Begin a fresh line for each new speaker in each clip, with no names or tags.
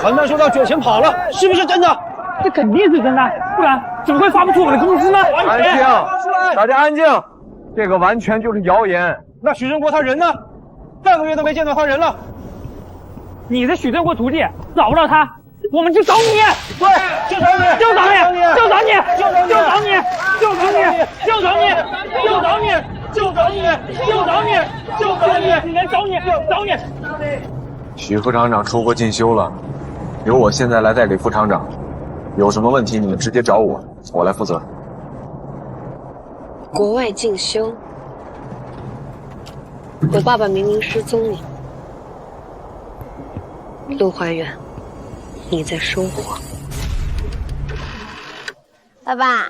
传单收到卷钱跑了，是不是真的？
这肯定是真的，不然怎么会发不出我的工资呢？
安静，大家安静，这个完全就是谣言。
那许振国他人呢？半个月都没见到他人了。
你的许振国徒弟找不到他，我们就找你。
对，就找你，
就找你，就找你，
就找你，
就找你，就找你，就找你，就找你，就找你，就找你，只能找你，找你。
许副厂长出国进修了，由我现在来代理副厂长。有什么问题你们直接找我，我来负责。
国外进修，我爸爸明明失踪了。陆怀远，你在说谎。
爸爸，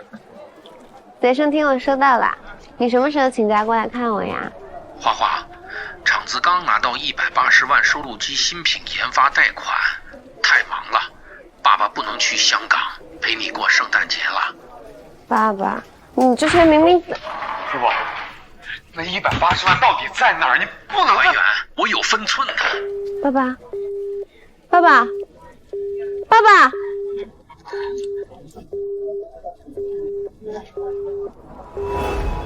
随身听我收到了，你什么时候请假过来看我呀？
花花，厂子刚拿到180万收录机新品研发贷款，太忙了，爸爸不能去香港陪你过圣诞节了。
爸爸，你之前明明……
师傅，那180万到底在哪儿？你不能……
怀远，我有分寸的。
爸爸，爸爸，爸爸。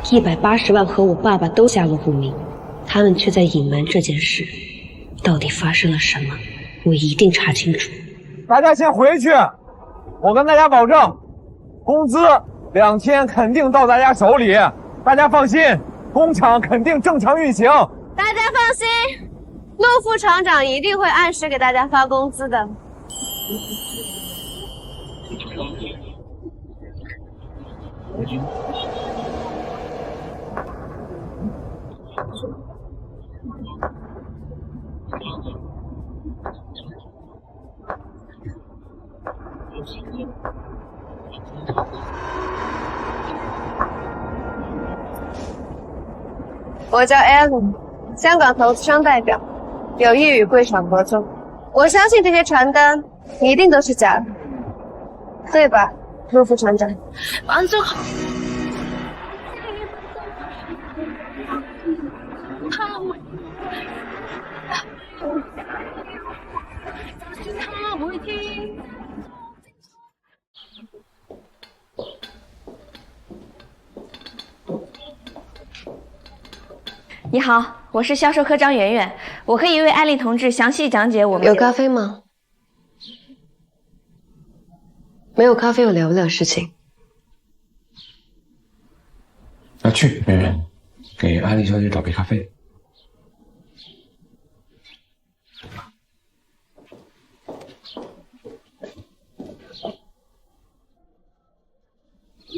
180万和我爸爸都下落不明，他们却在隐瞒这件事，到底发生了什么？我一定查清楚。
大家先回去，我跟大家保证，工资2天肯定到大家手里，大家放心，工厂肯定正常运行。
大家放心，陆副厂长一定会按时给大家发工资的。我叫 Ellen， 香港投资商代表，有意与贵厂合作。我相信这些传单一定都是假的，对吧，陆副厂长？
安总好。
你好，我是销售科张媛媛，我可以为艾丽同志详细讲解我们。
有咖啡吗？没有咖啡我聊不了事情。
去，媛媛，给艾丽小姐找杯咖啡。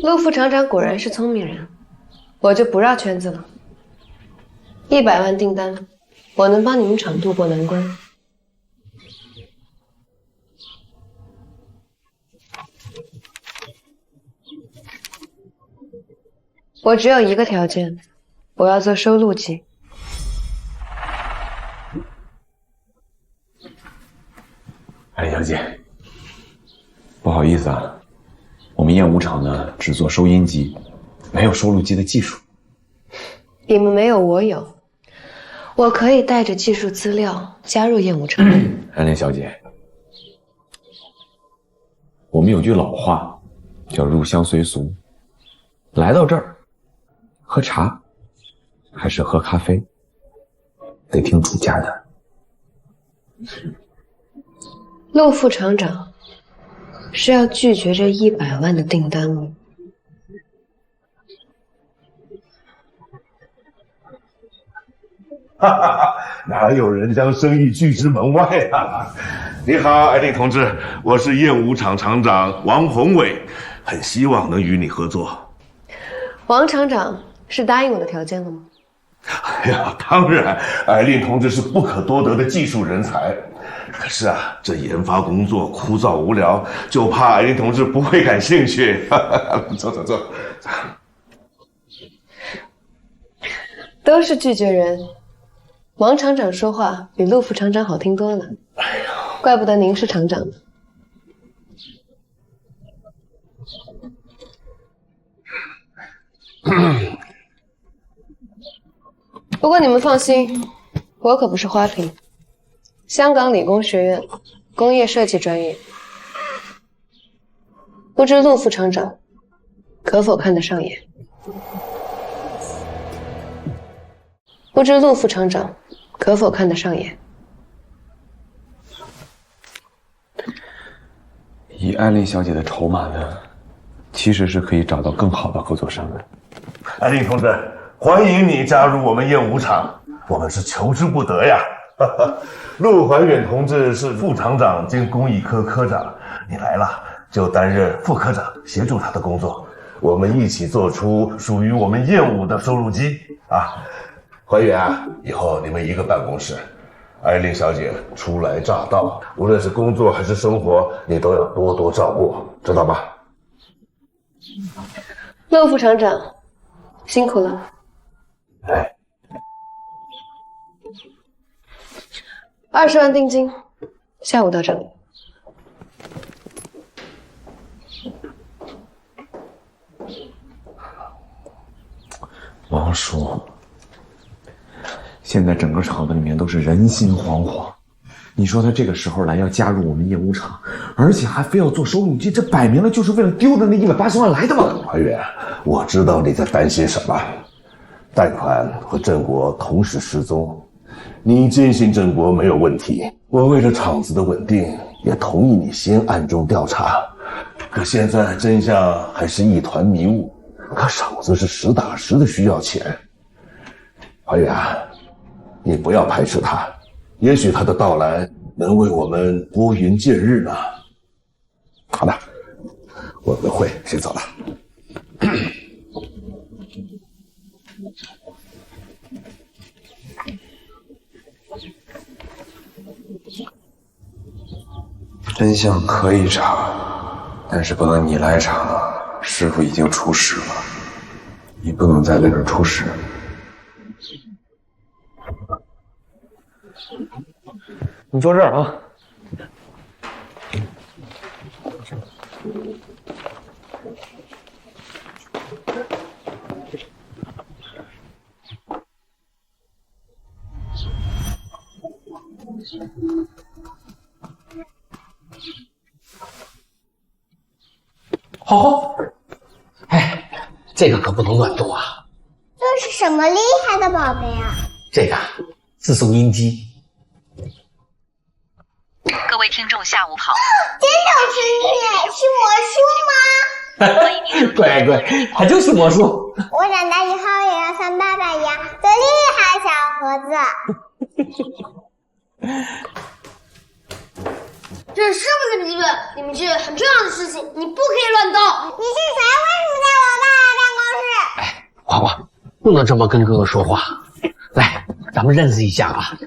陆副厂长果然是聪明人，我就不绕圈子了。100万订单，我能帮你们厂渡过难关。我只有一个条件，我要做收录机。
艾丽小姐，不好意思啊，我们燕舞厂呢只做收音机，没有收录机的技术。
你们没有，我有。我可以带着技术资料加入燕舞厂。
艾丽小姐，我们有句老话叫入乡随俗，来到这儿，喝茶还是喝咖啡，得听主家的。
陆副厂长是要拒绝这100万的订单吗？
哈哈，哪有人将生意拒之门外啊！你好，艾丽同志，我是燕舞厂厂长王宏伟，很希望能与你合作。
王厂长是答应我的条件了吗？
哎呀，当然，艾丽同志是不可多得的技术人才。可是啊，这研发工作枯燥无聊，就怕艾丽同志不会感兴趣。走走走，
都是拒绝人。王厂长说话比陆副厂长好听多了。
哎呀，
怪不得您是厂长呢。不过你们放心，我可不是花瓶。香港理工学院工业设计专业，不知陆副厂长可否看得上眼？不知陆副厂长可否看得上眼？
以艾丽小姐的筹码呢，其实是可以找到更好的合作商的。
艾丽同志，欢迎你加入我们燕舞厂，我们是求之不得呀。陆怀远同志是副厂长兼工艺科科长，你来了就担任副科长，协助他的工作，我们一起做出属于我们燕舞的收录机啊。怀远啊，以后你们一个办公室，艾丽小姐初来乍到，无论是工作还是生活，你都要多多照顾，知道吗？
陆副厂长，辛苦了。
哎
，20万定金，下午到这里。
王叔，现在整个厂子里面都是人心惶惶。你说他这个时候来要加入我们燕舞厂，而且还非要做收录机，这摆明了就是为了丢的那180万来的嘛！
怀远，我知道你在担心什么。贷款和郑国同时失踪，你坚信郑国没有问题，我为了厂子的稳定，也同意你先暗中调查。可现在真相还是一团迷雾，可厂子是实打实的需要钱。怀远，你不要排斥他，也许他的到来能为我们拨云见日呢。好的，我有个会，先走了。
真相可以查，但是不能你来查。师傅已经出师了，你不能再在这儿出事。
你坐这儿啊。
好，哎，这个可不能乱动啊！
这是什么厉害的宝贝啊？
这个自送音机。
各位听众，下午好。
真有神奇，是魔术吗？
乖乖，它就是魔术。
我长大以后也要像爸爸一样做厉害小盒子。
这是不是你们？你们这很重要的事情，你不可以乱动。
你是谁？为什么在我爸爸办公室？
哎，花花，不能这么跟哥哥说话。来，咱们认识一下啊，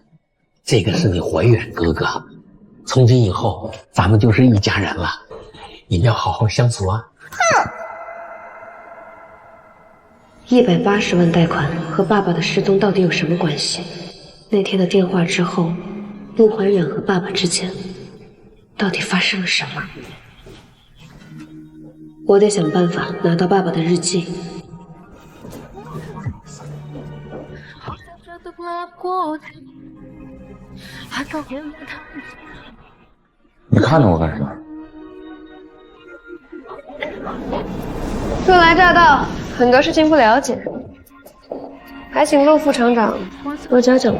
这个是你怀远哥哥，从今以后咱们就是一家人了，你们要好好相处啊。
哼
！180万贷款和爸爸的失踪到底有什么关系？那天的电话之后，陆怀远和爸爸之间到底发生了什么？我得想办法拿到爸爸的日记。
你看着我干什么？
初来乍到，很多事情不了解，还请陆副厂长多教教我。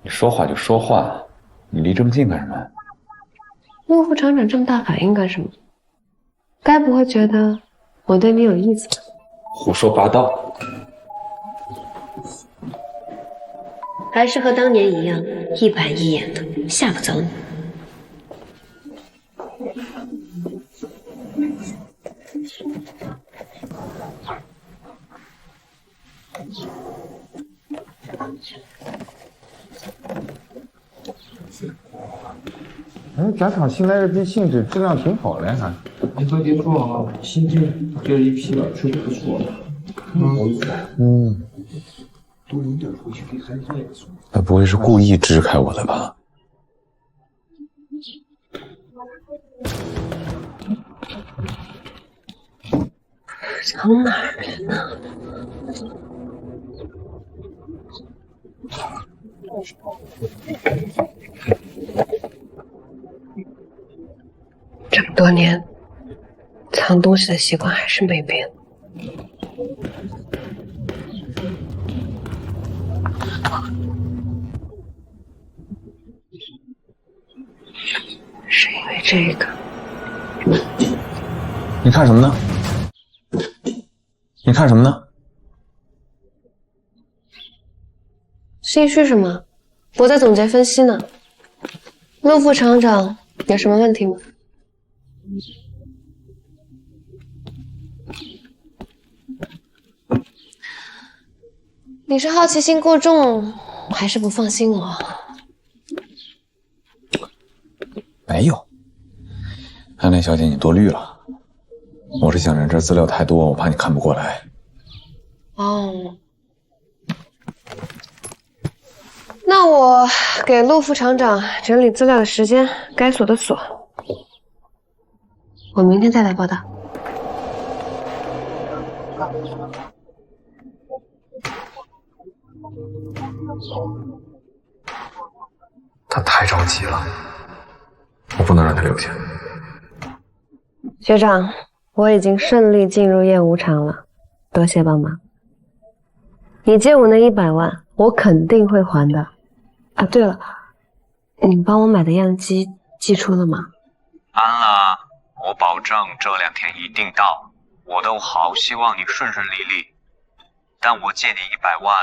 你说话就说话，你离这么近干什么？
陆副厂长这么大反应干什么？该不会觉得我对你有意思吧？
胡说八道！
还是和当年一样，一板一眼的，吓不走你。
哎，咱厂新来的这信纸质量挺好的还。
你和别说啊，新进这一批了，确实不错。多赢点回去给孩子做点数。
他不会是故意支开我的吧？
从哪儿来呢？这么多年，藏东西的习惯还是没变。是因为这个。
你看什么呢？你看什么呢？
心虚什么？我在总结分析呢。陆副厂长有什么问题吗？你是好奇心过重，还是不放心我？
没有，安莲小姐，你多虑了。我是想着这资料太多，我怕你看不过来。
哦，那我给陆副厂长整理资料的时间该锁的锁，我明天再来报道。
他太着急了，我不能让他留下。
学长，我已经顺利进入燕无常了，多谢帮忙。你借我那100万，我肯定会还的。啊，对了，你帮我买的样机寄出了吗？
安了，我保证这2天一定到。我都好希望你顺顺利利，但我借你100万，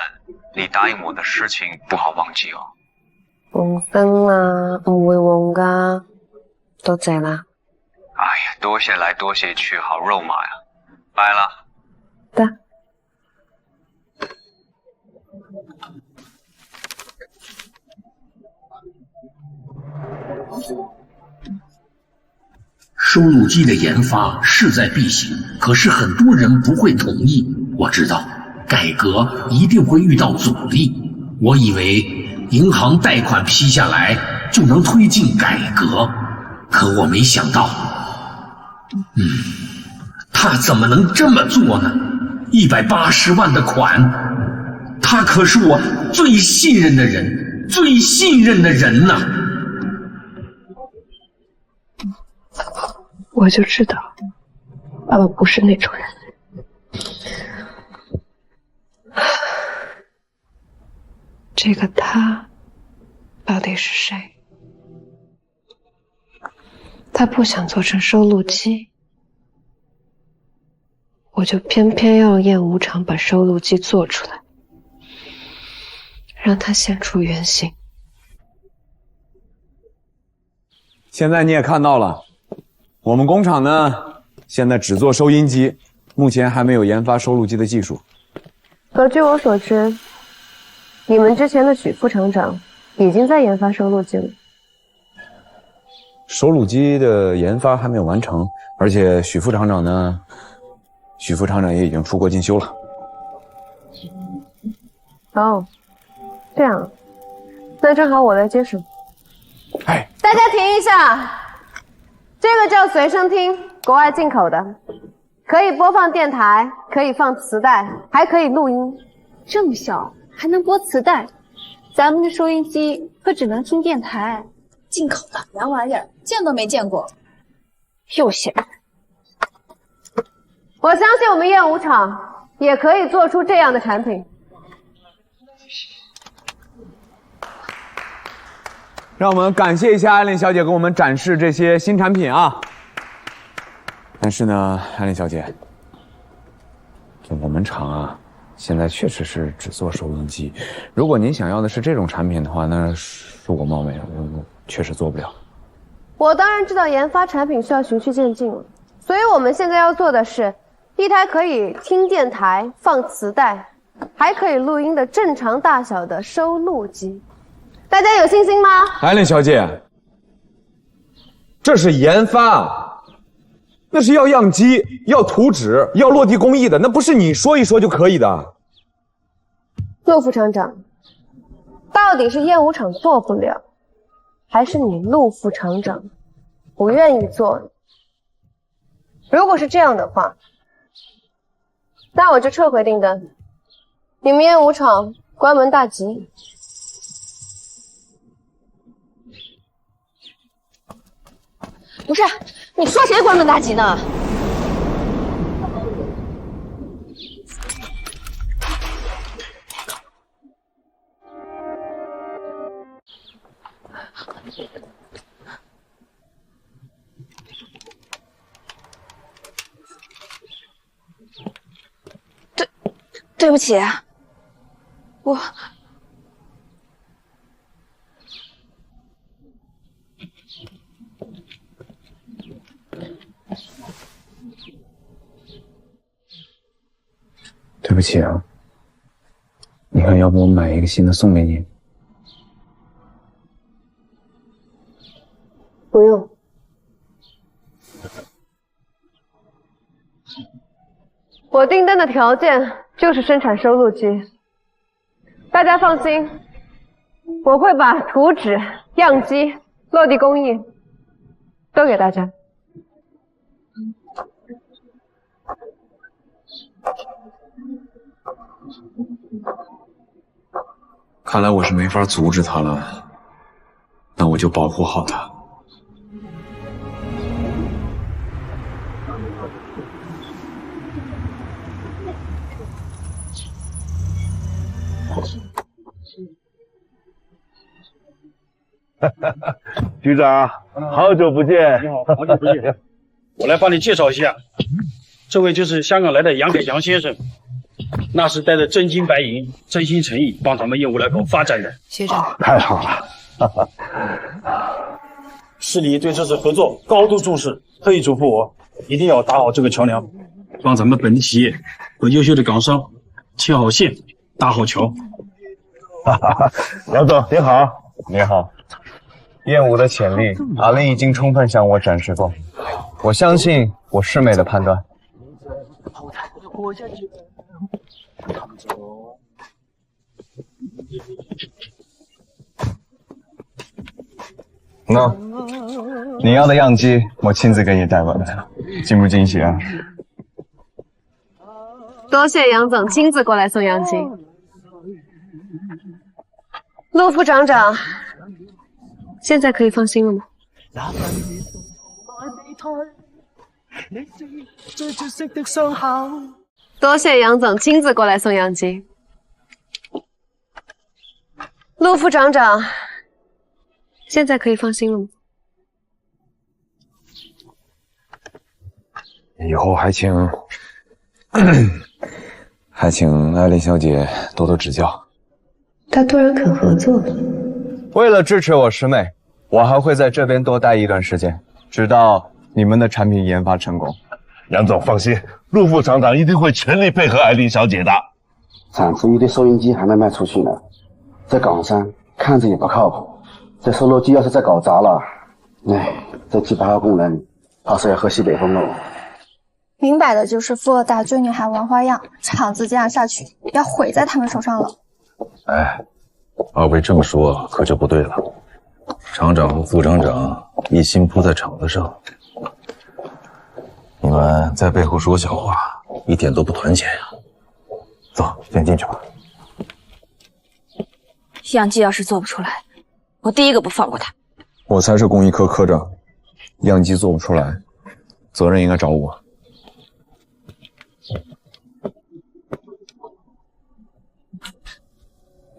你答应我的事情不好忘记哦。
放心啦，唔會忘噶。多謝啦。
哎呀，多謝來多謝去，好肉麻呀！拜了。
得。
收录机的研发势在必行，可是很多人不会同意。我知道改革一定会遇到阻力。我以为银行贷款批下来就能推进改革，可我没想到，他怎么能这么做呢？180万的款，他可是我最信任的人，最信任的人呐！
我就知道，爸爸不是那种人。这个他到底是谁？他不想做成收录机，我就偏偏要燕无常把收录机做出来，让他现出原形。
现在你也看到了，我们工厂呢，现在只做收音机，目前还没有研发收录机的技术。
可据我所知，你们之前的许副厂长已经在研发收录机了。
收录机的研发还没有完成，而且许副厂长呢，许副厂长也已经出国进修了。
哦，这样，那正好我来接手。
哎，
大家停一下，这个叫随身听，国外进口的，可以播放电台，可以放磁带，还可以录音。
这么小还能播磁带？咱们的收音机可只能听电台。进口的洋玩意儿，见都没见过。
又嫌。我相信我们燕无厂也可以做出这样的产品。
让我们感谢一下艾琳小姐给我们展示这些新产品啊！但是呢，艾琳小姐，我们厂啊，现在确实是只做收音机。如果您想要的是这种产品的话，那恕我冒昧，我确实做不了。
我当然知道研发产品需要循序渐进了，所以我们现在要做的是一台可以听电台、放磁带，还可以录音的正常大小的收录机。大家有信心吗？
艾琳小姐，这是研发，那是要样机、要图纸、要落地工艺的，那不是你说一说就可以的。
陆副厂长，到底是燕无厂做不了，还是你陆副厂长不愿意做？如果是这样的话，那我就撤回订单，你们燕无厂关门大吉。
不是，你说谁关门大吉呢？对不起，我。
对不起啊，你看，要不我买一个新的送给你？
不用。我订单的条件就是生产收录机，大家放心，我会把图纸、样机、落地工艺都给大家。
看来我是没法阻止他了，那我就保护好他。
局长，好久不见。
你好，好久不见。我来帮你介绍一下，这位就是香港来的杨凯祥先生，那是带着真金白银、真心诚意帮咱们业务来搞发展的。
学长，
太好了。
市里对这次合作高度重视，特意嘱咐我一定要打好这个桥梁，帮咱们本地企业和优秀的港商牵好线，搭好桥。
杨总，你好。你好。燕舞的潜力，阿林已经充分向我展示过，我相信我师妹的判断。那你要的样机，我亲自给你带过来，惊不惊喜啊？
多谢杨总亲自过来送样机。陆副厂长，现在可以放心了吗？多谢杨总亲自过来送样机。陆副厂长，现在可以放心了吗？
以后还请艾琳小姐多多指教。
他突然肯合作了。
为了支持我师妹，我还会在这边多待一段时间，直到你们的产品研发成功。
杨总放心，陆副厂长一定会全力配合艾琳小姐的。
产出一堆收音机还没卖出去呢，在港山看着也不靠谱。这收录机要是再搞砸了，这7、8号工人怕是要喝西北风喽。
明摆的就是富二代追女孩玩花样，厂子这样下去要毁在他们手上了。
哎，二位这么说可就不对了。厂长和副厂长一心扑在厂子上，你们在背后说小话，一点都不团结呀。走，先进去吧。
样机要是做不出来，我第一个不放过他。
我才是工艺科科长，样机做不出来，责任应该找我。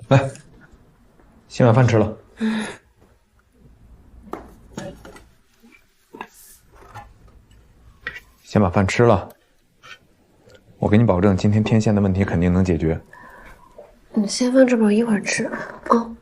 来，先把饭吃了。先把饭吃了，我给你保证，今天天线的问题肯定能解决。
你先放这边，我一会儿吃。哦。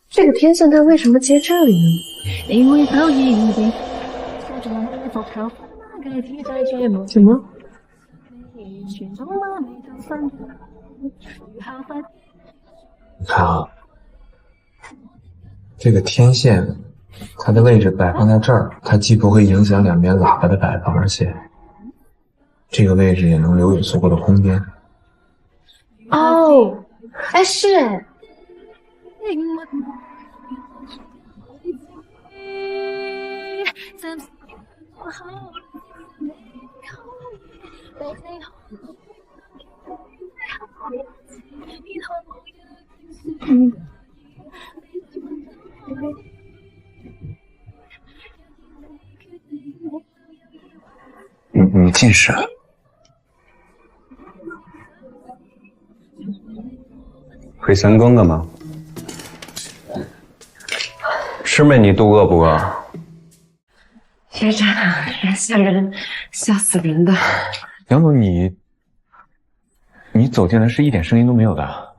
这个天线它为什么接这里呢？什么？
你看啊，这个天线
它的位置摆放在这儿，它既不会影响两边喇叭的摆放，而且这个位置也能留有足够的空间。
哦，哎，是哎。
你近视了？
回三更干嘛？师妹，你肚饿不饿？
学长，吓人，吓死人的。
杨总，你走进来是一点声音都没有的。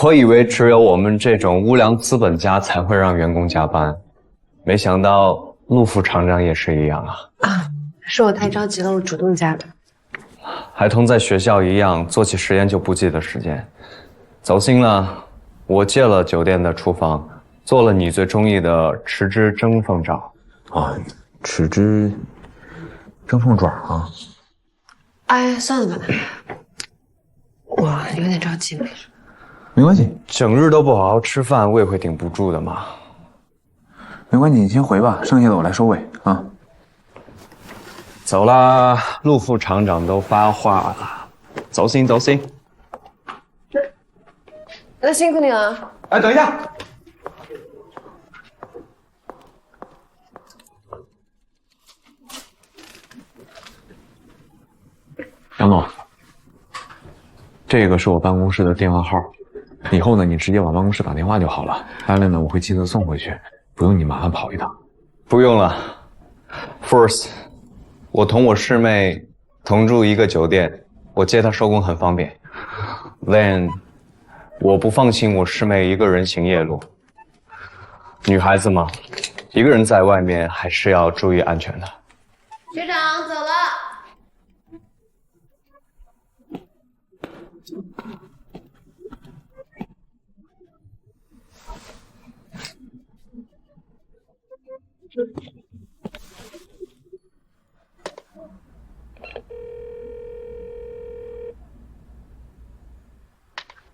我以为只有我们这种无良资本家才会让员工加班，没想到陆副厂长也是一样啊。
是我太着急了，我主动加的。
还同在学校一样，做起实验就不记得时间。走心了，我借了酒店的厨房，做了你最中意的豉汁蒸凤爪。
啊，豉汁蒸凤爪啊！
哎，算了吧，我有点着急了。
没关系，
整日都不好好吃饭，胃会顶不住的嘛。
没关系，你先回吧，剩下的我来收尾啊。
走啦，陆副厂长都发话了，走心走心。
那辛苦你了。
哎，等一下。杨总，这个是我办公室的电话号，以后呢，你直接往办公室打电话就好了。安利呢，我会亲自送回去，不用你麻烦跑一趟。
不用了 ，First， 我同我师妹同住一个酒店，我接她收工很方便。Then， 我不放心我师妹一个人行夜路，女孩子嘛，一个人在外面还是要注意安全的。
学长走了。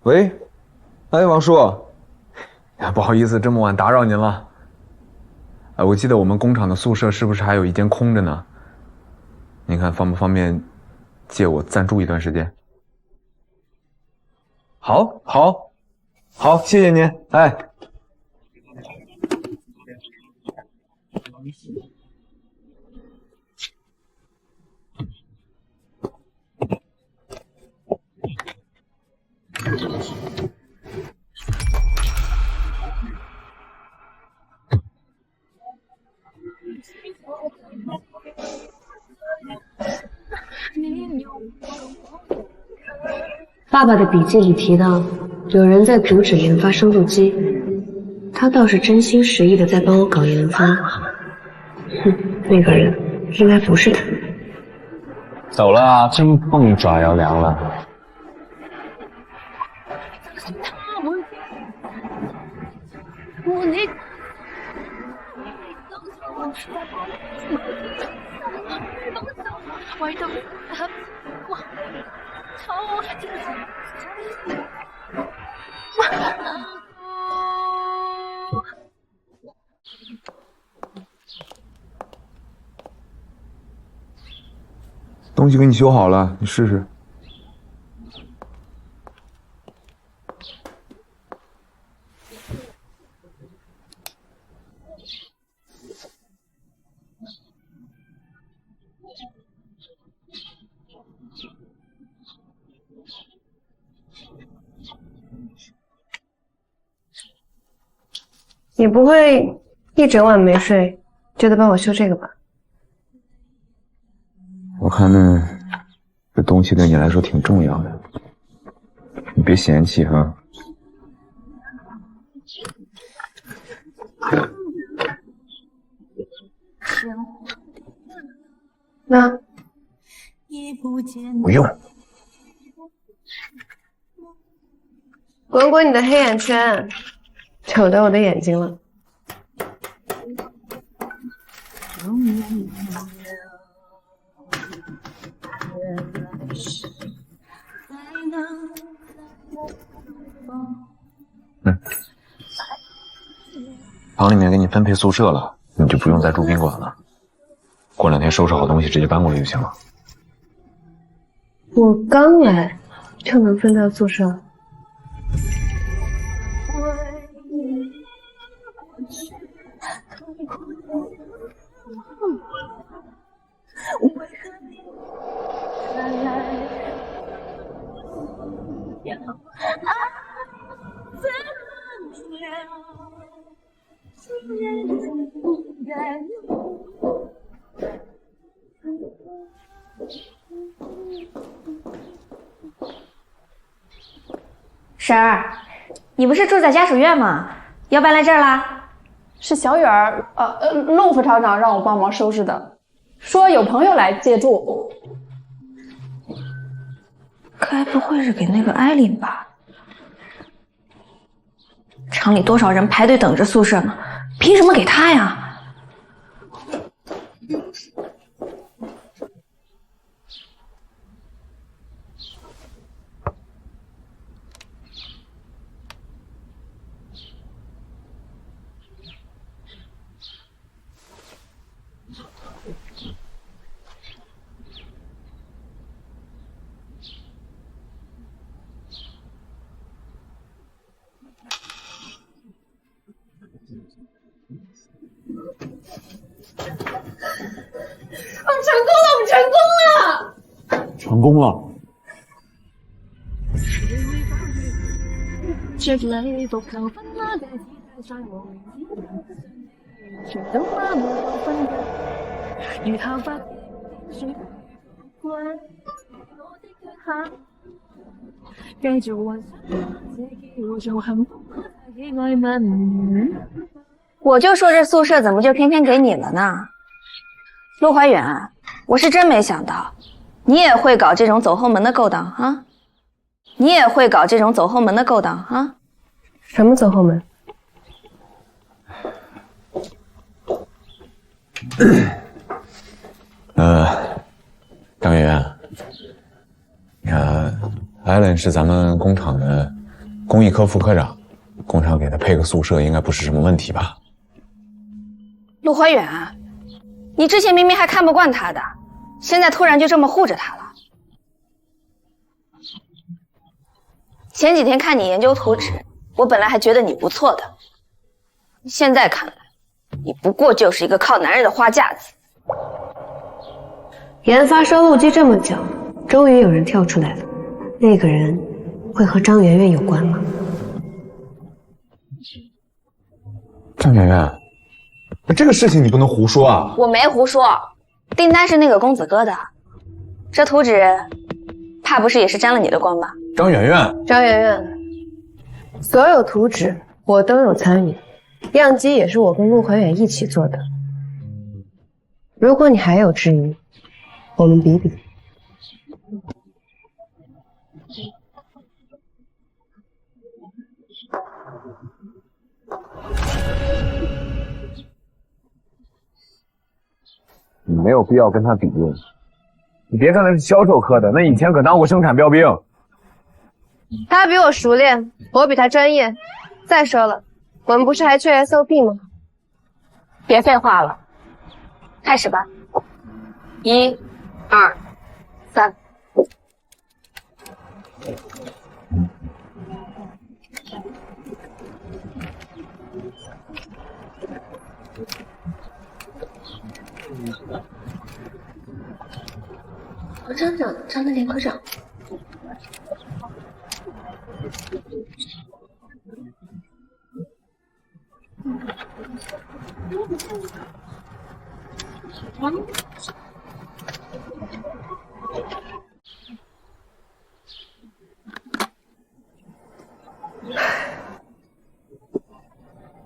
喂，哎，王叔，呀，不好意思，这么晚打扰您了。我记得我们工厂的宿舍是不是还有一间空着呢？您看方不方便借我暂住一段时间？好，好，好，谢谢您。哎，
爸爸的笔记里提到，有人在阻止研发收录机，他倒是真心实意的在帮我搞研发。哼，那个人应该不是他。
走了啊，蒸凤爪要凉了。
东西给你修好了，你试试。
你不会一整晚没睡，就得帮我修这个吧？
我看呢，这东西对你来说挺重要的，你别嫌弃哈。
那
不用。
滚滚你的黑眼圈，瞅得我的眼睛了。
厂里面给你分配宿舍了，你就不用再住宾馆了。过2天收拾好东西，直接搬过去就行了。
我刚来就能分到宿舍？
婶儿，你不是住在家属院吗？要搬来这儿啦？
是小远儿，陆副厂长让我帮忙收拾的，说有朋友来借住。
该不会是给那个艾琳吧？厂里多少人排队等着宿舍呢，凭什么给她呀？
成功了！
我就说这宿舍怎么就偏偏给你了呢？陆怀远，我是真没想到，你也会搞这种走后门的勾当啊！你也会搞这种走后门的勾当啊！
什么走后门？
张圆圆，你看，艾伦是咱们工厂的工艺科副科长，工厂给他配个宿舍应该不是什么问题吧？
陆怀远，你之前明明还看不惯他的，现在突然就这么护着他了。前几天看你研究图纸，我本来还觉得你不错的，现在看来，你不过就是一个靠男人的花架子。
研发收录机这么久，终于有人跳出来了。那个人会和张圆圆有关吗？
张圆圆，这个事情你不能胡说啊！
我没胡说，订单是那个公子哥的，这图纸怕不是也是沾了你的光吧？
张圆圆，
张圆圆，所有图纸我都有参与，样机也是我跟陆怀远一起做的。如果你还有质疑，我们比比。
你没有必要跟他比。你别看他是销售科的，那以前可当过生产标兵。
他比我熟练，我比他专业。再说了，我们不是还缺 SOP 吗？
别废话了，开始吧。1、2、3。
王厂长，张德林科长。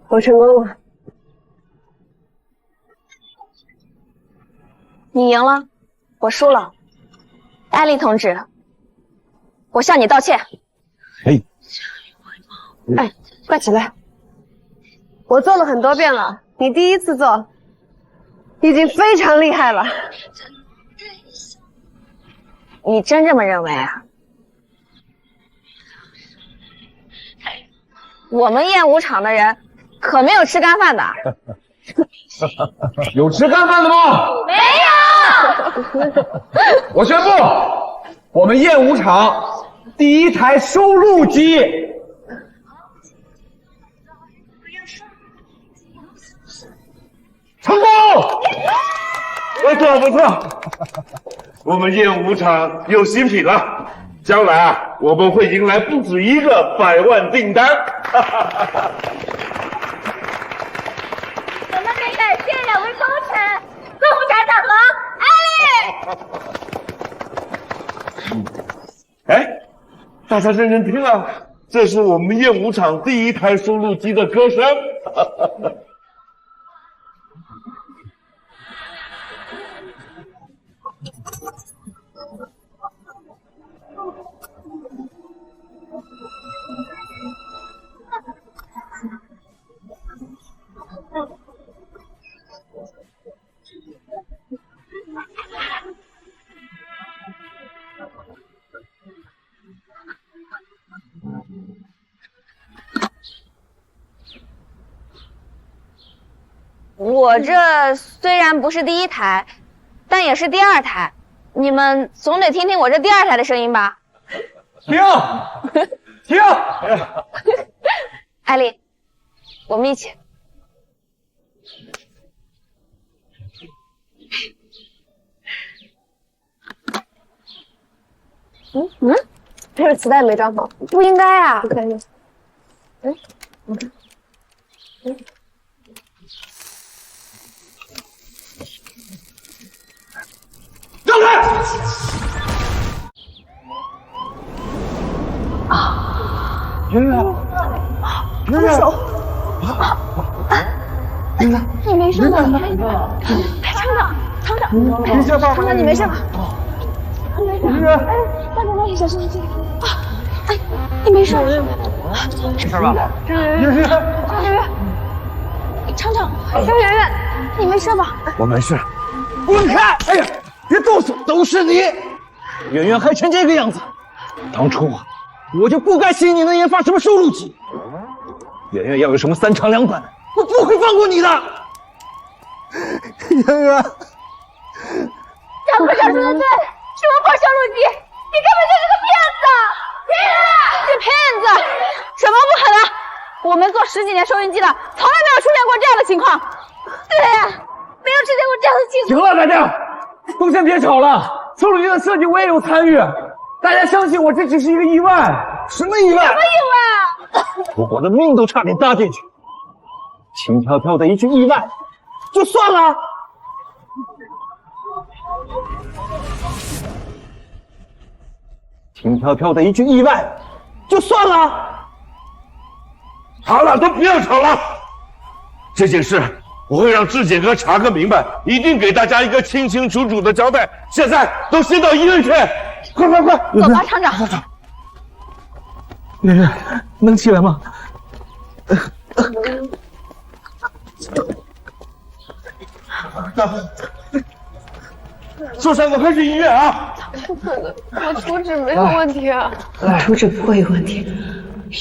我成功了。
你赢了，我输了。艾丽同志，我向你道歉。
哎，快起来！我做了很多遍了，你第一次做，已经非常厉害了。
你真这么认为啊？我们燕舞厂的人可没有吃干饭的。
有吃干饭的吗？
没有。
我宣布，我们燕舞厂第一台收录机成功！
不错不错，我们燕舞厂有新品了，将来啊，我们会迎来不止一个100万订单。
我们得感谢2位功臣，陆副厂长和艾丽。
哎，大家认真听啊，这是我们燕舞厂第一台收录机的歌声。
我这虽然不是第一台，但也是第2台，你们总得听听我这第2台的声音吧？
停！停！
艾丽，我们一起。
这个磁带没装好，
不应该啊！
不可以。
让开！圆圆，
我的手。
圆圆，
你没事吧？厂长，你没事吧？
圆圆，
大哥，你小心点。哎，你没事？
没事吧？圆圆，
厂长，张圆圆，你没事吧？
我没事。滚开！哎呀，别动手！都是你，圆圆害成这个样子。当初啊，我就不该信你能研发什么收录机。圆圆要有什么3长2短，我不会放过你的。圆圆，
张科长说的对，是我跑收录机，你根本就是个骗子！
是骗子？什么不可能？我们做10几年收音机的，从来没有出现过这样的情况。
对呀，没有出现过这样的情
行了，大家，都先别吵了。收录机的设计我也有参与，大家相信我，这只是一个意外。什么意外？
什么意外啊？
我的命都差点搭进去，轻飘飘的一句意外，就算了。轻飘飘的一句意外，就算了。
好了，都不要吵了。这件事我会让质检科查个明白，一定给大家一个清清楚楚的交代。现在都先到医院去，快快快！
走吧，厂长。
圆圆，能起来吗？
受伤，我快去医院啊！
不可能，我图纸没有问题啊。
图纸不会有问题，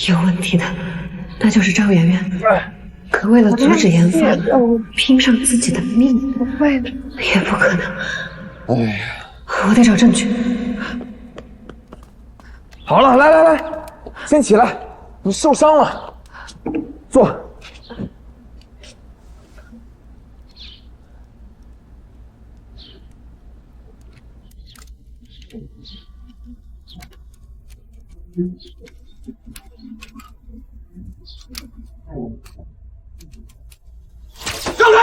有问题的那就是张圆圆。可为了阻止研发，拼上自己的命，
不会的，
也不可能。
哎呀，
我得找证据。
好了，来来来，先起来，你受伤了，坐。
让开！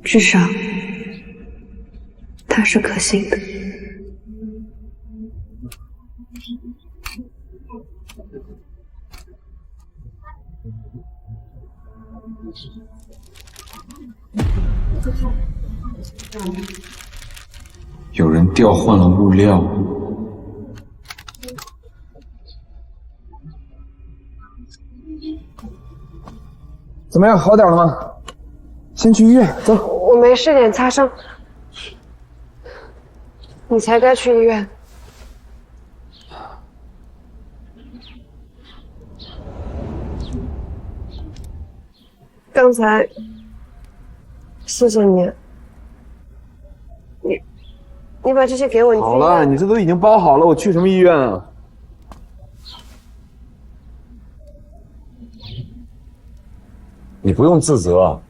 至少他是可信的。
有人调换了物料。
怎么样，好点了吗？先去医院，走。
我没事，点擦伤。你才该去医院。刚才，谢谢你。你把这些给我，
好了，你这都已经包好了，我去什么医院啊？你不用自责。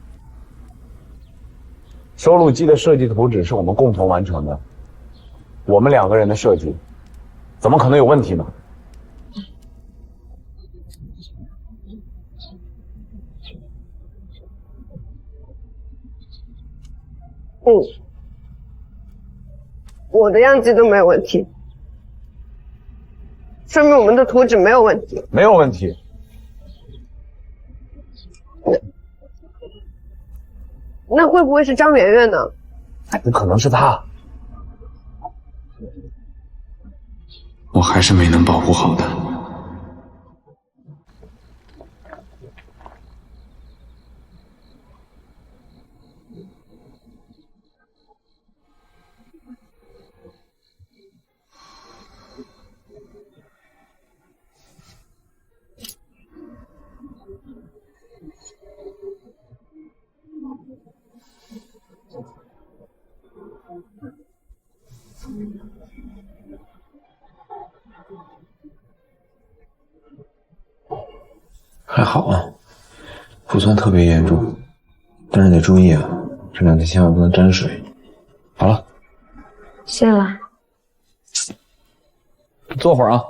收录机的设计图纸是我们共同完成的，我们2个人的设计，怎么可能有问题呢？
我的样机都没有问题，说明我们的图纸没有问题。
没有问题。
那会不会是张圆圆呢？
不可能是他。
我还是没能保护好他。还好啊，不算特别严重，但是得注意啊，这2天千万不能沾水。好了，
谢了。
坐会儿啊。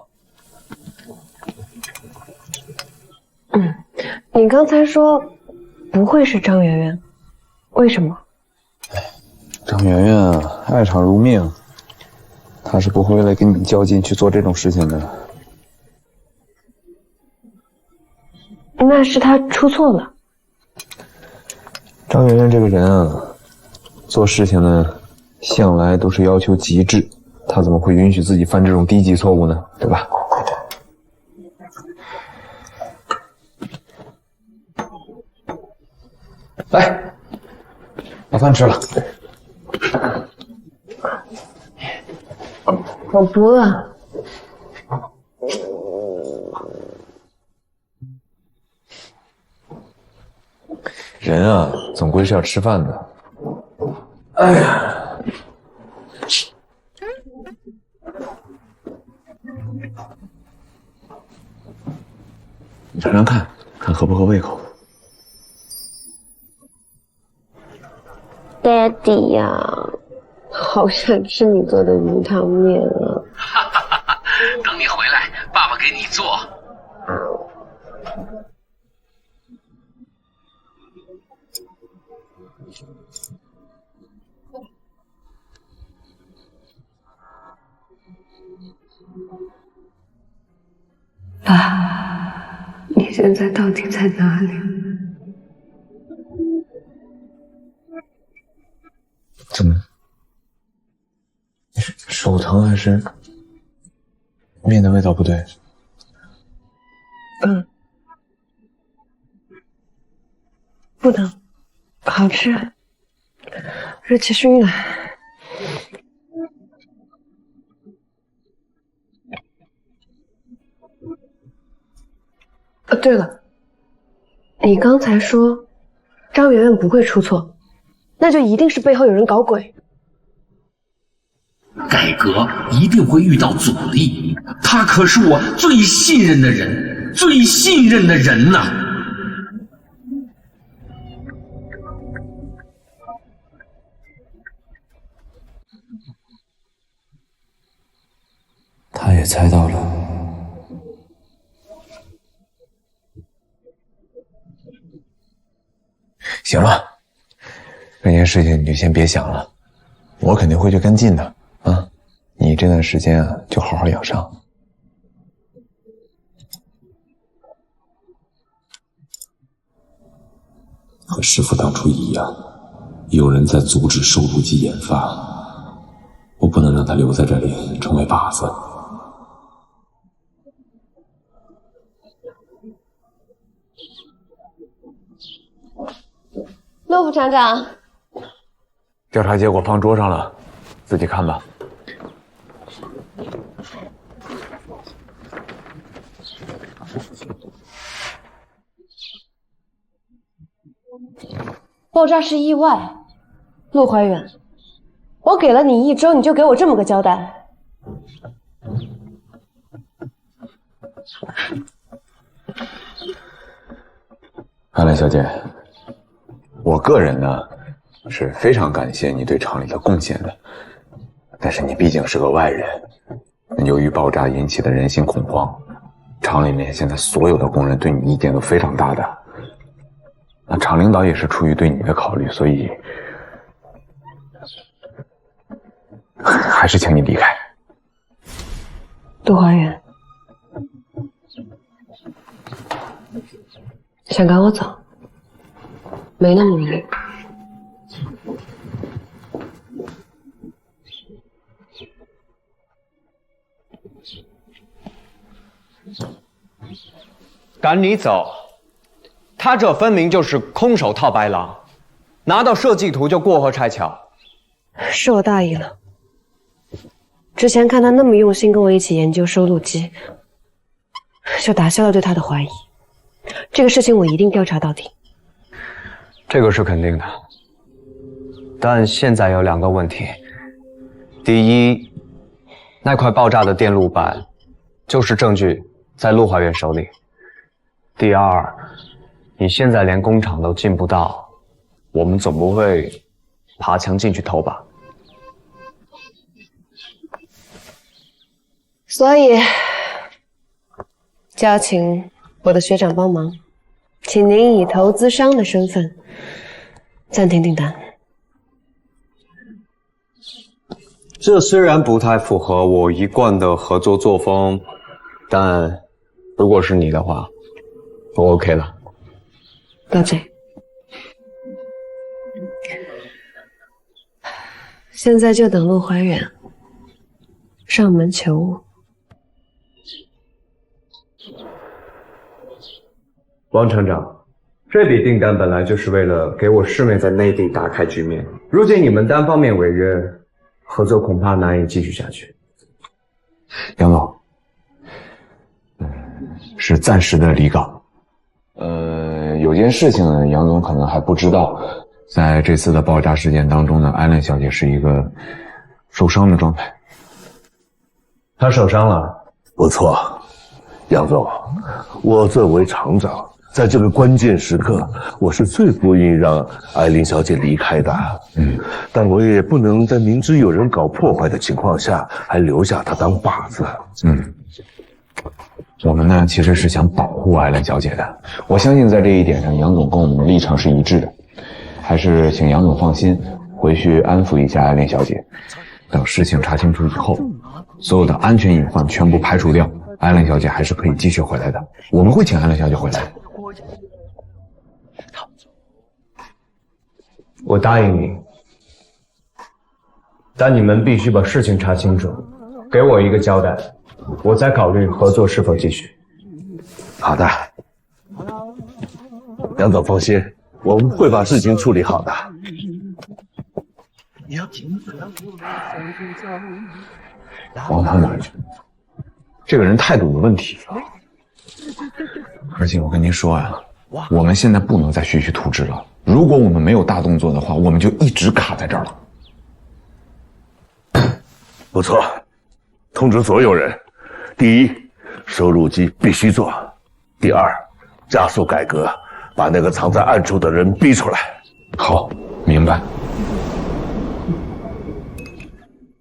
你刚才说不会是张圆圆，为什么？
张圆圆啊，爱场如命，她是不会为了跟你较劲去做这种事情的。
那是他出错了。
张圆圆这个人啊，做事情呢，向来都是要求极致，她怎么会允许自己犯这种低级错误呢？对吧？
来，把饭吃了。
我不饿。
人啊，总归是要吃饭的。哎呀，你尝尝看，看合不合胃口。
Daddy 呀，好想吃你做的鱼汤面啊！
等你回来，爸爸给你做。
爸，你现在到底在哪里？
怎么？手疼还是面的味道不对？
不疼，好吃，热气熏了。对了，你刚才说张圆圆不会出错，那就一定是背后有人搞鬼。
改革一定会遇到阻力，他可是我最信任的人，最信任的人呐！
他也猜到了。行了，这件事情你就先别想了，我肯定会去跟进的啊！你这段时间啊，就好好养伤。和师傅当初一样，有人在阻止收录机研发，我不能让他留在这里成为靶子。
陆副厂长，
调查结果放桌上了，自己看吧。
爆炸是意外，陆怀远，我给了你1周，你就给我这么个交代？
安兰小姐，我个人呢是非常感谢你对厂里的贡献的，但是你毕竟是个外人，由于爆炸引起的人心恐慌，厂里面现在所有的工人对你意见都非常大的。那厂领导也是出于对你的考虑，所以还是请你离开。
陆怀远，想赶我走，没那么容易。
赶你走？他这分明就是空手套白狼，拿到设计图就过河拆桥。
是我大意了。之前看他那么用心跟我一起研究收录机，就打消了对他的怀疑。这个事情我一定调查到底。
这个是肯定的，但现在有2个问题。第一，那块爆炸的电路板就是证据在陆怀远手里。第二，你现在连工厂都进不到，我们总不会爬墙进去偷吧？
所以就要请我的学长帮忙，请您以投资商的身份暂停订单。
这虽然不太符合我一贯的合作作风，但如果是你的话，我 OK 了。
高姐，现在就等陆怀远上门求我。
王厂长，这笔订单本来就是为了给我师妹在内地打开局面，如今你们单方面违约，合作恐怕难以继续下去。
杨总，是暂时的离岗。有件事情呢，杨总可能还不知道，在这次的爆炸事件当中呢，艾伦小姐是一个受伤的状态。
她受伤了？
不错，杨总，我作为厂长，在这个关键时刻，我是最不愿意让艾琳小姐离开的。但我也不能在明知有人搞破坏的情况下，还留下她当靶子。
我们呢其实是想保护艾伦小姐的，我相信在这一点上，杨总跟我们的立场是一致的。还是请杨总放心，回去安抚一下艾琳小姐。等事情查清楚以后，所有的安全隐患全部排除掉，艾伦小姐还是可以继续回来的。我们会请艾伦小姐回来的。
我答应你，但你们必须把事情查清楚，给我一个交代，我再考虑合作是否继续。
好的，杨总放心，我们会把事情处理好的。
王厂长，这个人态度有问题。而且我跟您说呀，我们现在不能再徐徐图之了。如果我们没有大动作的话，我们就一直卡在这儿了。
不错，通知所有人：第一，收录机必须做；第二，加速改革，把那个藏在暗处的人逼出来。
好，明白。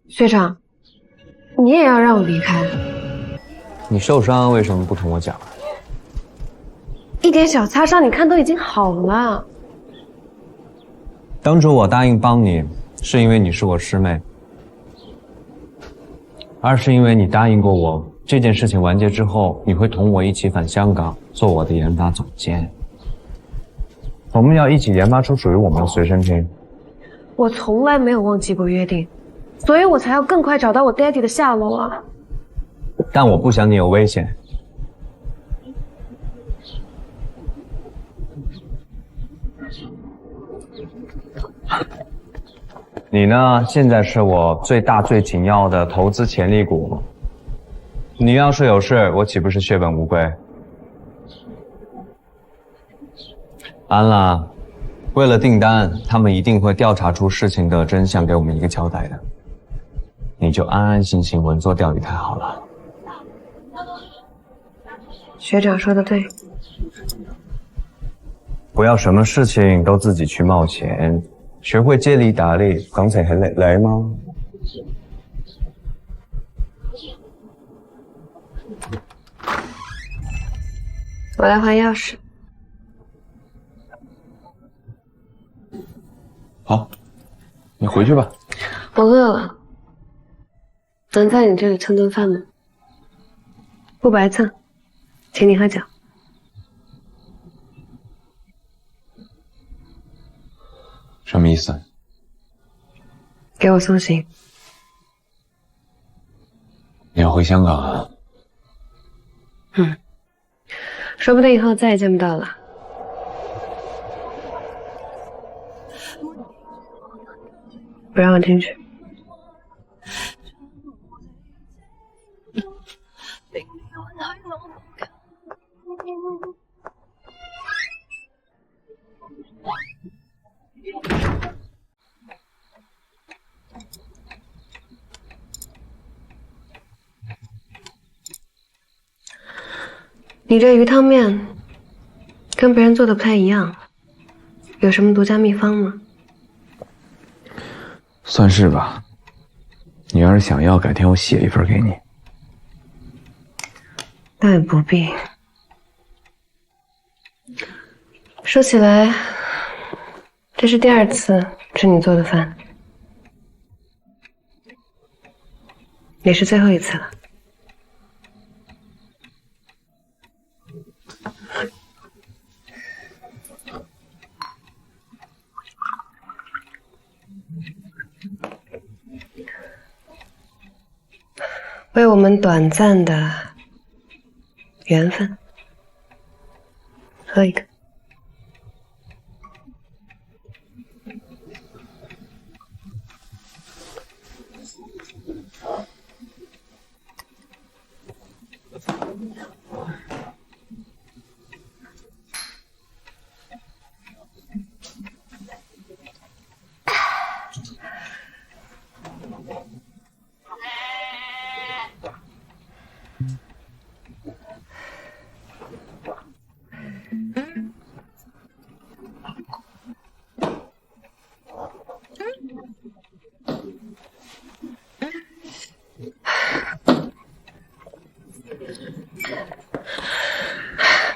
学长，你也要让我离开？
你受伤为什么不同我讲？
一点小擦伤，你看都已经好了。
当初我答应帮你，是因为你是我师妹，二是因为你答应过我，这件事情完结之后，你会同我一起返香港做我的研发总监。我们要一起研发出属于我们的随身听。
我从来没有忘记过约定，所以我才要更快找到我 daddy 的下落啊。
但我不想你有危险。你呢？现在是我最大最紧要的投资潜力股。你要是有事，我岂不是血本无归？安啦，为了订单，他们一定会调查出事情的真相，给我们一个交代的。你就安安心心稳坐钓鱼台好了。
学长说的对，
不要什么事情都自己去冒险，学会借力打力，港情係力嚟嘛。
我来还钥匙。
好，你回去吧。
我饿了，能在你这里蹭顿饭吗？不白蹭，请你喝酒。
什么意思？
给我送行。
你要回香港啊？
说不定以后再也见不到了。不让我进去。你这鱼汤面跟别人做的不太一样，有什么独家秘方吗？
算是吧。你要是想要，改天我写一份给你。
倒也不必。说起来，这是第2次吃你做的饭，也是最后一次了。为我们短暂的缘分，喝一个。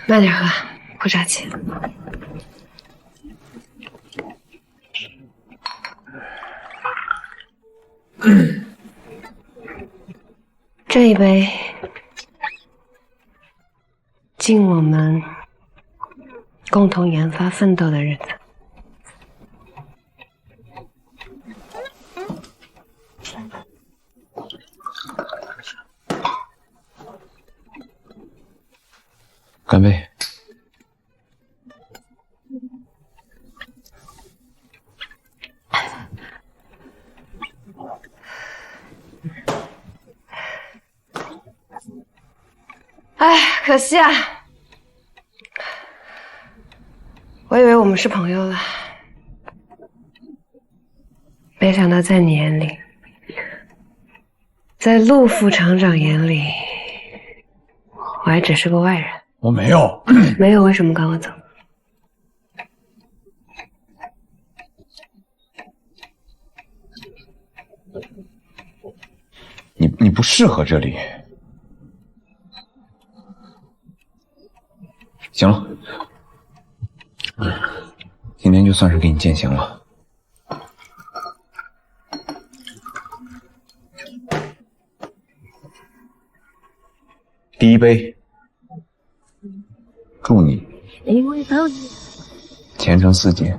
慢点喝，不扎气。这一杯敬我们共同研发奋斗的日子。
干杯！
哎，可惜啊，我以为我们是朋友了，没想到在你眼里，在陆副厂长眼里，我还只是个外人。
我没有，
没有，为什么赶我走？
你不适合这里。行了，今天就算是给你践行了。第一杯，祝你前程似锦。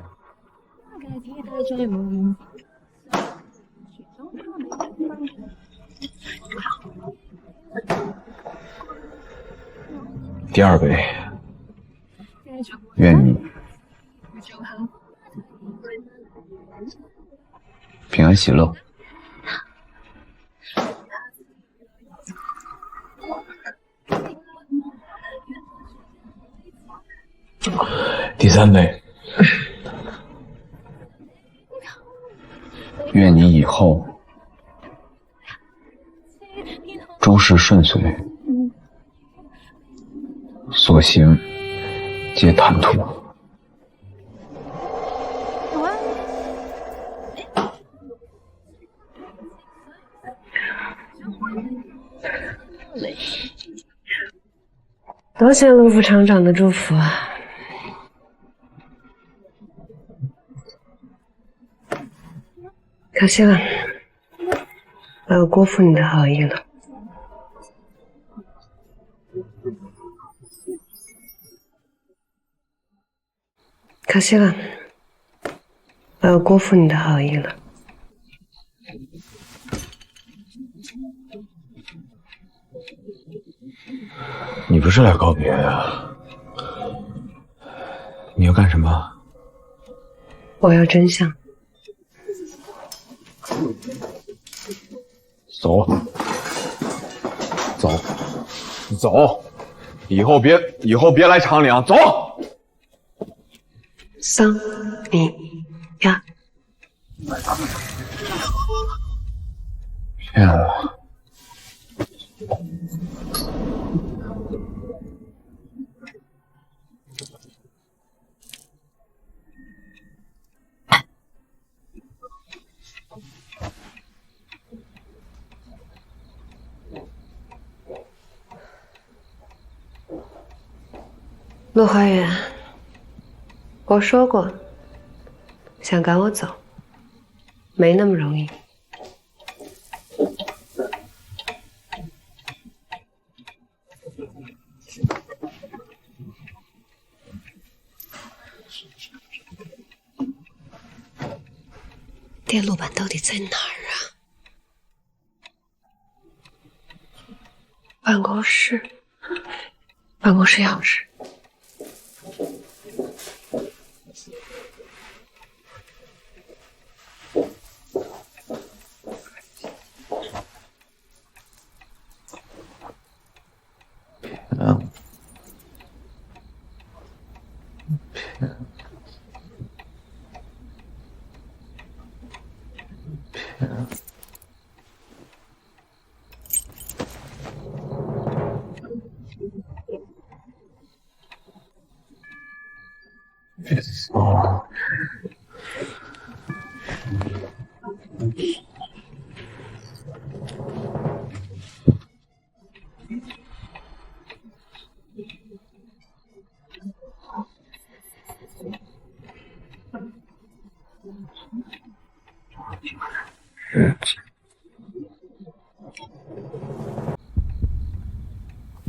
第2杯，愿你平安喜乐。第3杯，愿你以后诸事顺遂，所行皆坦途。
多谢陆副厂长的祝福啊！可惜了，我要辜负你的好意了。可惜了，我要辜负你的好意了。
你不是来告别呀？你要干什么？
我要真相。
走，走，走，以后别来长岭，走。
桑米亚，
骗我！
陆花园，我说过，想赶我走，没那么容易。电路板到底在哪儿啊？办公室钥匙。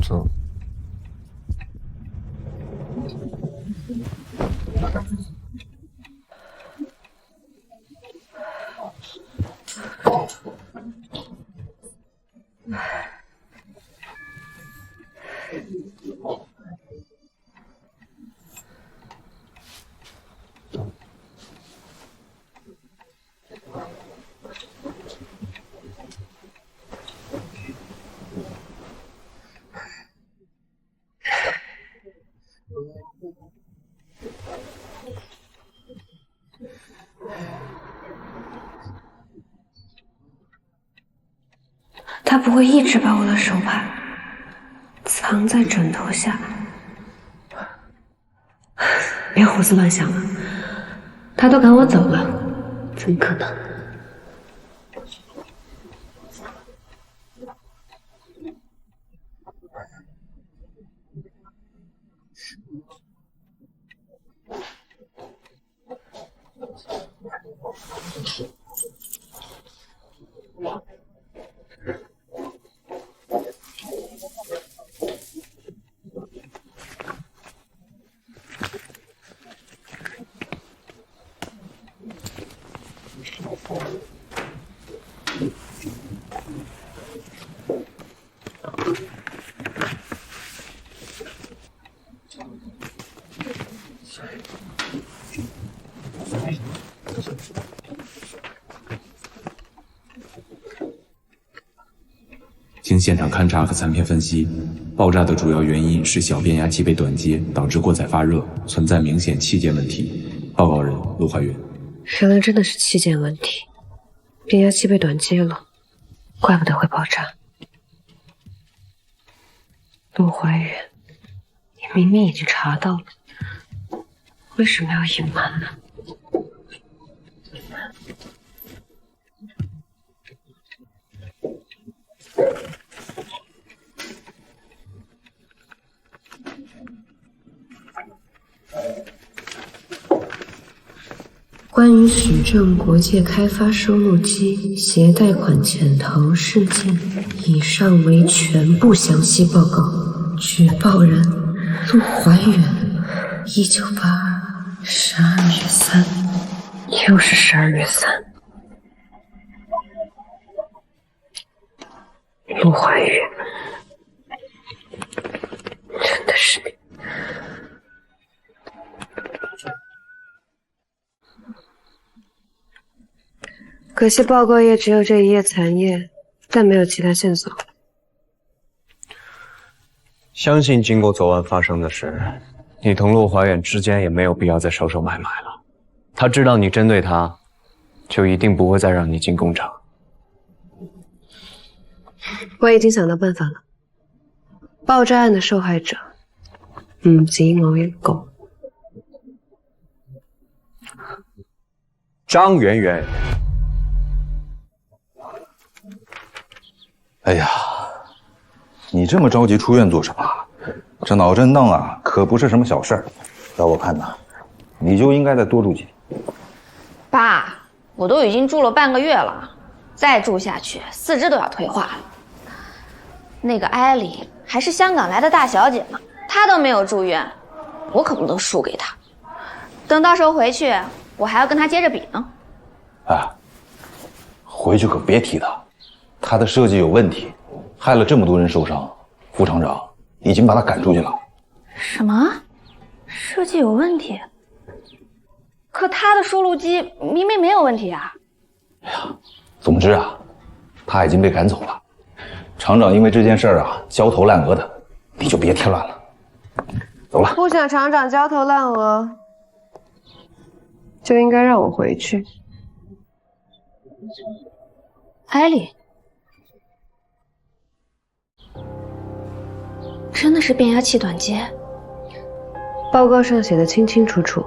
走。
他不会一直把我的手帕藏在枕头下。别胡思乱想了，他都赶我走了，怎么可能？
现场勘查和残片分析，爆炸的主要原因是小变压器被短接，导致过载发热，存在明显器件问题。报告人陆怀远。
原来真的是器件问题，变压器被短接了，怪不得会爆炸。陆怀远，你明明已经查到了，为什么要隐瞒呢？关于许正国界开发收录机携贷款潜逃事件，以上为全部详细报告。举报人陆怀远，198212月3，又是12月3。陆怀远，真的是你。可惜报告页只有这一页残页，但没有其他线索。
相信经过昨晚发生的事，你同陆怀远之间也没有必要再收收买买了。他知道你针对他，就一定不会再让你进工厂。
我已经想到办法了。爆炸案的受害者，唔止我一個。
张媛媛。
哎呀，你这么着急出院做什么？这脑震荡啊，可不是什么小事儿。要我看呐，你就应该再多住几天。
爸，我都已经住了半个月了，再住下去四肢都要退化了。那个艾莉还是香港来的大小姐呢，她都没有住院，我可不能输给她。等到时候回去，我还要跟她接着比呢。
哎，回去可别提她，她的设计有问题，害了这么多人受伤。副厂长已经把她赶出去了。
什么？设计有问题？可她的收录机明明没有问题啊！
总之啊，她已经被赶走了。厂长因为这件事儿啊焦头烂额的，你就别添乱了。走了。
不想厂长焦头烂额，就应该让我回去。
艾莉，真的是变压器短接？
报告上写的清清楚楚，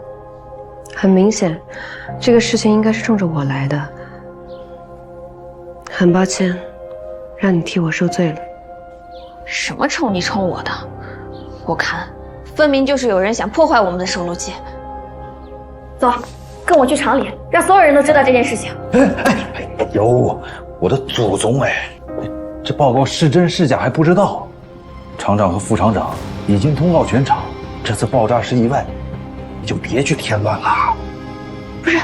很明显，这个事情应该是冲着我来的。很抱歉，让你替我受罪了。
什么冲你冲我的？我看，分明就是有人想破坏我们的收录机。走，跟我去厂里，让所有人都知道这件事情。
哎呦，我的祖宗哎！这报告是真是假还不知道。厂长和副厂长已经通告全厂，这次爆炸是意外，你就别去添乱了。
不是，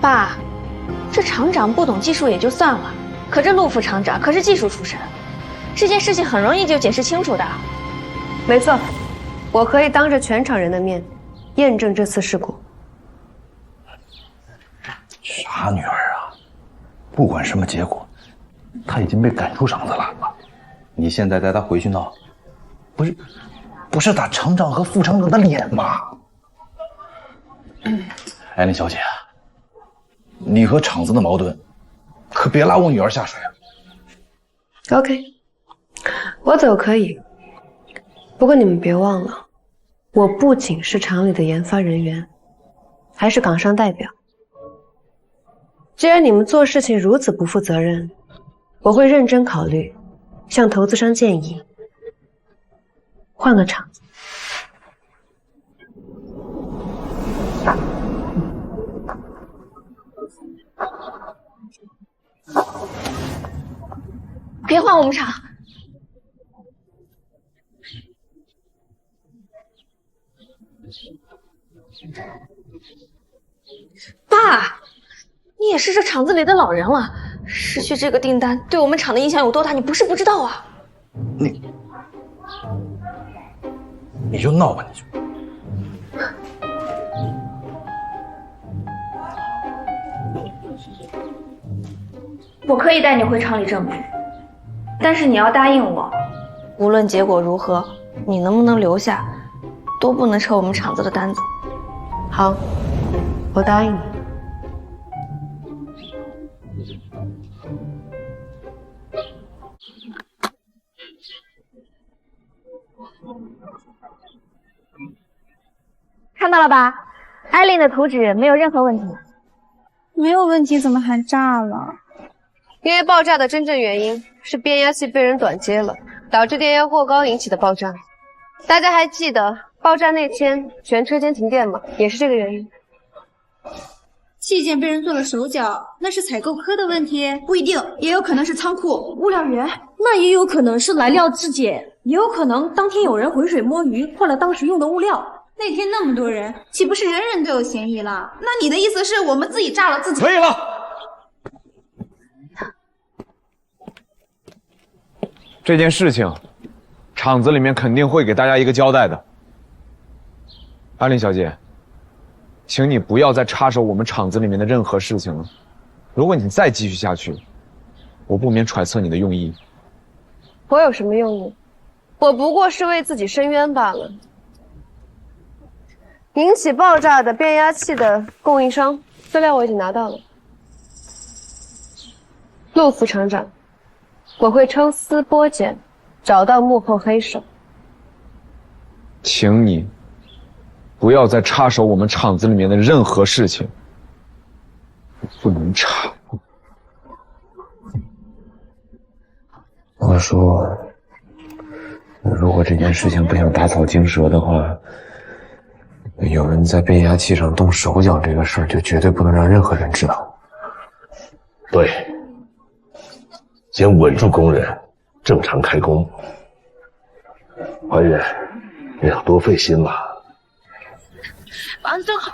爸，这厂长不懂技术也就算了，可这陆副厂长可是技术出身，这件事情很容易就解释清楚的。
没错，我可以当着全场人的面验证这次事故。
傻女儿啊！不管什么结果，她已经被赶出厂子了。你现在带她回去闹，不是打厂长和副厂长的脸吗？艾琳小姐，你和厂子的矛盾，可别拉我女儿下水啊。
OK， 我走可以，不过你们别忘了，我不仅是厂里的研发人员，还是港商代表。既然你们做事情如此不负责任，我会认真考虑，向投资商建议换个厂子。
别换我们厂！爸，你也是这厂子里的老人了，失去这个订单对我们厂的影响有多大，你不是不知道啊。
你就闹吧，你就。
我可以带你回厂里证明，但是你要答应我，无论结果如何，你能不能留下，都不能撤我们厂子的单子。
好，我答应你。
看到了吧？艾琳的图纸没有任何问题。没有问题，怎么还炸了？
因为爆炸的真正原因是变压器被人短接了，导致电压过高引起的爆炸。大家还记得爆炸那天全车间停电吗？也是这个原因。
器件被人做了手脚，那是采购科的问题，不一定，也有可能是仓库物料员，那也有可能是来料质检，也有可能当天有人浑水摸鱼，换了当时用的物料。那天那么多人，岂不是人人都有嫌疑了？那你的意思是我们自己炸了自己？
可以了。这件事情，厂子里面肯定会给大家一个交代的。安林小姐，请你不要再插手我们厂子里面的任何事情了。如果你再继续下去，我不免揣测你的用意。
我有什么用意？我不过是为自己申冤罢了。引起爆炸的变压器的供应商资料我已经拿到了。陆副厂长，我会抽丝剥茧，找到幕后黑手。
请你不要再插手我们厂子里面的任何事情，不能插。
我说，如果这件事情不想打草惊蛇的话，有人在变压器上动手脚这个事儿，就绝对不能让任何人知道。
对，先稳住工人，正常开工。怀远，你要多费心了。
保安真好。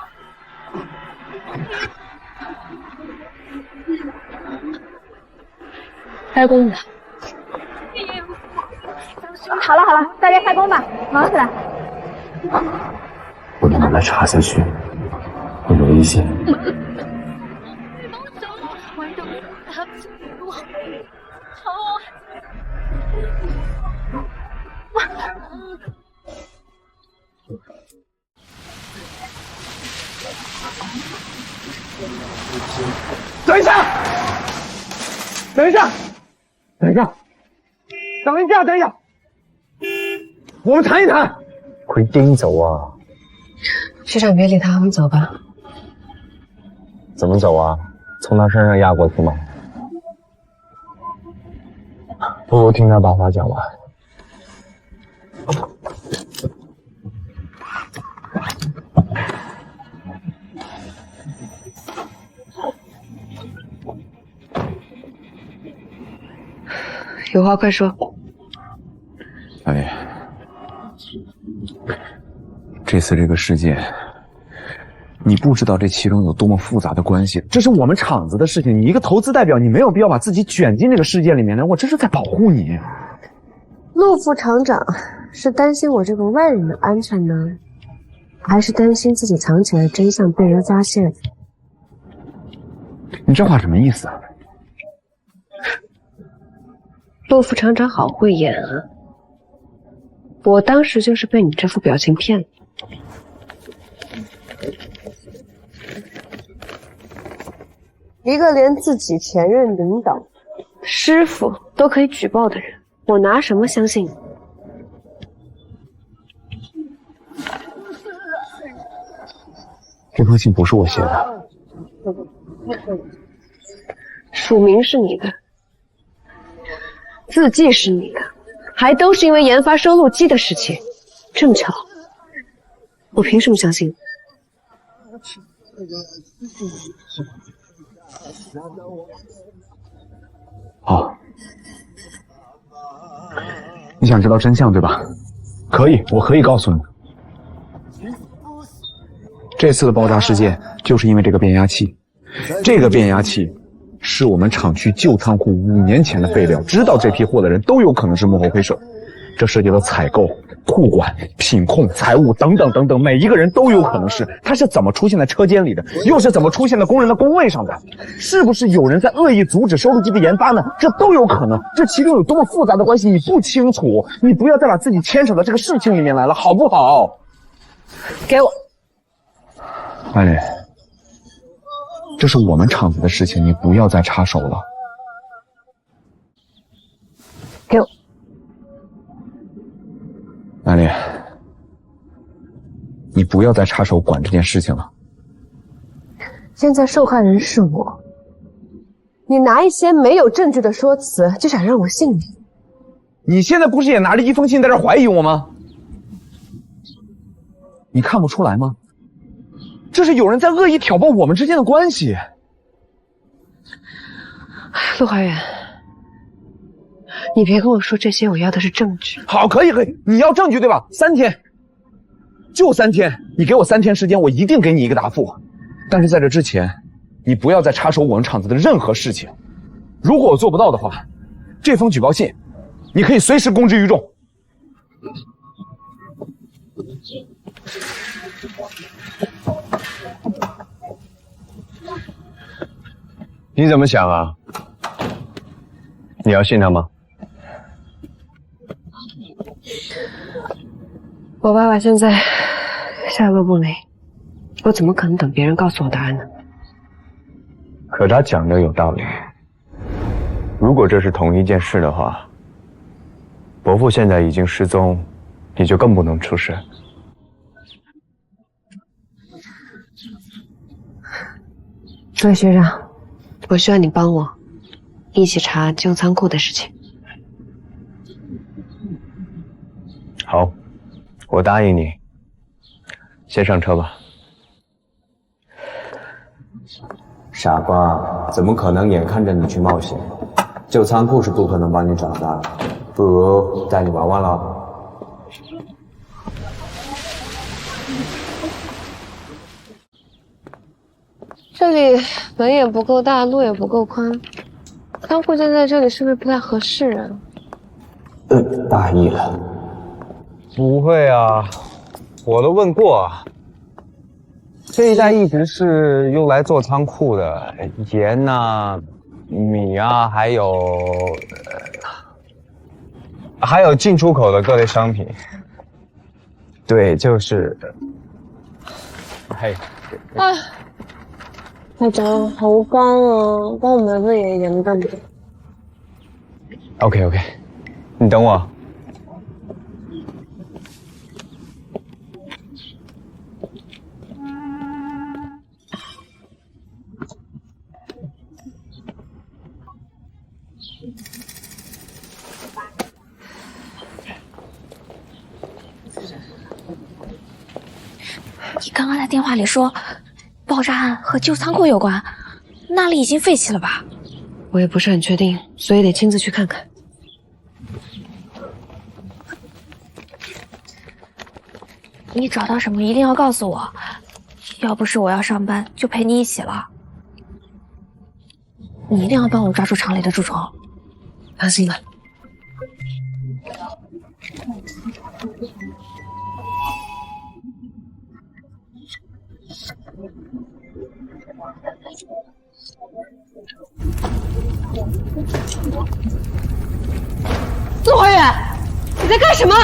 开工吧。
好了好了，大家开工吧，忙起来。
不能让他插下去，会有危险。
等一下！等一下！等一下！等一下！等一下！我们谈一谈。
佢驚走啊！
学长别理他，我们走吧。
怎么走啊？从他身上压过去吗？不如听他把话讲完。
有话快说。
哎，这次这个事件，你不知道这其中有多么复杂的关系。这是我们厂子的事情，你一个投资代表，你没有必要把自己卷进这个事件里面的。我这是在保护你。
陆副厂长是担心我这个外人的安全呢，还是担心自己藏起来的真相被人发现？
你这话什么意思啊？
陆副厂长好会演啊！我当时就是被你这副表情骗了。一个连自己前任领导、师傅都可以举报的人，我拿什么相信你？
这封信不是我写的，
署名是你的，字迹是你的，还都是因为研发收录机的事情。这么巧，我凭什么相信你？
好，你想知道真相对吧？可以，我可以告诉你。这次的爆炸事件就是因为这个变压器，这个变压器是我们厂区旧仓库5年前的废料，知道这批货的人都有可能是幕后黑手。
这涉及到采购、库管、品控、财务等等等等，每一个人都有可能是。他是怎么出现在车间里的，又是怎么出现在工人的工位上的？是不是有人在恶意阻止收录机的研发呢？这都有可能。这其中有多么复杂的关系，你不清楚，你不要再把自己牵扯到这个事情里面来了，好不好？
给我。
安林，这是我们厂子的事情，你不要再插手了。
给我。
安林，你不要再插手管这件事情了。
现在受害人是我，你拿一些没有证据的说辞就想让我信你？
你现在不是也拿着一封信在这怀疑我吗？你看不出来吗？这是有人在恶意挑拨我们之间的关系。
陆怀远，你别跟我说这些，我要的是证据。
好，可以，你要证据对吧？3天，就3天，你给我3天时间，我一定给你一个答复。但是在这之前，你不要再插手我们厂子的任何事情。如果我做不到的话，这封举报信，你可以随时公之于众。
你怎么想啊？你要信他吗？
我爸爸现在下落不明，我怎么可能等别人告诉我答案呢？
可他讲的有道理。如果这是同一件事的话，伯父现在已经失踪，你就更不能出事。
各位学长，我需要你帮我一起查旧仓库的事情。
好，我答应你。先上车吧。
傻瓜，怎么可能眼看着你去冒险？旧仓库是不可能帮你找到的，不如带你玩玩了。
这里门也不够大，路也不够宽，仓库建在这里是不是不太合适啊？
大意了。
不会啊，我都问过，这一带一直是用来做仓库的，盐呐、米啊，还有进出口的各类商品。对，就是，嘿，
哎，大长好干啊，帮我买份盐蛋吧。
OK， 你等我。
你刚刚在电话里说，爆炸案和旧仓库有关，那里已经废弃了吧？
我也不是很确定，所以得亲自去看看。
你找到什么一定要告诉我，要不是我要上班，就陪你一起了。你一定要帮我抓住厂里的蛀虫。
放心吧。陆怀远，你在干什么？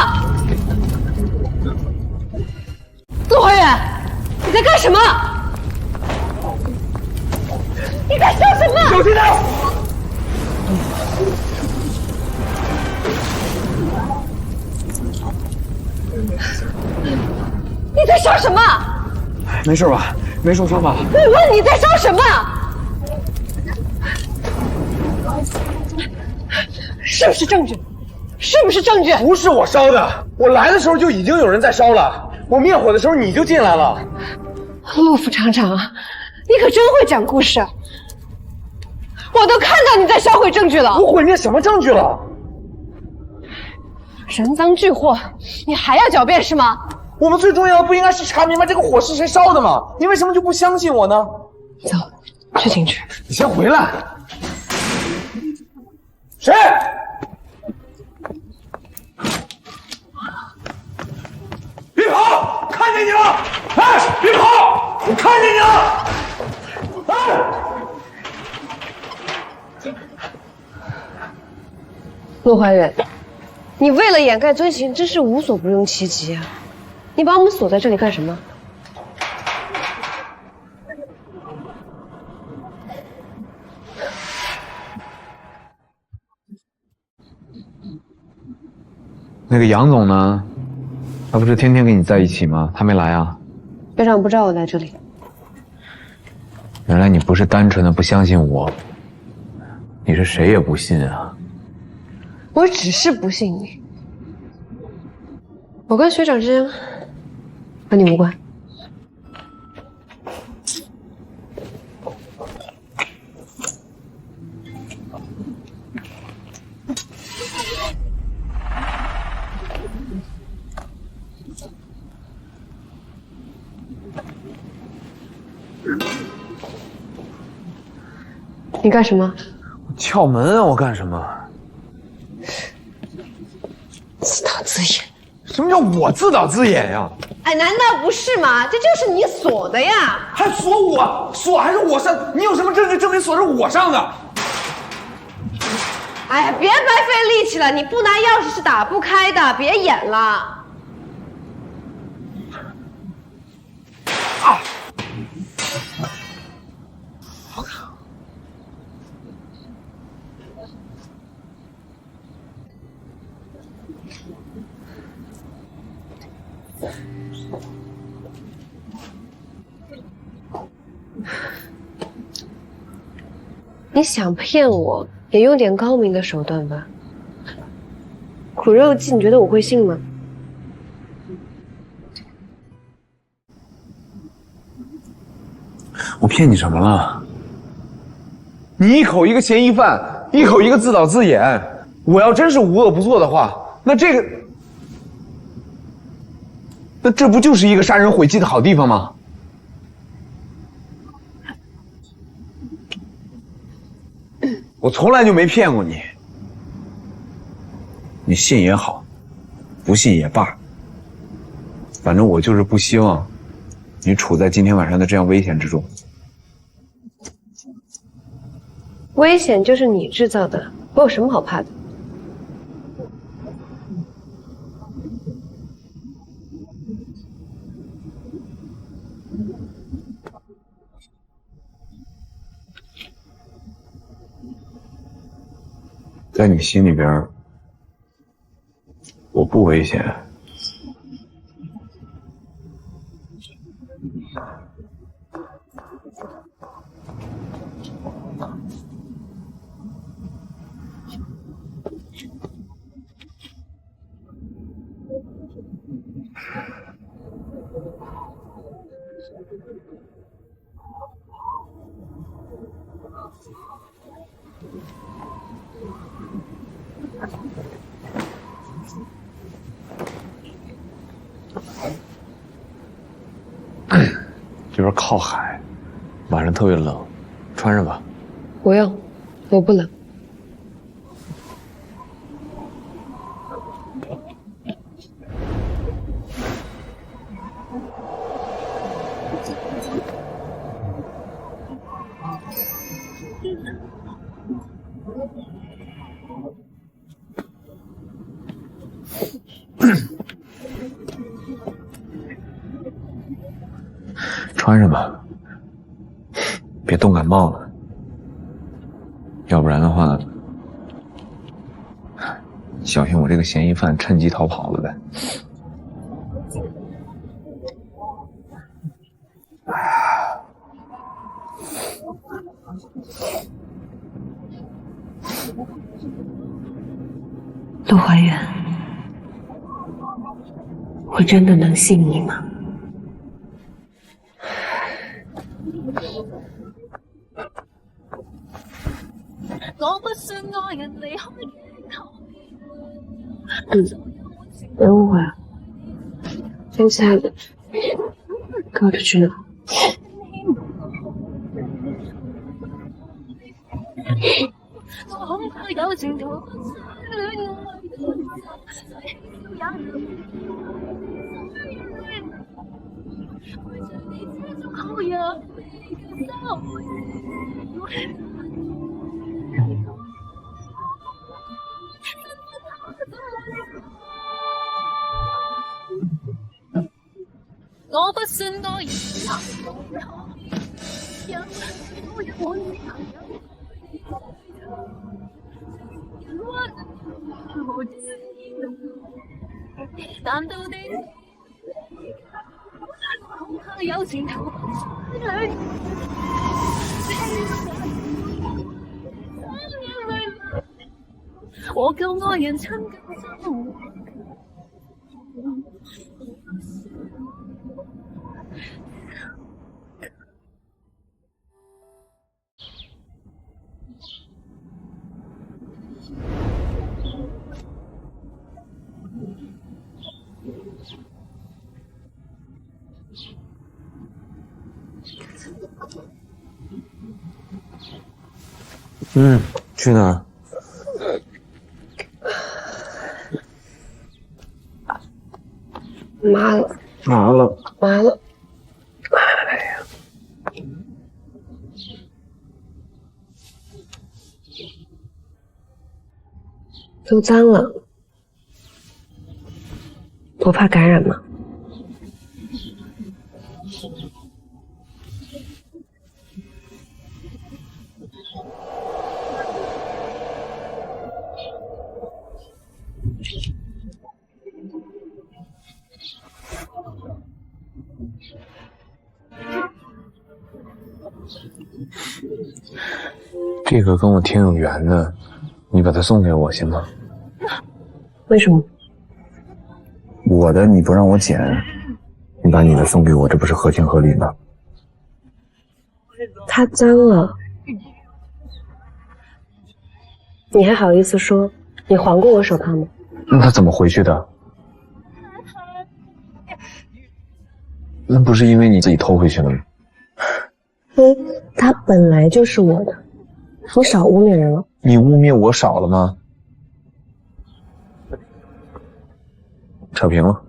陆怀远，你在干什么？你在笑什么？
小心点！
你在笑什么？
没事吧？没受伤吧？
我问你在笑什么？是不是证据？是不是证据？
不是我烧的，我来的时候就已经有人在烧了。我灭火的时候你就进来了。
陆副厂长，你可真会讲故事。我都看到你在销毁证据了。
我毁灭什么证据了？
人赃俱获，你还要狡辩是吗？
我们最重要的不应该是查明白这个火是谁烧的吗？你为什么就不相信我呢？
走，去警局。
你先回来。谁？见你了！哎，别跑！我看见你了！哎，
陆怀远，你为了掩盖罪行，真是无所不用其极啊！你把我们锁在这里干什么？
那个杨总呢？他不是天天跟你在一起吗？他没来啊？
院长不知道我来这里。
原来你不是单纯的不相信我，你是谁也不信啊！
我只是不信你。我跟学长之间和你无关。你干什么？
撬门啊！我干什么？
自导自演。
什么叫我自导自演呀？
哎，难道不是吗？这就是你锁的呀！
还锁我？锁还是我上？你有什么证据证明锁是我上的？
哎呀，别白费力气了，你不拿钥匙是打不开的，别演了。
啊！
你想骗我，也用点高明的手段吧。苦肉计，你觉得我会信吗？
我骗你什么了？你一口一个嫌疑犯，一口一个自导自演。我要真是无恶不作的话，那这不就是一个杀人毁迹的好地方吗？我从来就没骗过你，你信也好，不信也罢，反正我就是不希望你处在今天晚上的这样危险之中。
危险就是你制造的，我有什么好怕的？
在你心里边，我不危险。这边靠海，晚上特别冷，穿上吧。
不用，我不冷。
穿上吧，别冻感冒了，要不然的话，小心我这个嫌疑犯趁机逃跑了呗。
陆怀远，我真的能信你吗？
别误会了，真亲爱的，跟我出去呢。
我不信我以後因為我有我自我知難道你有前途兩我夠愛人親近生活
去哪儿？
麻了，
麻了，
麻了。哎呀，都脏了，不怕感染吗？
这个跟我挺有缘的，你把它送给我行吗？
为什么？
我的你不让我捡，你把你的送给我，这不是合情合理吗？
它脏了，你还好意思说你还过我手套吗？
那它怎么回去的？那不是因为你自己偷回去的吗？
它本来就是我的，你少污蔑人了。
你污蔑我少了吗？扯平了。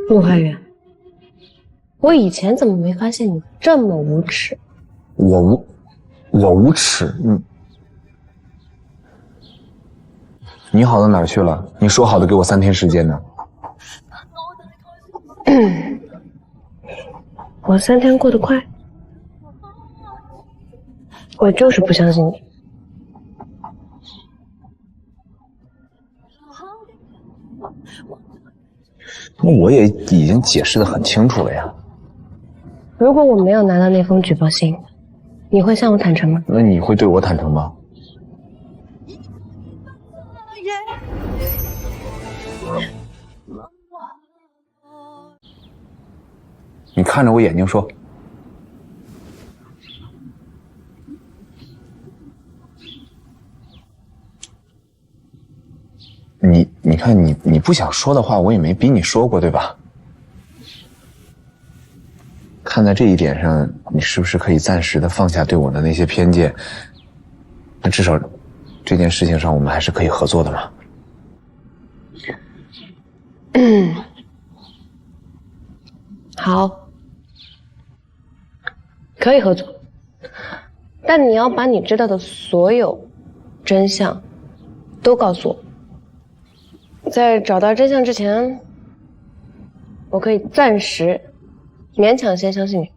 陆怀远，我以前怎么没发现你这么无耻？
我无耻？你好到哪儿去了？你说好的给我3天时间呢？
我3天过得快，我就是不相信你。
那我也已经解释得很清楚了呀。
如果我没有拿到那封举报信，你会向我坦诚吗？
那你会对我坦诚吗？你看着我眼睛说。你看你不想说的话，我也没逼你说过，对吧？看在这一点上，你是不是可以暂时的放下对我的那些偏见？那至少这件事情上，我们还是可以合作的嘛。
好，可以合作，但你要把你知道的所有真相都告诉我。在找到真相之前，我可以暂时勉强先相信你。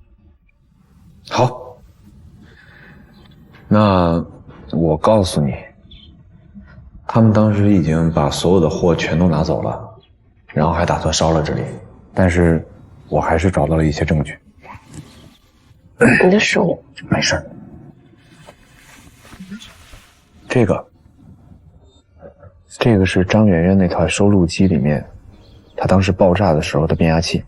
好，那我告诉你，他们当时已经把所有的货全都拿走了，然后还打算烧了这里，但是我还是找到了一些证据。
你的手
没事。这个是张媛媛那台收录机里面，她当时爆炸的时候的变压器。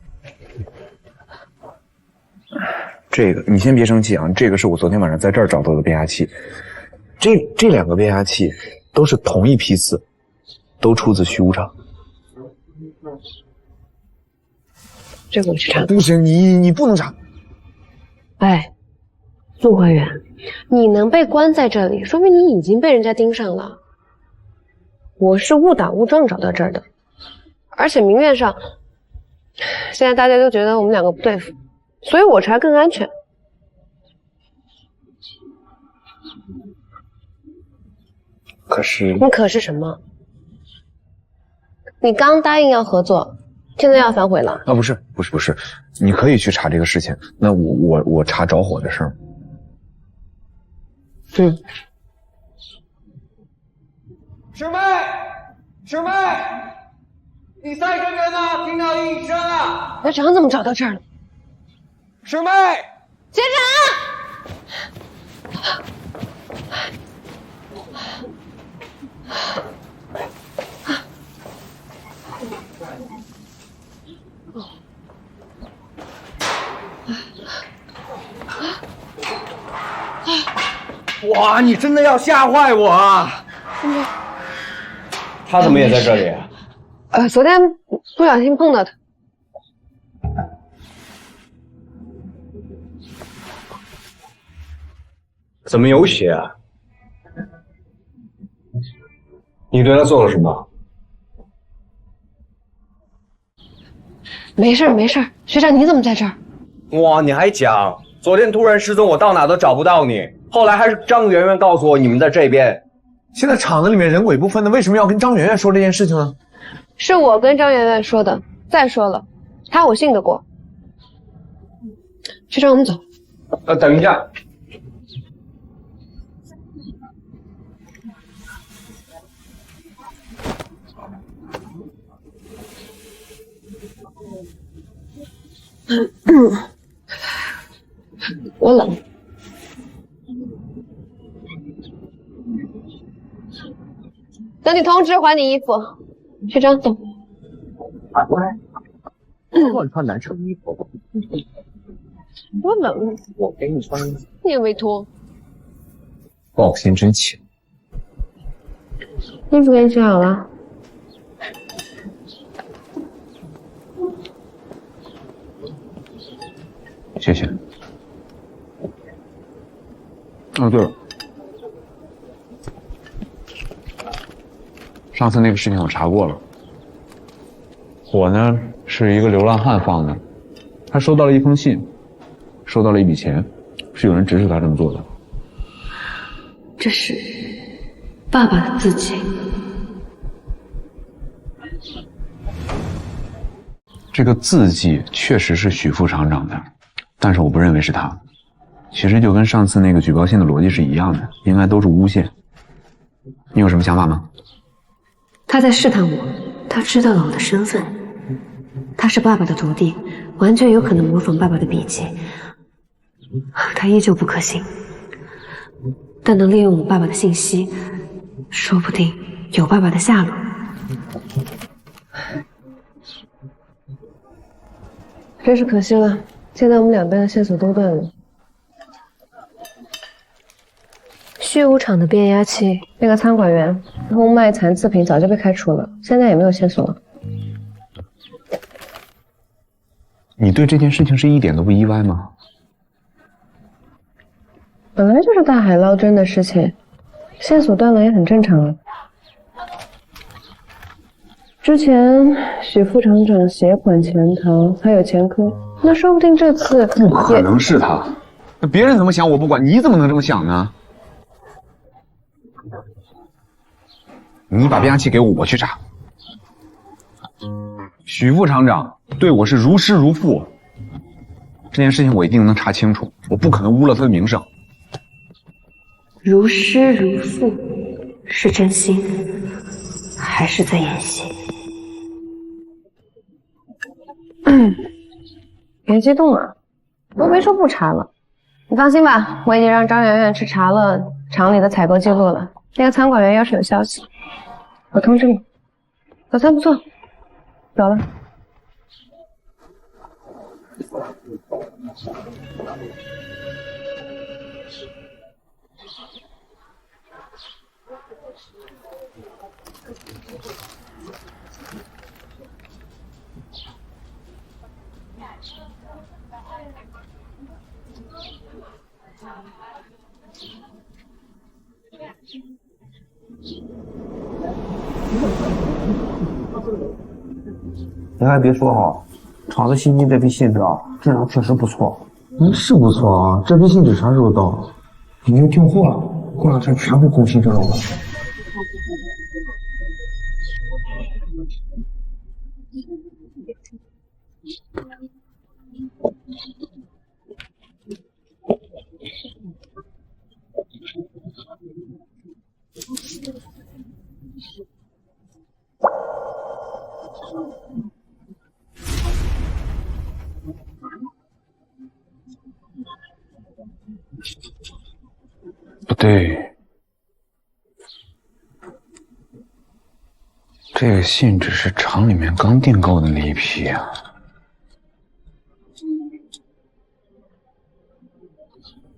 这个你先别生气啊，这个是我昨天晚上在这儿找到的变压器。这2个变压器都是同一批次，都出自虚无厂。
这个我去查。
不行，你不能查。
哎，陆怀远，你能被关在这里，说明你已经被人家盯上了。我是误打误撞找到这儿的，而且明面上
现在大家都觉得我们两个不对付，所以我才更安全。
可是
你可是什么？你刚答应要合作，现在要反悔了？
啊，不是，你可以去查这个事情。那我查着火的事儿。对。
师妹，比赛人员呢？听到应声啊！
学长怎么找到这儿了？
师妹，
学长。
哇，你真的要吓坏我啊！
他怎么也在这里啊？
昨天不小心碰到他。
怎么有血啊？你对他做了什么？
没事，学长你怎么在这儿？
哇，你还讲，昨天突然失踪，我到哪都找不到你，后来还是张媛媛告诉我你们在这边。
现在厂子里面人鬼不分的，为什么要跟张媛媛说这件事情呢？
是我跟张媛媛说的。再说了，她我信得过。学长，我们走。
等一下。
我冷。等你通知还你衣服。学长，走。
乱穿男生衣服。
我冷。
我给你穿衣服。
你也没脱。
抱心真切。
衣服给你洗好了。
谢谢。哦，对了，上次那个事情我查过了，火呢是一个流浪汉放的，他收到了一封信，收到了一笔钱，是有人指使他这么做的。
这是爸爸的字迹。
这个字迹确实是许副厂长的，但是我不认为是他。其实就跟上次那个举报信的逻辑是一样的，应该都是诬陷。你有什么想法吗？
他在试探我，他知道了我的身份，他是爸爸的徒弟，完全有可能模仿爸爸的笔迹。他依旧不可信，但能利用我爸爸的信息，说不定有爸爸的下落。
真是可惜了，现在我们两边的线索都断了。虚无厂的变压器，那个餐馆员偷卖残次品早就被开除了，现在也没有线索了。
你对这件事情是一点都不意外吗？
本来就是大海捞针的事情，线索断了也很正常啊。之前许副厂长携款潜逃，还有前科，那说不定这次
不可能是他。那别人怎么想我不管，你怎么能这么想呢？你把变压器给我，我去查。许副厂长对我是如师如父，这件事情我一定能查清楚，我不可能污了他的名声。
如师如父，是真心还是在演戏？
别激动啊，我没说不查了。你放心吧，我已经让张媛媛去查了厂里的采购记录了。那个餐馆员要是有消息，我通知你。早餐不错，走了。
您还别说哈，
厂子新进这批信纸啊，质量确实不错。
是不错啊，这批信纸啥时候到？
已经订货了，过两天全部更新这种了。
不对，这个信纸是厂里面刚订购的那一批啊。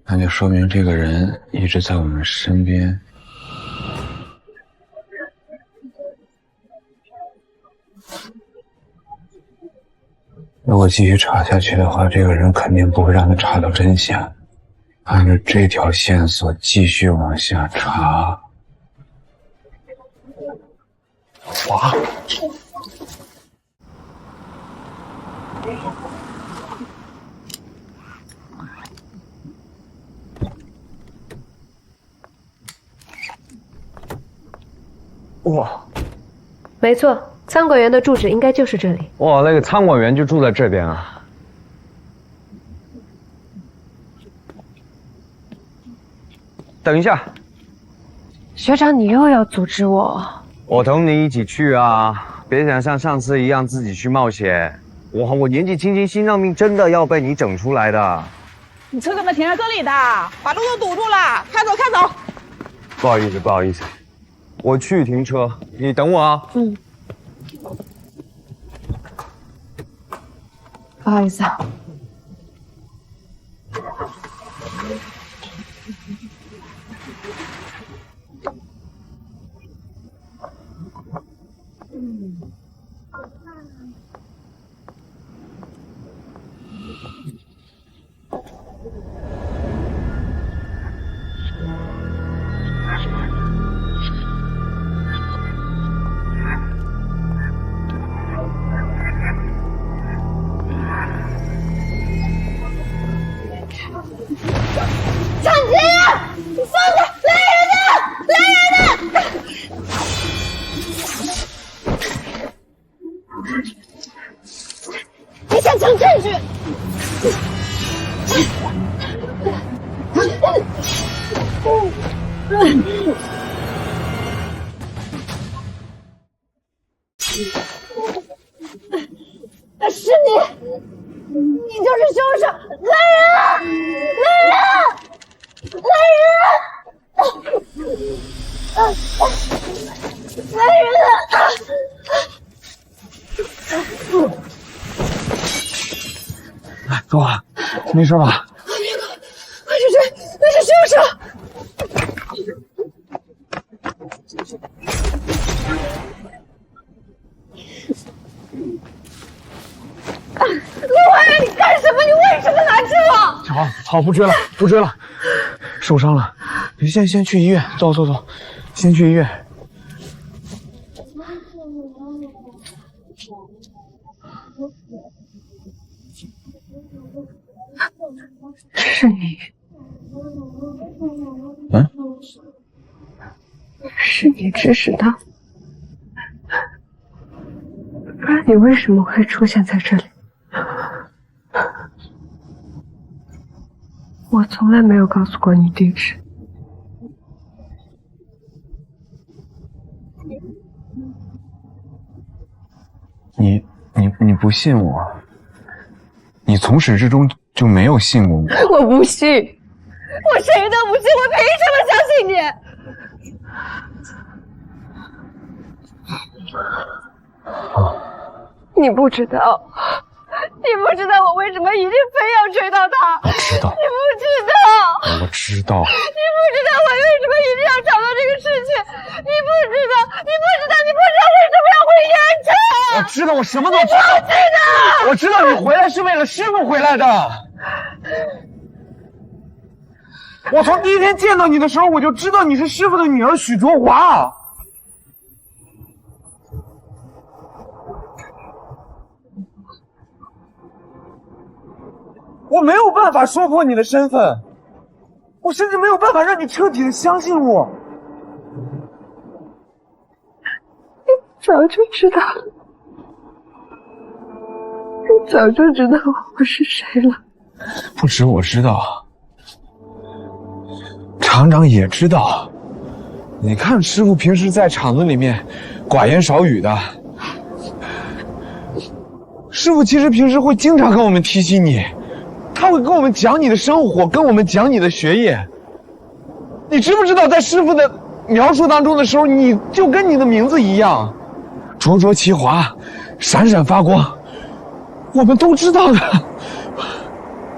那就说明这个人一直在我们身边。如果继续查下去的话，这个人肯定不会让他查到真相。按照这条线索继续往下查。哇！
哇！没错，仓管员的住址应该就是这里。
哇，那个仓管员就住在这边啊。等一下，
学长，你又要组织我？
我同你一起去啊！别想像上次一样自己去冒险。我年纪轻轻，心脏病真的要被你整出来的。
你车怎么停在这里的？把路都堵住了！开走，开走！
不好意思，不好意思，我去停车，你等我啊。
嗯。不好意思啊。
长吉，你放开！来人呐！来人呐！你想抢证据？是你，你就是凶手！来人啊！来人啊！来人啊！
哎，多华，没事吧？
快去追！那是凶手！陆怀远，你干什么？你为什么拦着我？
好，不追了，不追了，受伤了，你先去医院，走，先去医院。
是你，是你指使的，不然你为什么会出现在这里？我从来没有告诉过你地址。
你不信我？你从始至终就没有信过我。
我不信，我谁都不信，我凭什么相信你？你不知道我为什么一定非要追到他。
我知道。
你不知道。
我知道。
你不知道我为什么一定要找到这个事情。你不知道为什么要回盐城。
我知道，我什么都知道。
你不知道。
我知道你回来是为了师傅回来的。我从第一天见到你的时候，我就知道你是师傅的女儿许卓华。
我没有办法说破你的身份，我甚至没有办法让你彻底的相信我。
你早就知道，你早就知道我是谁了。
不止我知道，厂长也知道。你看师傅平时在厂子里面寡言少语的，师傅其实平时会经常跟我们提起你，他会跟我们讲你的生活，跟我们讲你的学业。你知不知道，在师傅的描述当中的时候，你就跟你的名字一样，灼灼其华，闪闪发光，我们都知道的。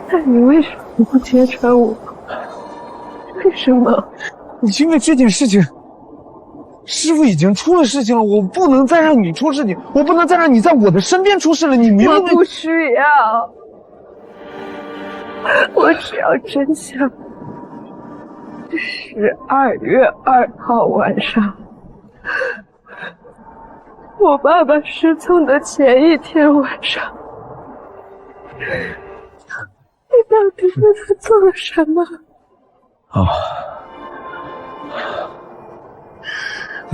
那你为什么不揭穿我？为什么？
因为这件事情，师傅已经出了事情了，我不能再让你出事情，我不能再让你在我的身边出事了。你明白吗？
我不需要，我只要真相。12月2号晚上，我爸爸失踪的前一天晚上，你到底对他做了什么？
哦。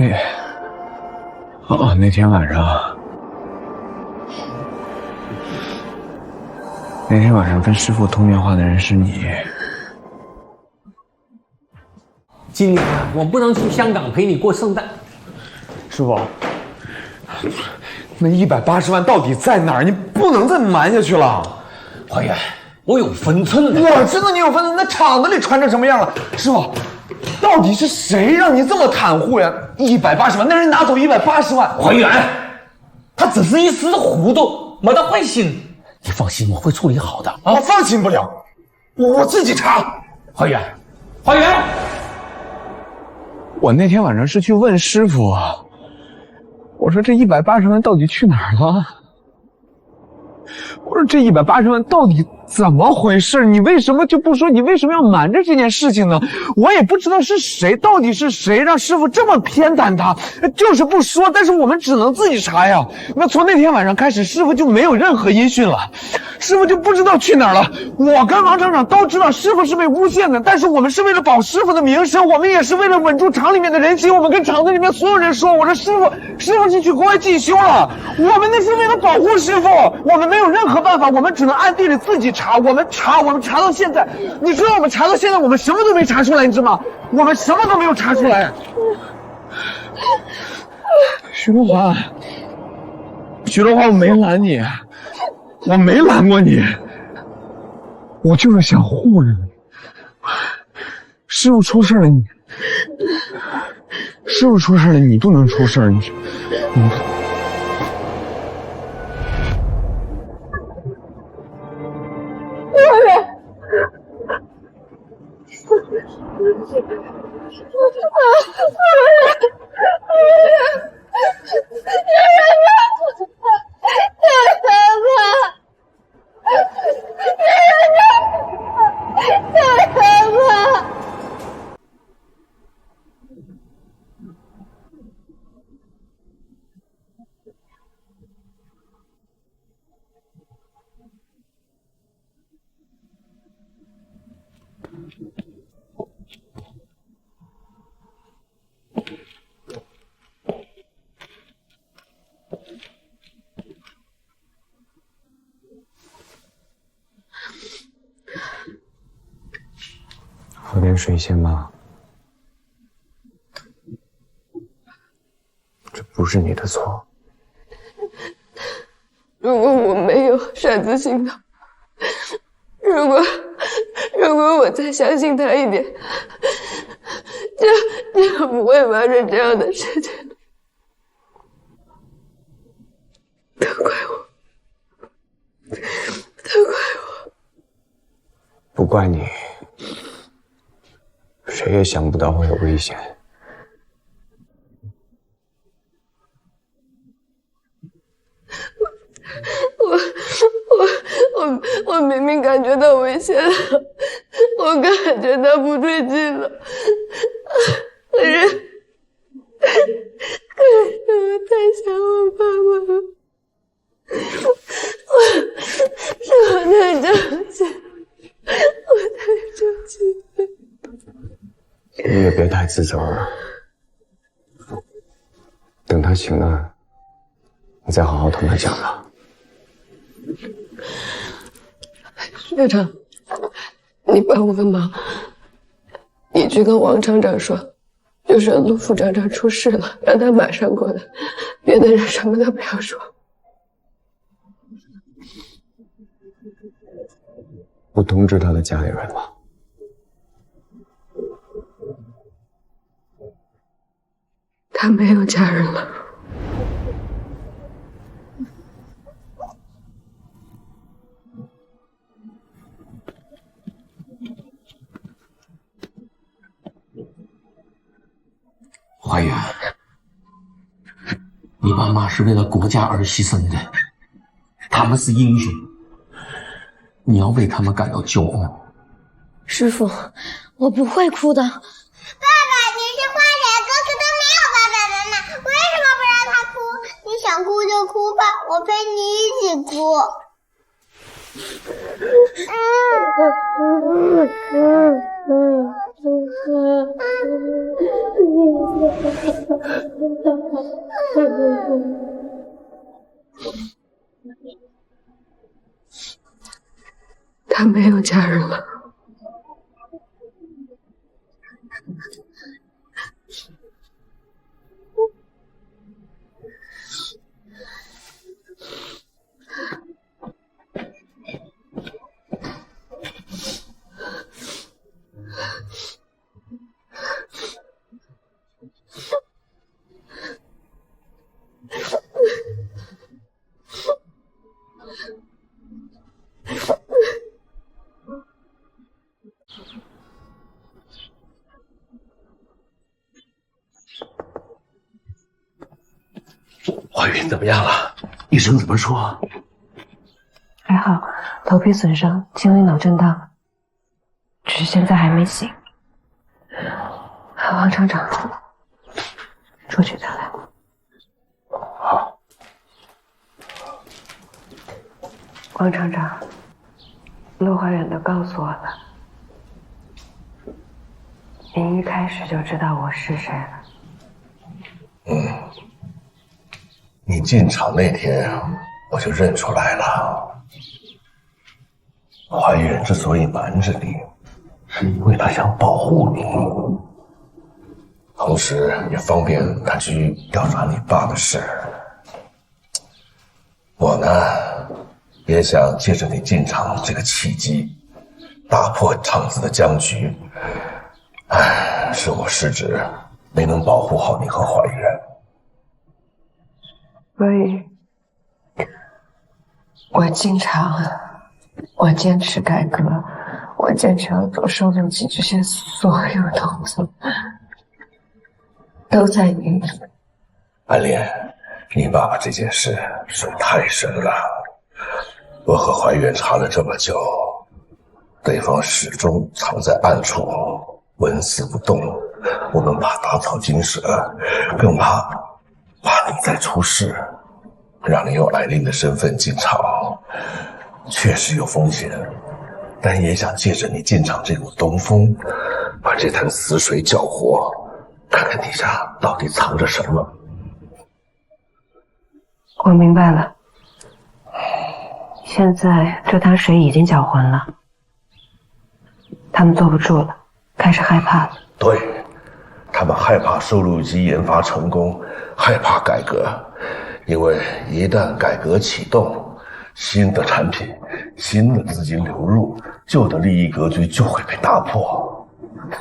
那天晚上跟师傅通电话的人是你。
今年啊，我不能去香港陪你过圣诞。
师傅，那180万到底在哪儿？你不能再瞒下去了。
怀远，我有分寸的。
我知道你有分寸，那厂子里传成什么样了？师傅，到底是谁让你这么袒护呀？180万，那人拿走180万。
怀远，他只是一时糊涂，没得坏心。你放心，我会处理好的。
我放心不了，我自己查。
怀远，
我那天晚上是去问师傅，我说这180万到底去哪儿了？我说这180万到底怎么回事？你为什么就不说？你为什么要瞒着这件事情呢？我也不知道是谁，到底是谁让师傅这么偏袒他，就是不说。但是我们只能自己查呀。那从那天晚上开始，师傅就没有任何音讯了，师傅就不知道去哪儿了。我跟王厂长都知道师傅是被诬陷的，但是我们是为了保师傅的名声，我们也是为了稳住厂里面的人心。我们跟厂子里面所有人说，我说师傅是去国外进修了，我们那是为了保护师傅，我们没有任何办法，我们只能暗地里自己查。我们查到现在，你知道我们查到现在，我们什么都没查出来，你知道吗？我们什么都没有查出来。徐若华，我没拦你，我没拦过你，我就是想护着你。师傅出事了，师傅出事了，你不能出事，你。
喝点水先吧，这不是你的错。
如果我没有擅自性的，如果我再相信他一点，就不会发生这样的事情。都怪我，都怪我。
不怪你，谁也想不到会有危险。
我明明感觉到危险了，我感觉到不对劲了，可是我太想我爸爸了，我太着急。
也别太自责了。等他醒了，你再好好同他讲吧。
学长，你帮我个忙，你去跟王厂长说，就说陆副厂长出事了，让他马上过来，别的人什么都不要说。
我通知他的家里人了。
他没有家人了。
怀远，你爸妈是为了国家而牺牲的，他们是英雄，你要为他们感到骄傲。
师傅，我不会哭的。
爸爸，你是坏人，哥哥都没有爸爸妈妈，为什么不让他哭？你想哭就哭吧，我陪你一起哭。
他没有家人了。
怀孕怎么样了？医生怎么说？
还好，头皮损伤，轻微脑震荡，只是现在还没醒。王厂长，出去再来。
好。
王厂长，陆怀远都告诉我了，您一开始就知道我是谁了。
你进厂那天我就认出来了，怀远之所以瞒着你，是因为他想保护你，同时也方便他去调查你爸的事。我呢，也想借着你进厂这个契机，打破厂子的僵局。是我失职，没能保护好你和怀远。
所以，我进厂，我坚持改革，我坚持要做收录机，这些所有动作，都在你。
安莲，你爸爸这件事水太深了，我和怀远查了这么久，对方始终藏在暗处，纹丝不动。我们怕打草惊蛇，更怕你再出事，让你用艾琳的身份进厂，确实有风险，但也想借着你进厂这股东风，把这潭死水搅活，看看底下到底藏着什么。
我明白了，现在这潭水已经搅浑了，他们坐不住了，开始害怕了。
对，他们害怕收录机研发成功，害怕改革，因为一旦改革启动，新的产品、新的资金流入，旧的利益格局就会被打破。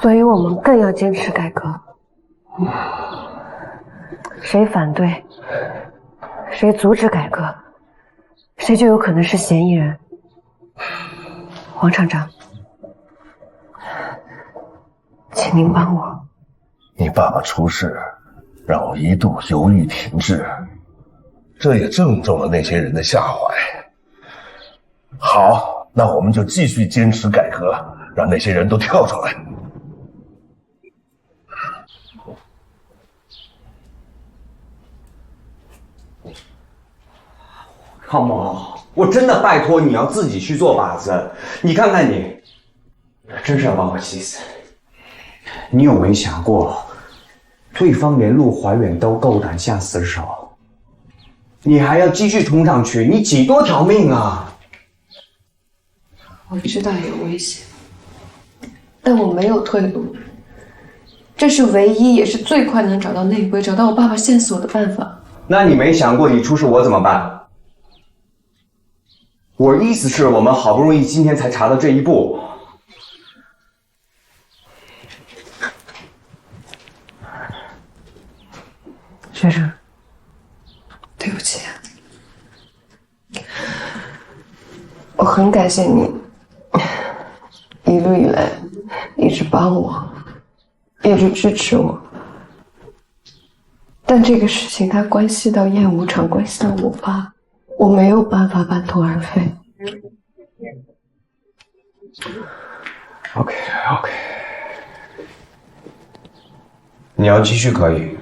所以我们更要坚持改革。谁反对，谁阻止改革，谁就有可能是嫌疑人。王厂长，请您帮我。
你爸爸出事，让我一度犹豫停滞，这也正中了那些人的下怀。好，那我们就继续坚持改革，让那些人都跳出来。
康某，我真的拜托你要自己去做靶子。你看看你，真是要把我气死。
你有没想过，对方连陆怀远都够胆下死手，你还要继续冲上去，你几多条命啊？
我知道有危险，但我没有退路。这是唯一也是最快能找到内鬼、找到我爸爸线索的办法。
那你没想过你出事我怎么办？我意思是我们好不容易今天才查到这一步。
学长，对不起，我很感谢你一路以来一直帮我，一直支持我。但这个事情它关系到燕舞厂，关系到我爸，我没有办法半途而废。
OK， 你要继续可以，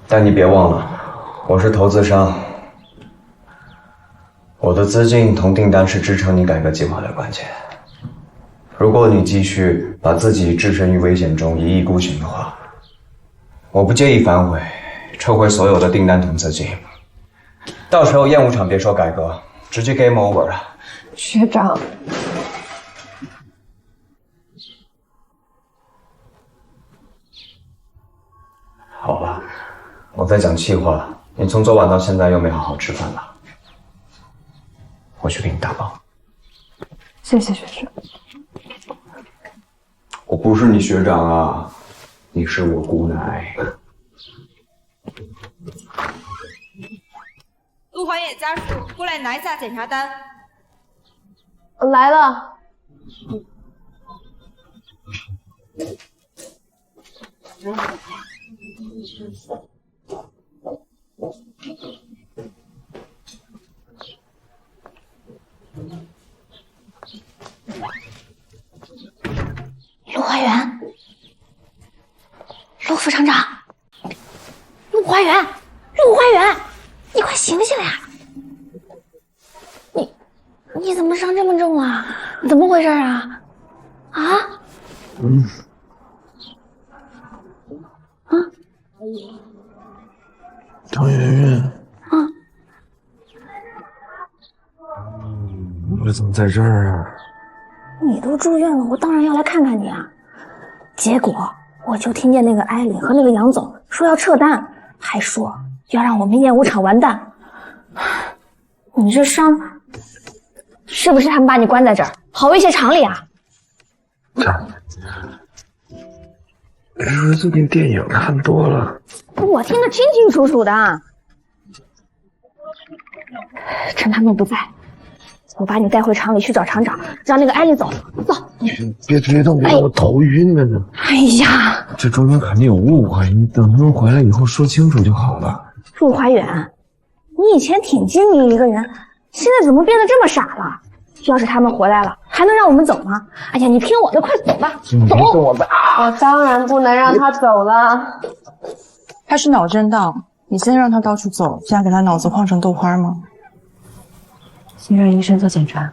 但你别忘了，我是投资商，我的资金同订单是支撑你改革计划的关键。如果你继续把自己置身于危险中，一意孤行的话，我不介意反悔，撤回所有的订单同资金。到时候燕舞厂别说改革，直接 game over 了。
学长，
好吧，我在讲气话，你从昨晚到现在又没好好吃饭吧？我去给你打包。
谢谢学长。
我不是你学长啊，你是我姑奶。
陆怀远家属过来拿一下检查单。
来了。
陆怀远，陆副厂长，陆怀远，陆怀远，你快醒醒呀！你怎么伤这么重啊？怎么回事啊？啊？
张媛媛，我怎么在这儿啊？
你都住院了，我当然要来看看你啊！结果我就听见那个艾琳和那个杨总说要撤单，还说要让我们燕舞厂完蛋。你这伤，是不是他们把你关在这儿，好威胁厂里啊？
你说最近电影看多了，
我听得清清楚楚的。趁他们不在，我把你带回厂里去找厂长，让那个艾丽走。走，
别动，别动，我头晕着呢。
哎呀，
这中间肯定有误会，你等他们回来以后说清楚就好了。
陆怀远，你以前挺精明一个人，现在怎么变得这么傻了？要是他们回来了，还能让我们走吗？哎呀，你听我的，快走吧，走！
我当然不能让他走了。
他是脑震荡，你先让他到处走，这样给他脑子晃成豆花吗？
先让医生做检查，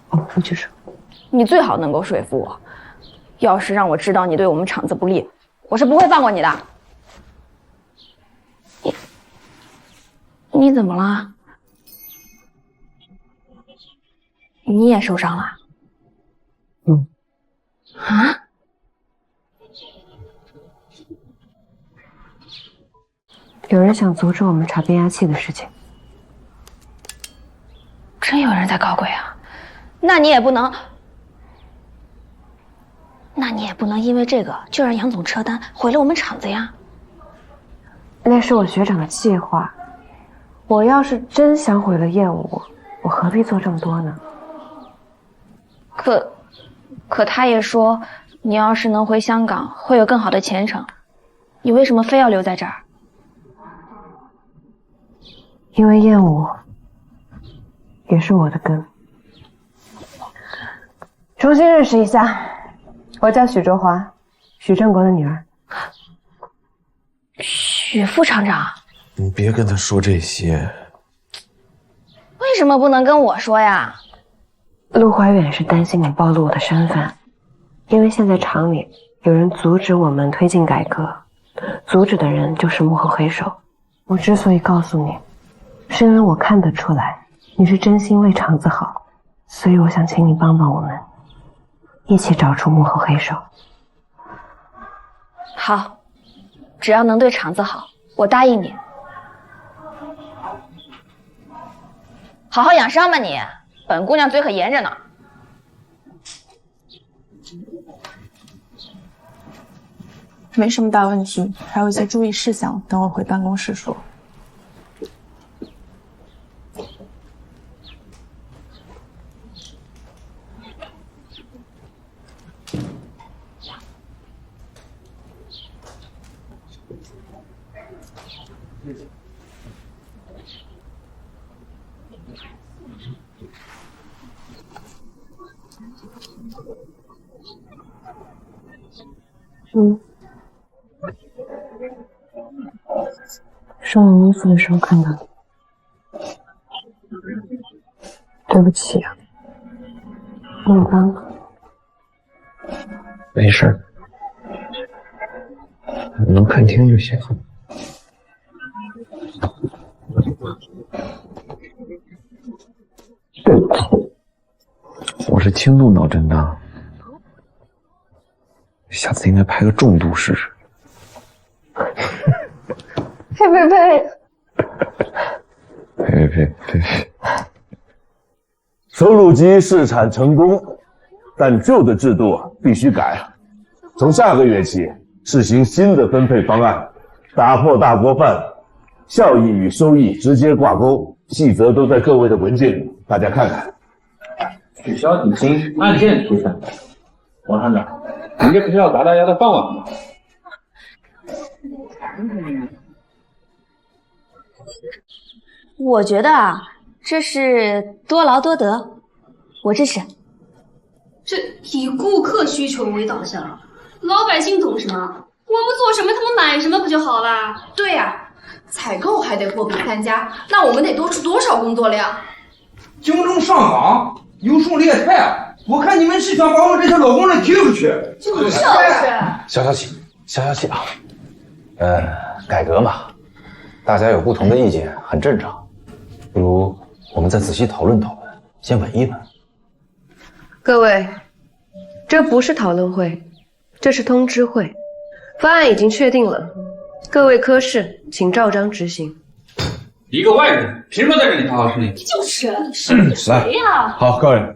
我不去说。
你最好能够说服我，要是让我知道你对我们厂子不利，我是不会放过你的。你怎么了？你也受伤了？啊？
有人想阻止我们查变压器的事情。
真有人在搞鬼啊？那你也不能因为这个就让杨总撤单，毁了我们厂子呀。
那是我学长的计划，我要是真想毁了燕舞，我何必做这么多呢？
可他也说，你要是能回香港，会有更好的前程。你为什么非要留在这儿？
因为燕舞也是我的根。重新认识一下，我叫许卓华，许正国的女儿。
许副厂长，
你别跟他说这些。
为什么不能跟我说呀？
陆怀远是担心你暴露我的身份，因为现在厂里
有人阻止我们推进改革，阻止的人就是幕后黑手。我之所以告诉你，是因为我看得出来你是真心为厂子好，所以我想请你帮帮我们，一起找出幕后黑手。
好，只要能对厂子好，我答应你。好好养伤吧你，本姑娘嘴可严着呢。
没什么大问题，还有一些注意事项，等我回办公室说。
收完衣服的时候看到你，对不起啊，弄脏了。
没事儿，能看清就行。我是轻度脑震荡，下次应该拍个重度试试。
呸呸呸！
呸！
收录机试产成功，但旧的制度必须改。从下个月起试行新的分配方案，打破大锅饭，效益与收益直接挂钩，细则都在各位的文件里，大家看看。
取消底薪，按件提成。王厂长，你这不是要砸大家的饭碗吗？
我觉得啊，这是多劳多得，我支持。
这以顾客需求为导向，老百姓懂什么？我们做什么，他们买什么不就好了？
对呀，采购还得货比三家，那我们得多出多少工作量？
京东上访优胜劣汰啊！我看你们是想把我这些老工人踢出去。
就是。
消消气啊！改革嘛，大家有不同的意见很正常。不如我们再仔细讨论讨论，先稳一稳。
各位，这不是讨论会，这是通知会，方案已经确定了，各位科室请照章执行。
一个外人凭什么在这里好好吃力？
就是你谁呀？
好，各位，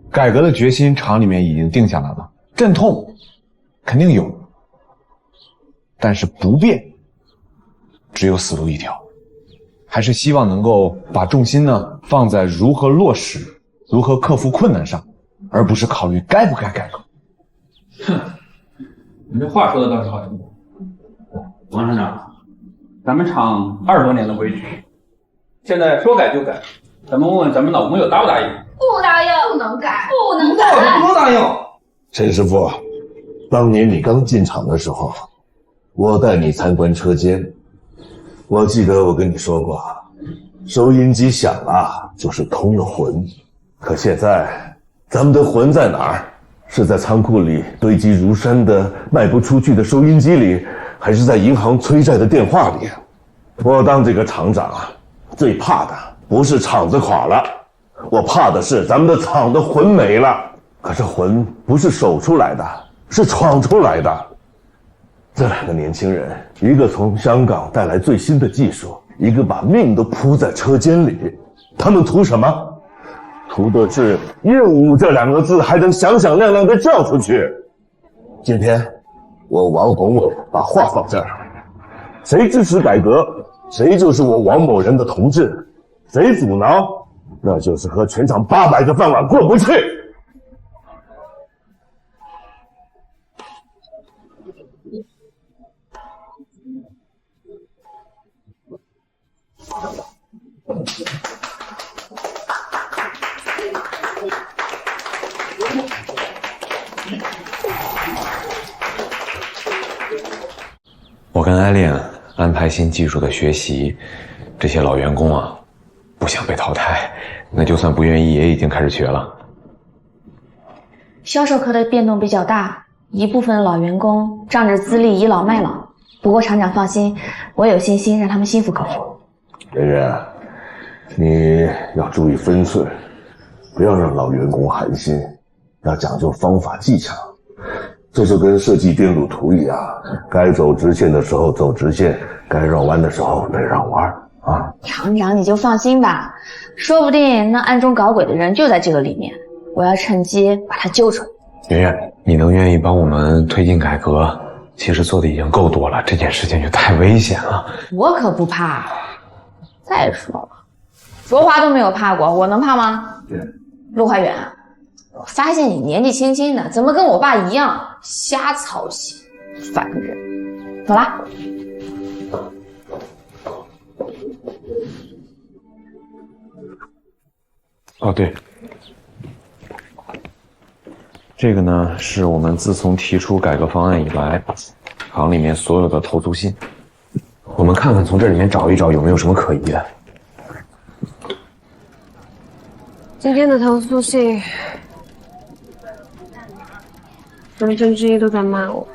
改革的决心厂里面已经定下来了，阵痛肯定有，但是不变只有死路一条。还是希望能够把重心呢放在如何落实、如何克服困难上，而不是考虑该不该改革。
哼，你这话说的倒是好听。王厂长，咱们厂20多年的规矩，现在说改就改，咱们问问咱们老朋友答不答应？
不答应，不能改，不能改，
不能答应。
陈师傅，当年你刚进厂的时候，我带你参观车间。我记得我跟你说过，收音机响了就是通了魂。可现在咱们的魂在哪儿？是在仓库里堆积如山的卖不出去的收音机里，还是在银行催债的电话里？我当这个厂长啊，最怕的不是厂子垮了，我怕的是咱们的厂的魂没了。可是魂不是守出来的，是闯出来的。这两个年轻人，一个从香港带来最新的技术，一个把命都扑在车间里，他们图什么？图的是业务这2个字还能响响亮亮的叫出去。今天我王宏伟把话放这儿，谁支持改革，谁就是我王某人的同志；谁阻挠，那就是和全场800个饭碗过不去。
我跟艾琳安排新技术的学习，这些老员工啊，不想被淘汰，那就算不愿意也已经开始学了。
销售科的变动比较大，一部分老员工仗着资历倚老卖老。不过厂长放心，我有信心让他们心服口服。
圆圆，你要注意分寸，不要让老员工寒心，要讲究方法技巧。这就跟设计电路图一样，该走直线的时候走直线，该绕弯的时候得绕弯啊！
厂长你就放心吧，说不定那暗中搞鬼的人就在这个里面，我要趁机把他揪出来。
圆圆，你能愿意帮我们推进改革，其实做的已经够多了，这件事情就太危险了。
我可不怕。再说了，卓华都没有怕过，我能怕吗？陆怀远，我发现你年纪轻轻的，怎么跟我爸一样瞎操心，烦人。走啦。
哦，对，这个呢是我们自从提出改革方案以来，行里面所有的投诉信，我们看看从这里面找一找有没有什么可疑的。
今天的投诉信1/3都在骂我，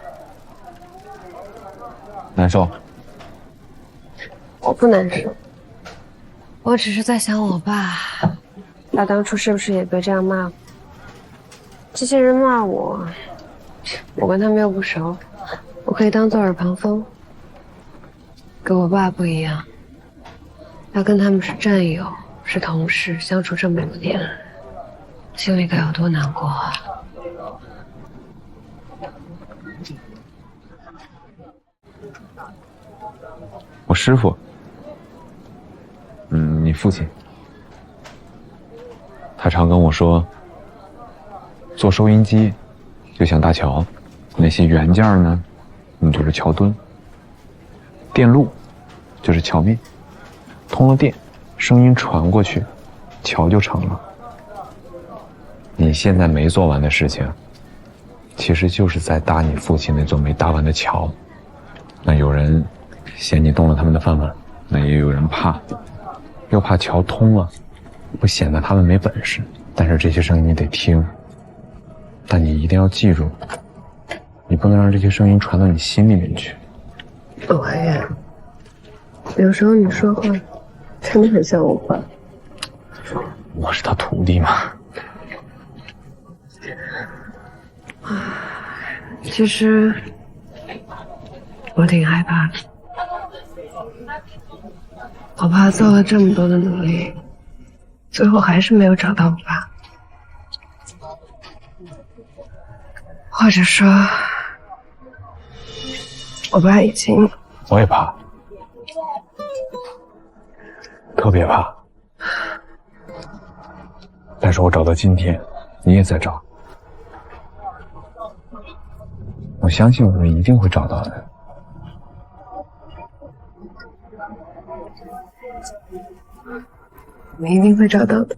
难受？
我不难受，我只是在想我爸，他当初是不是也被这样骂过？这些人骂我，我跟他们又不熟，我可以当做耳旁风。跟我爸不一样，他跟他们是战友，是同事，相处这么多年，心里该有多难过啊！
我师傅，你父亲，他常跟我说，做收音机就像搭桥，那些元件呢，就是桥墩，电路就是桥面，通了电，声音传过去，桥就成了。你现在没做完的事情，其实就是在搭你父亲那座没搭完的桥。那有人嫌你动了他们的饭碗，那也有人怕，又怕桥通了，不显得他们没本事。但是这些声音你得听，但你一定要记住，你不能让这些声音传到你心里面去。
陆怀远，有时候你说话真的很像我爸。
我是他徒弟嘛。
其实我挺害怕的，我爸做了这么多的努力，最后还是没有找到我爸，或者说，我爸已经……
我也怕，特别怕。但是我找到今天，你也在找，我相信我们一定会找到的。
我们一定会找到的。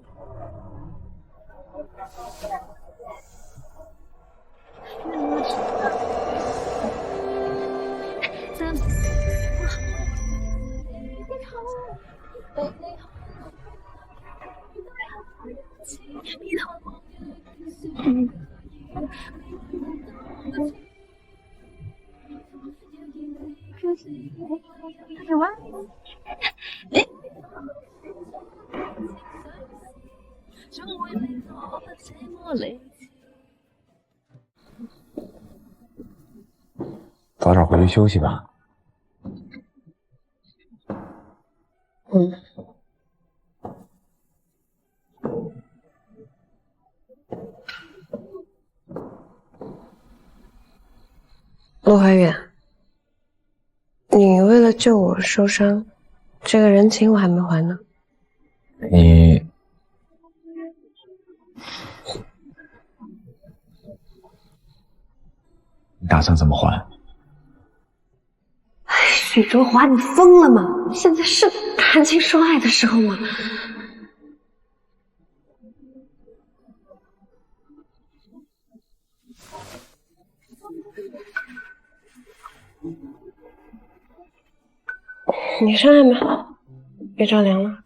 早点回去休息吧。
陆怀远，你为了救我受伤，这个人情我还没还呢。
你打算怎么还？
许卓华，你疯了吗？现在是谈情说爱的时候吗？你上来吧，别着凉了。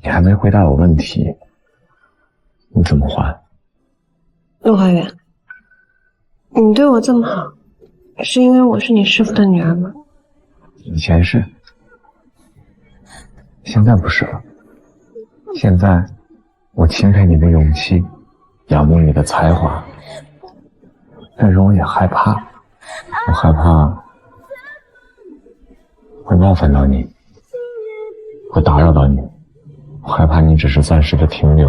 你还没回答我问题，你怎么还？
陆怀远，你对我这么好，是因为我是你师傅的女儿吗？
以前是，现在不是了。现在，我钦佩你的勇气，仰慕你的才华，但是我也害怕，我害怕会冒犯到你，会打扰到你，我害怕你只是暂时的停留，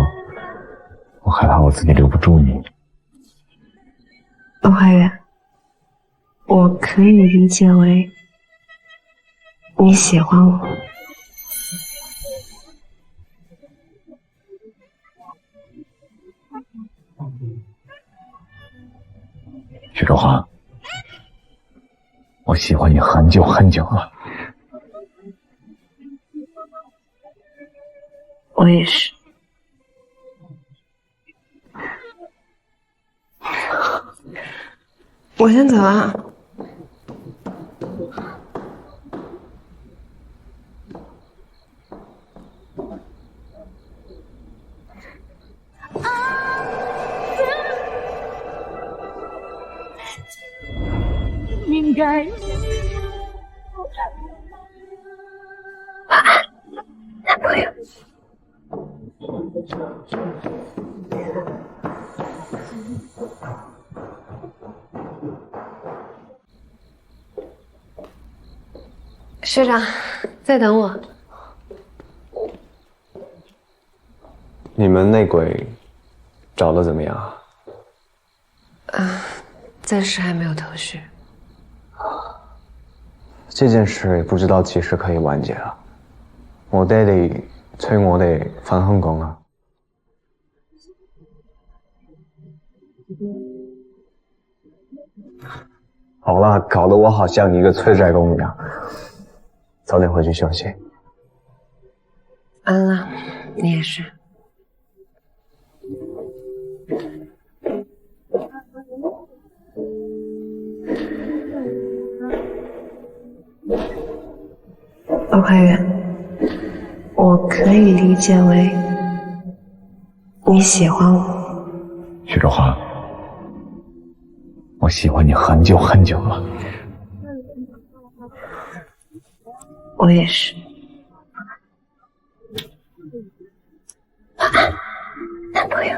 我害怕我自己留不住你。
陆怀远，我可以理解为你喜欢我。
许周华，我喜欢你很久很久了。
我也是。我先走啊。
应该。
晚安，男朋友。学长，再等我。
你们内鬼找的怎么样
啊？暂时还没有头绪。
这件事也不知道几时可以完结啊。我爹哋催我哋返香港啊。好了，搞得我好像一个催债工一样。早点回去休息。
安了，你也是。陆怀远，我可以理解为你喜欢我。
许周华，我喜欢你很久很久了。
我也是。晚安，男朋友。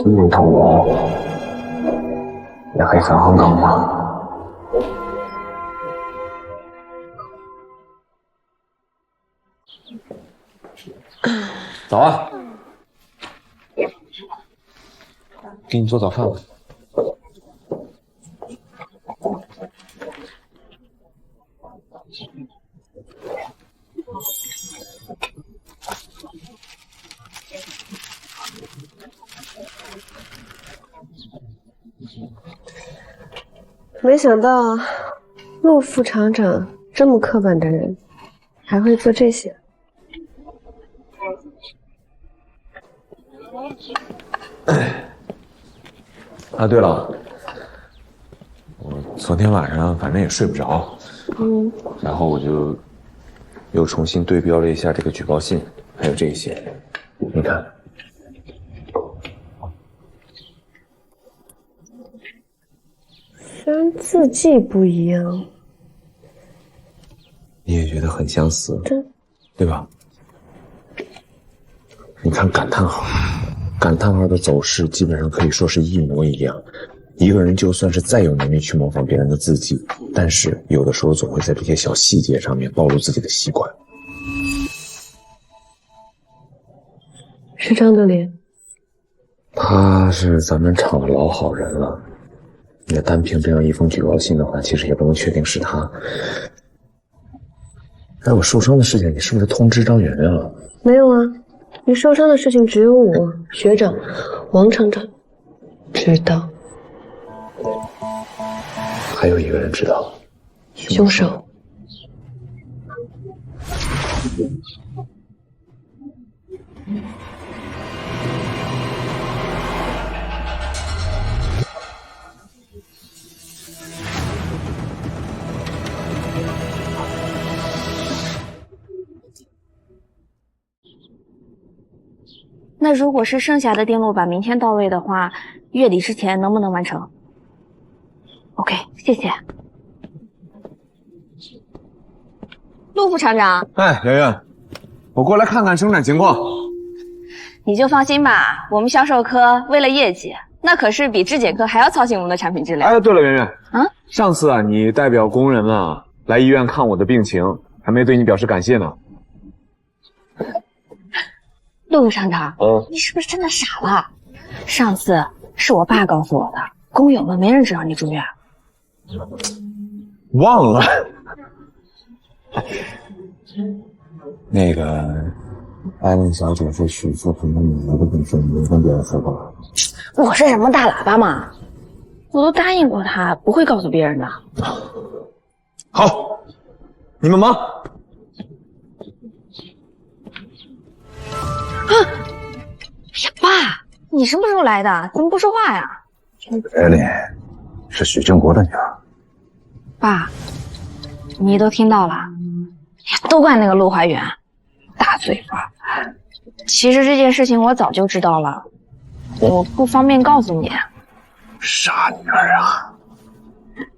唔同我，又係返香港嘛？
早啊，给你做早饭吧。
没想到陆副厂长这么刻板的人，还会做这些。
啊，对了，我昨天晚上反正也睡不着，然后我就又重新对标了一下这个举报信，还有这些，你看。
虽然字迹不一样，
你也觉得很相似，对吧？你看感叹号，感叹号的走势基本上可以说是一模一样。一个人就算是再有能力去模仿别人的字迹，但是有的时候总会在这些小细节上面暴露自己的习惯。
是张德莲，
他是咱们厂的老好人了。你单凭这样一封举报信的话，其实也不能确定是他。哎，我受伤的事情你是不是通知张媛媛了？
没有啊，你受伤的事情只有我、学长、王厂长知道。
还有一个人知道，
凶手。
那如果是剩下的电路板明天到位的话，月底之前能不能完成 ？OK， 谢谢。陆副厂长，
哎，圆圆，我过来看看生产情况。
你就放心吧，我们销售科为了业绩，那可是比质检科还要操心我们的产品质量。
哎，对了，圆圆，
啊，
上次啊，你代表工人们啊来医院看我的病情，还没对你表示感谢呢。
陆副厂长，你是不是真的傻了？上次是我爸告诉我的，工友们没人知道你住院。
忘了。那个，艾琳小姐是许富平的女儿的本事，你跟别人说过了。
我是什么大喇叭吗？我都答应过他，不会告诉别人的。
好，你们忙。
啊！呀，爸，你什么时候来的？怎么不说话呀？
艾琳是许正国的女儿。
爸，你都听到了，也都怪那个陆怀远，大嘴巴。其实这件事情我早就知道了，我不方便告诉你。
傻女儿啊，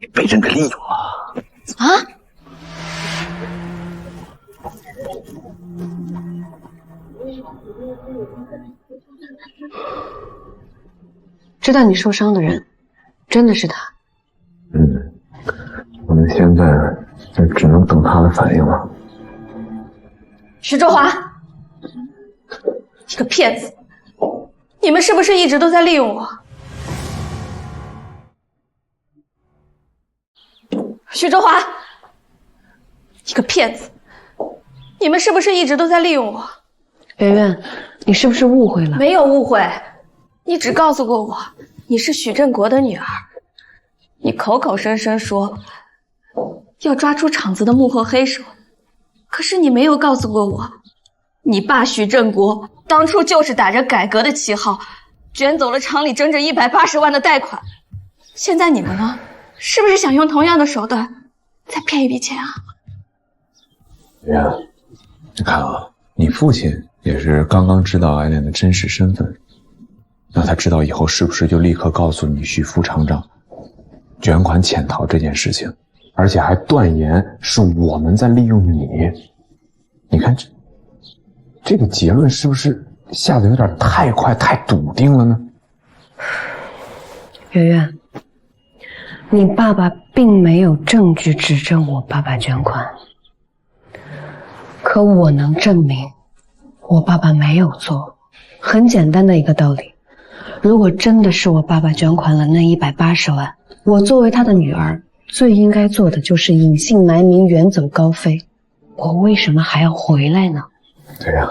你被人给利用了
啊！
知道你受伤的人，真的是他。
我们现在就只能等他的反应了。
徐周华，你个骗子！你们是不是一直都在利用我？徐周华，你个骗子！你们是不是一直都在利用我？
圆圆，你是不是误会了？
没有误会，你只告诉过我你是许振国的女儿，你口口声声说要抓出厂子的幕后黑手，可是你没有告诉过我，你爸许振国当初就是打着改革的旗号，卷走了厂里整整180万的贷款。现在你们呢，是不是想用同样的手段再骗一笔钱啊？
圆圆，你看啊，你父亲也是刚刚知道艾莲的真实身份，那他知道以后是不是就立刻告诉你许副厂长卷款潜逃这件事情，而且还断言是我们在利用你？你看这个结论是不是下得有点太快太笃定了呢？
圆圆，你爸爸并没有证据指证我爸爸捐款，可我能证明我爸爸没有做。很简单的一个道理，如果真的是我爸爸捐款了那180万，我作为他的女儿，最应该做的就是隐姓埋名，远走高飞。我为什么还要回来呢？
对呀，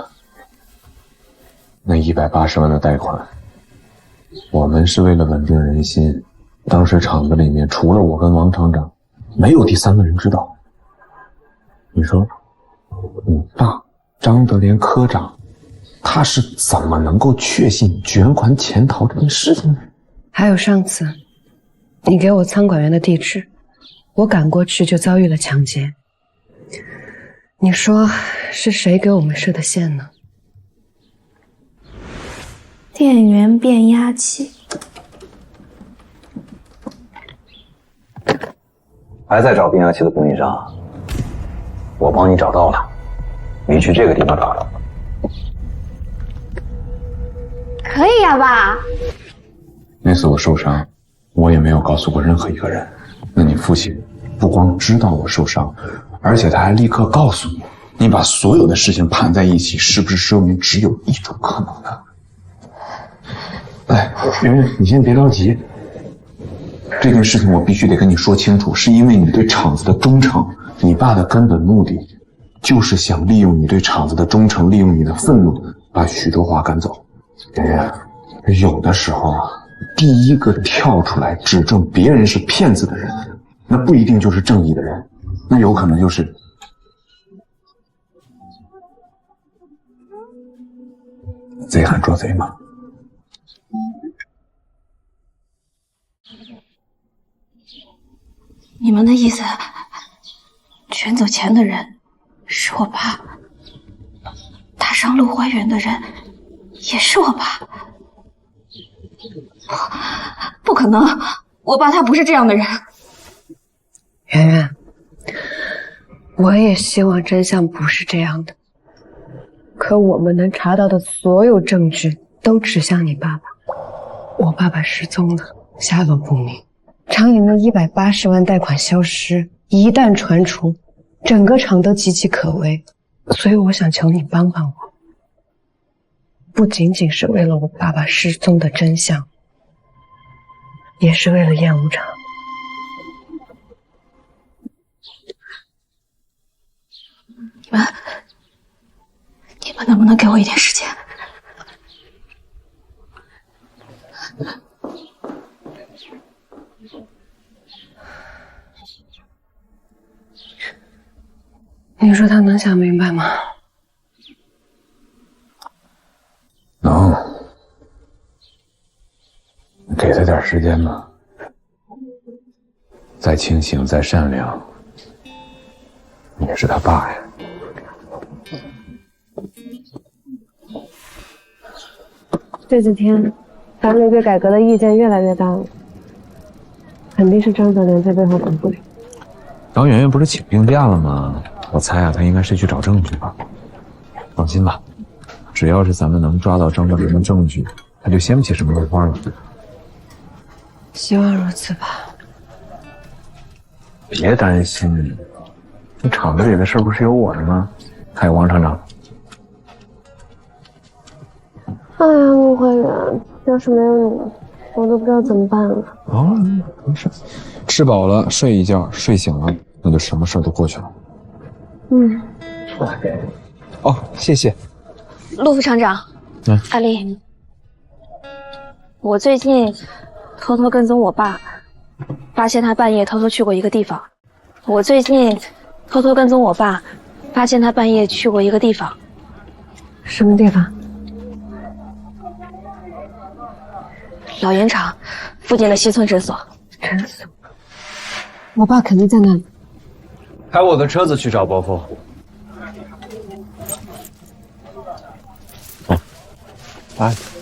那180万的贷款，我们是为了稳定人心。当时厂子里面除了我跟王厂长，没有第三个人知道。你说，你爸张德莲科长，他是怎么能够确信卷款潜逃这件事情呢？
还有上次，你给我仓管员的地址，我赶过去就遭遇了抢劫。你说是谁给我们设的线呢？
电源变压器。
还在找变压器的供应商，我帮你找到了，你去这个地方找找。
可以呀，爸。
那次我受伤，我也没有告诉过任何一个人。那你父亲不光知道我受伤，而且他还立刻告诉你，你把所有的事情盘在一起，是不是说明只有一种可能呢？哎，圆圆，你先别着急。这件事情我必须得跟你说清楚，是因为你对厂子的忠诚，你爸的根本目的就是想利用你对厂子的忠诚，利用你的愤怒，把许周华赶走。圆圆，有的时候啊，第一个跳出来指证别人是骗子的人，那不一定就是正义的人，那有可能就是贼喊捉贼嘛。
你们的意思，卷走钱的人是我爸，打伤陆怀远的人也是我爸？不可能，我爸他不是这样的人。
圆圆，我也希望真相不是这样的。可我们能查到的所有证据都指向你爸爸。我爸爸失踪了，下落不明。厂里那180万贷款消失，一旦传出，整个厂都岌岌可危。所以我想求你帮帮我，不仅仅是为了我爸爸失踪的真相，也是为了燕无常。
你们能不能给我一点时间？
你说他能想明白吗？
能。给他点时间吧。再清醒，再善良，你也是他爸呀。
这几天，党里对改革的意见越来越大了，肯定是张泽连在背后捅不了。
党媛媛不是请病假了吗？我猜啊，他应该是去找证据吧。放心吧，只要是咱们能抓到张泽连的证据，他就掀不起什么浪花了。
希望如此吧。
别担心，这厂子里的事不是有我的吗？还有王厂长。
哎呀，陆花园，要是没有你，我都不知道怎么办了。
哦，没事，吃饱了睡一觉，睡醒了那就什么事都过去了。哦，谢谢。
陆副厂长，阿丽，我最近偷偷跟踪我爸，发现他半夜偷偷去过一个地方。
什么地方？
老盐厂附近的西村诊所。
诊所？我爸肯定在那里。
开我的车子去找伯父。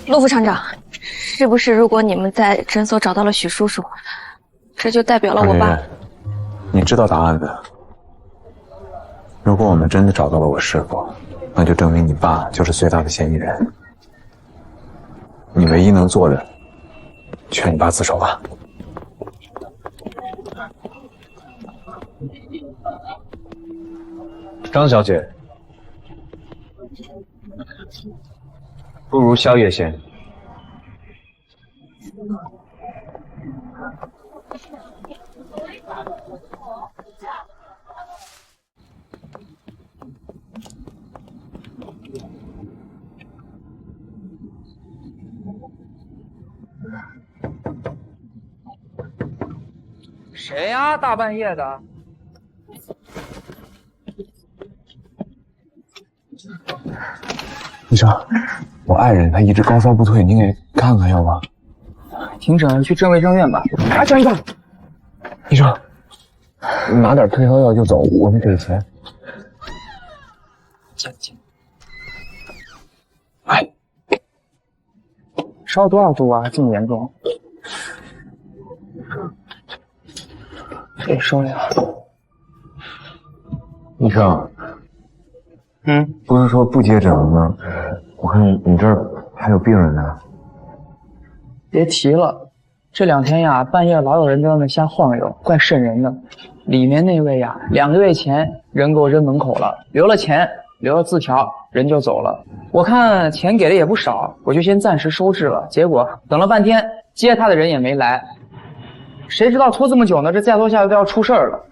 陆副厂长，是不是如果你们在诊所找到了许叔叔，这就代表了我爸？
你知道答案的。如果我们真的找到了我师父，那就证明你爸就是最大的嫌疑人。你唯一能做的，劝你爸自首吧。
张小姐，不如宵夜先。
谁呀？大半夜的。
医生，我爱人他一直高烧不退，您给看看要吗？
停诊，去镇卫生院吧。
啊，张医生，医生，拿点退烧药就走，我没给钱。哎，
烧多少度啊？这么严重？收了。
医生，不是说不接诊了吗？我看你这儿还有病人呢。
别提了，这2天呀，半夜老有人在外面瞎晃悠，怪瘆人的。里面那位呀，2个月前人给我扔门口了，留了钱，留了字条，人就走了。我看钱给的也不少，我就先暂时收治了。结果等了半天，接他的人也没来。谁知道拖这么久呢？这再拖下去都要出事儿了。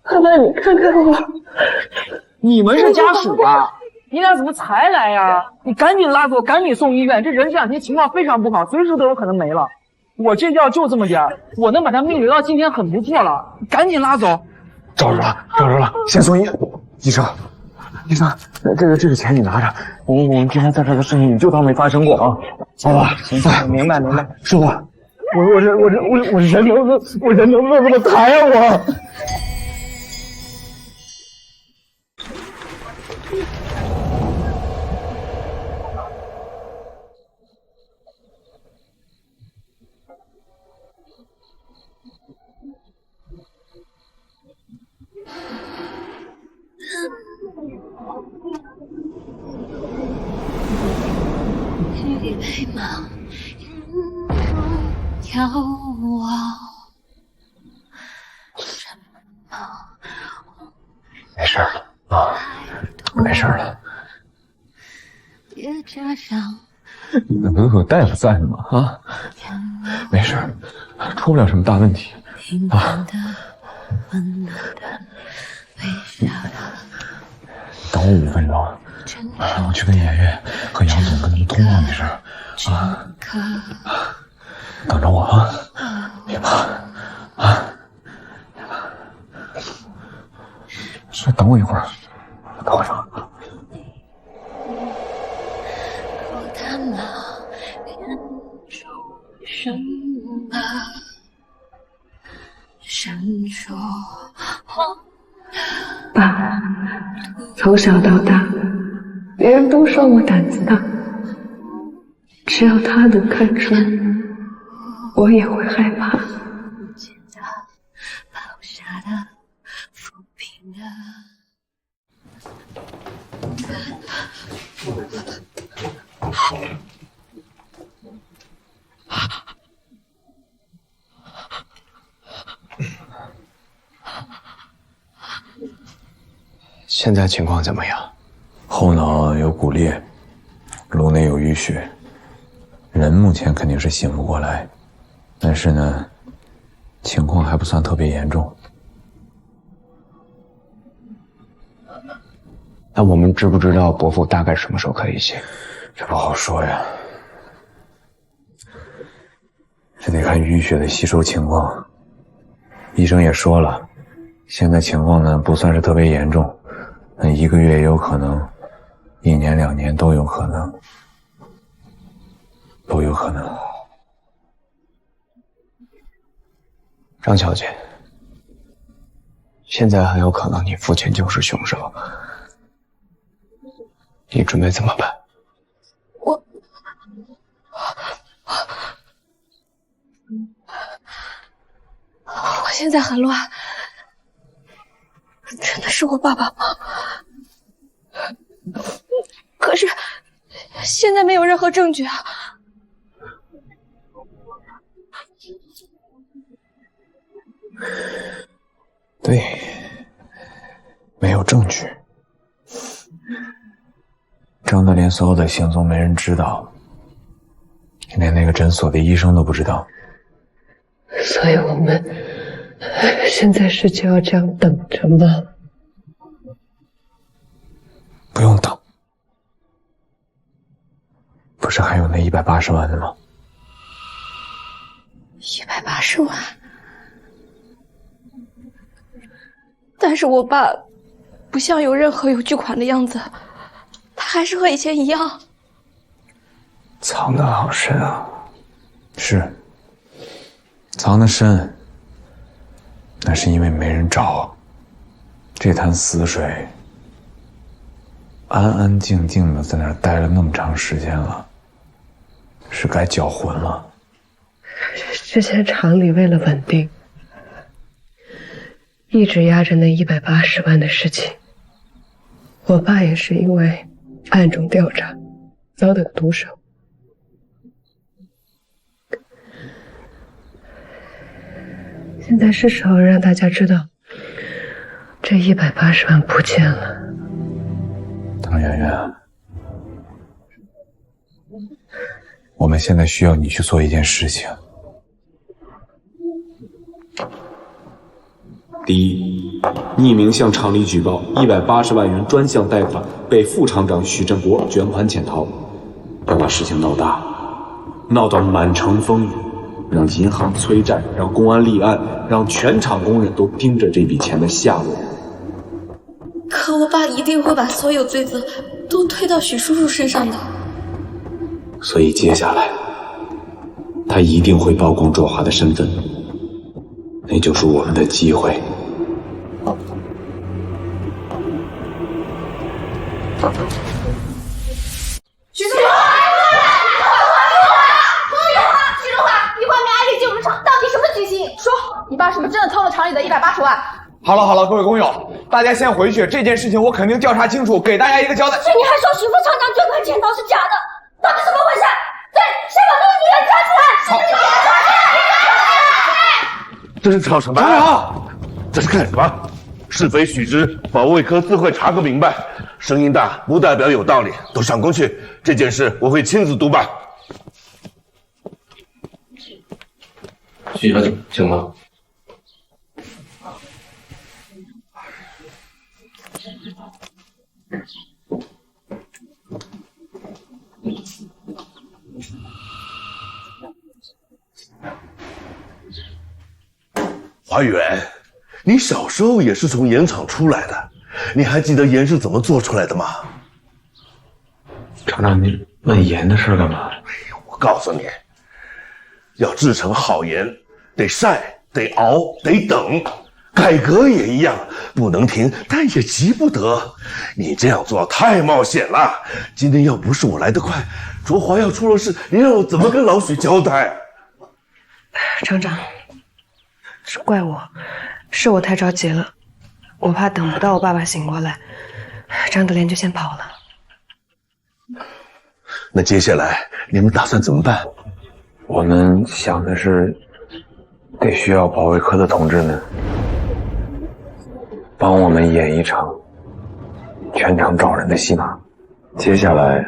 爸爸，你看看我，
你们是家属吧？你俩怎么才来呀？你赶紧拉走，赶紧送医院。这人这两天情况非常不好，随时都有可能没了。我这药就这么点儿，我能把他命留到今天很不错了。赶紧拉走。
找着了，先送医。医生，这个钱你拿着，我们今天在这的事情你就当没发生过啊，好吧？
明白。
说吧，我人能不能这么抬啊我？
黑马眺望，
没事了啊，没事了。
也加上
那不是有大夫在呢吗？啊，没事，出不了什么大问题啊。等我5分钟，我去跟妍妍和杨总跟他们通话，没事啊。等着我啊，别怕啊。再等我一会儿，等会儿。
爸，从小到大，别人都说我胆子大，只要他能看出，我也会害怕。
现在情况怎么样？
后脑有骨裂，颅内有淤血，人目前肯定是醒不过来，但是呢，情况还不算特别严重。
那我们知不知道伯父大概什么时候可以醒？
这不好说呀，这得看淤血的吸收情况。医生也说了，现在情况呢不算是特别严重，那1个月也有可能，1年2年都有可能，都有可能。
张小姐，现在很有可能你父亲就是凶手，你准备怎么办？
我现在很乱，真的是我爸爸吗？可是现在没有任何证据啊！
对，没有证据。张德林所有的行踪没人知道，连那个诊所的医生都不知道。
所以我们现在是就要这样等着吗？
不用等，不是还有那180万的吗
？180万？但是我爸不像有任何有巨款的样子，他还是和以前一样。
藏得好深啊！是，藏得深，那是因为没人找。这潭死水，安安静静的在那儿待了那么长时间了，是该搅浑了。
之前厂里为了稳定，一直压着那180万的事情。我爸也是因为暗中调查，遭到毒手。现在是时候让大家知道，这180万不见了。
唐媛媛，我们现在需要你去做一件事情。第一，
匿名向厂里举报180万元专项贷款被副厂长许振国卷款潜逃，要把事情闹大，闹到满城风雨，让银行催债，让公安立案，让全厂工人都盯着这笔钱的下落。
可我爸一定会把所有罪责都推到许叔叔身上的。
所以接下来，他一定会曝光卓华的身份，那就是我们的机会。
许叔叔，许中华，你外面安利进我们厂，到底什么居心？说，你爸是不是真的偷了厂里的180万？
好了，各位工友，大家先回去，这件事情我肯定调查清楚，给大家一个交代。
是你还说许副厂长卷款潜逃是假的，到底怎么回事？对，谁把那个女人抓起来？是你
这是吵什么？
厂长，
这是干什么？是非曲直，保卫科自会查个明白。声音大不代表有道理，都上工去。这件事我会亲自督办。
许小姐，请吗？
华远，你小时候也是从盐厂出来的，你还记得盐是怎么做出来的吗？
厂长，您问盐的事干嘛？
我告诉你，要制成好盐，得晒，得熬，得等。改革也一样，不能停，但也急不得。你这样做太冒险了。今天要不是我来得快，卓华要出了事，你让我怎么跟老许交代？
厂长，是怪我，是我太着急了，我怕等不到我爸爸醒过来，张德莲就先跑了。
那接下来你们打算怎么办？
我们想的是，得需要保卫科的同志们帮我们演一场全场找人的戏码，接下来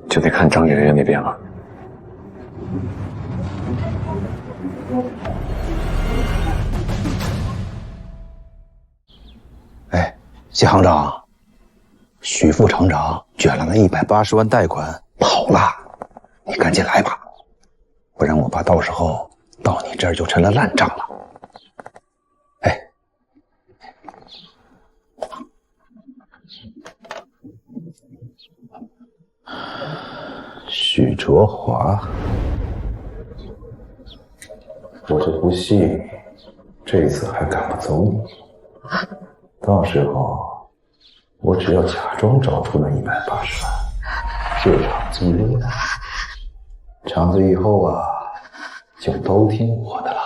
就得看张媛媛那边了。
哎，谢行长，许副厂长卷了那180万贷款跑了，你赶紧来吧，不然我怕到时候到你这儿就成了烂账了。许卓华，
我就不信这次还赶不走你，到时候我只要假装找出那180万，这场租赁的厂子以后啊，就都听我的了。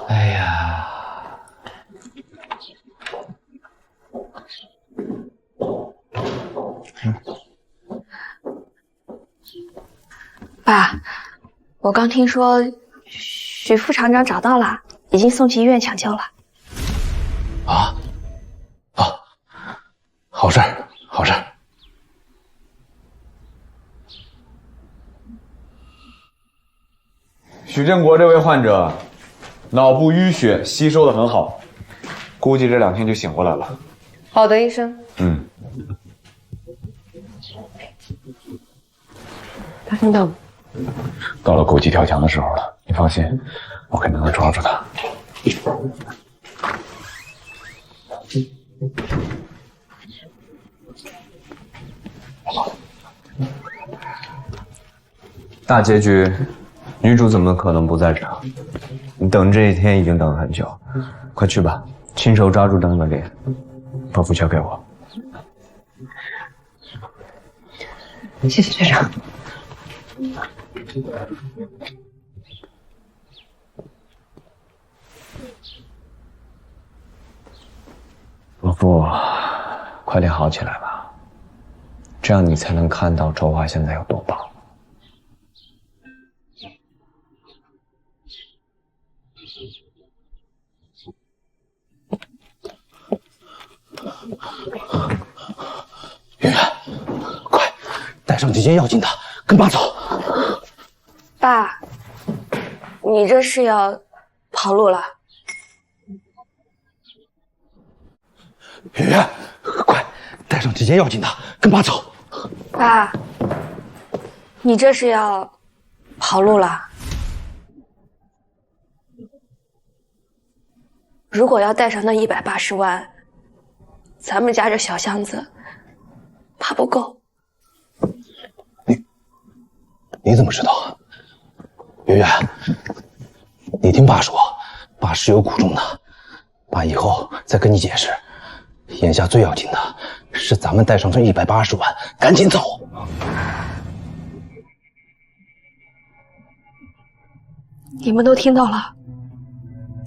哎呀，
爸，我刚听说许副厂长找到了，已经送去医院抢救了。
好事儿，好事儿。
许振国这位患者脑部淤血吸收的很好，估计这2天就醒过来了。
好的，医生。他听到了。
到了狗急跳墙的时候了，你放心，我肯定能抓住他。
大结局，女主怎么可能不在场？你等这一天已经等了很久，快去吧，亲手抓住张德莲，把符交给我。
谢谢队长。
伯父，快点好起来吧，这样你才能看到周华现在有多棒。
圆圆，快带上几件要紧的，跟爸走。
爸，你这是要跑路了？
圆圆，快带上几件要紧的，跟爸走。
爸，你这是要跑路了？如果要带上那180万，咱们家这小箱子怕不够。
你怎么知道？圆圆，你听爸说，爸是有苦衷的，爸以后再跟你解释。眼下最要紧的是咱们带上这180万，赶紧走。
你们都听到了，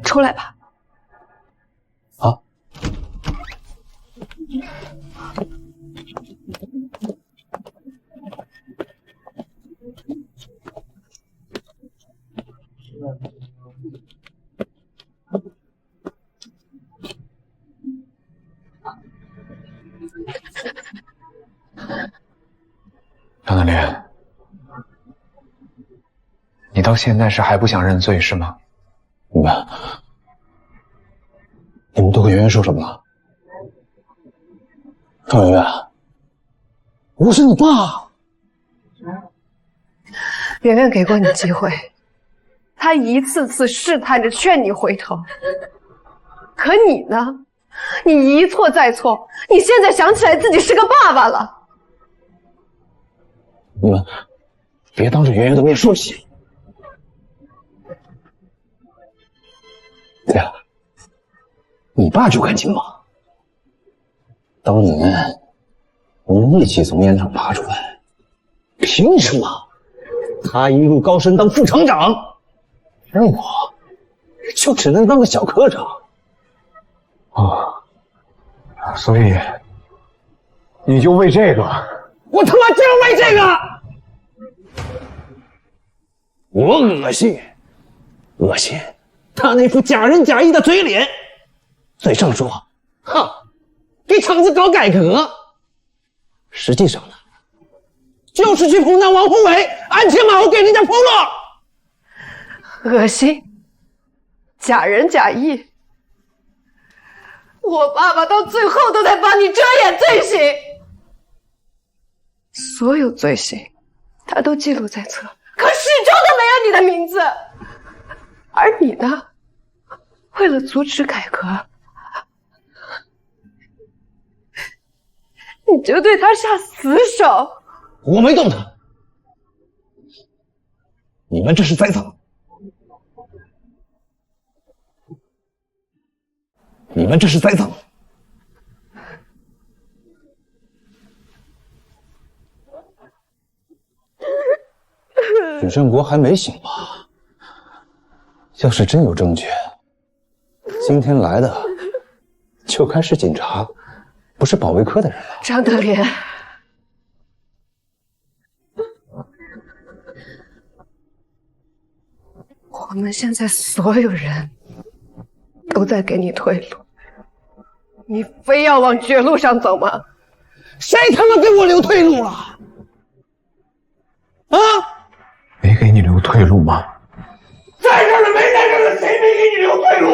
出来吧。
啊！
张德林，你到现在是还不想认罪是吗？
你们都跟圆圆说什么了？赵圆圆，我是你爸。
圆圆给过你机会，他一次次试探着劝你回头，可你呢？你一错再错，你现在想起来自己是个爸爸了。
你们别当着圆圆的面说起。对了，你爸就敢进吗？当年我们一起从烟厂爬出来，凭什么他一路高升当副厂长，而我就只能当个小科长？
哦，所以你就为这个？
我他妈就为这个！我恶心，恶心他那副假仁假义的嘴脸，嘴上说哼，给厂子搞改革，实际上呢，就是去捧那王宏伟，鞍前马后给人家铺路。
恶心，假仁假义。我爸爸到最后都在帮你遮掩罪行，所有罪行他都记录在册，可始终都没有你的名字。而你呢，为了阻止改革，你就对他下死手。
我没动他，你们这是栽赃，你们这是栽赃。许振国还没醒吧？要是真有证据，今天来的就该是警察，不是保卫科的人了。
张德莲，我们现在所有人都在给你退路，你非要往绝路上走吗？
谁他妈给我留退路了？啊！
没给你留退路吗？
在这儿的没在这儿的，谁没给你留退路？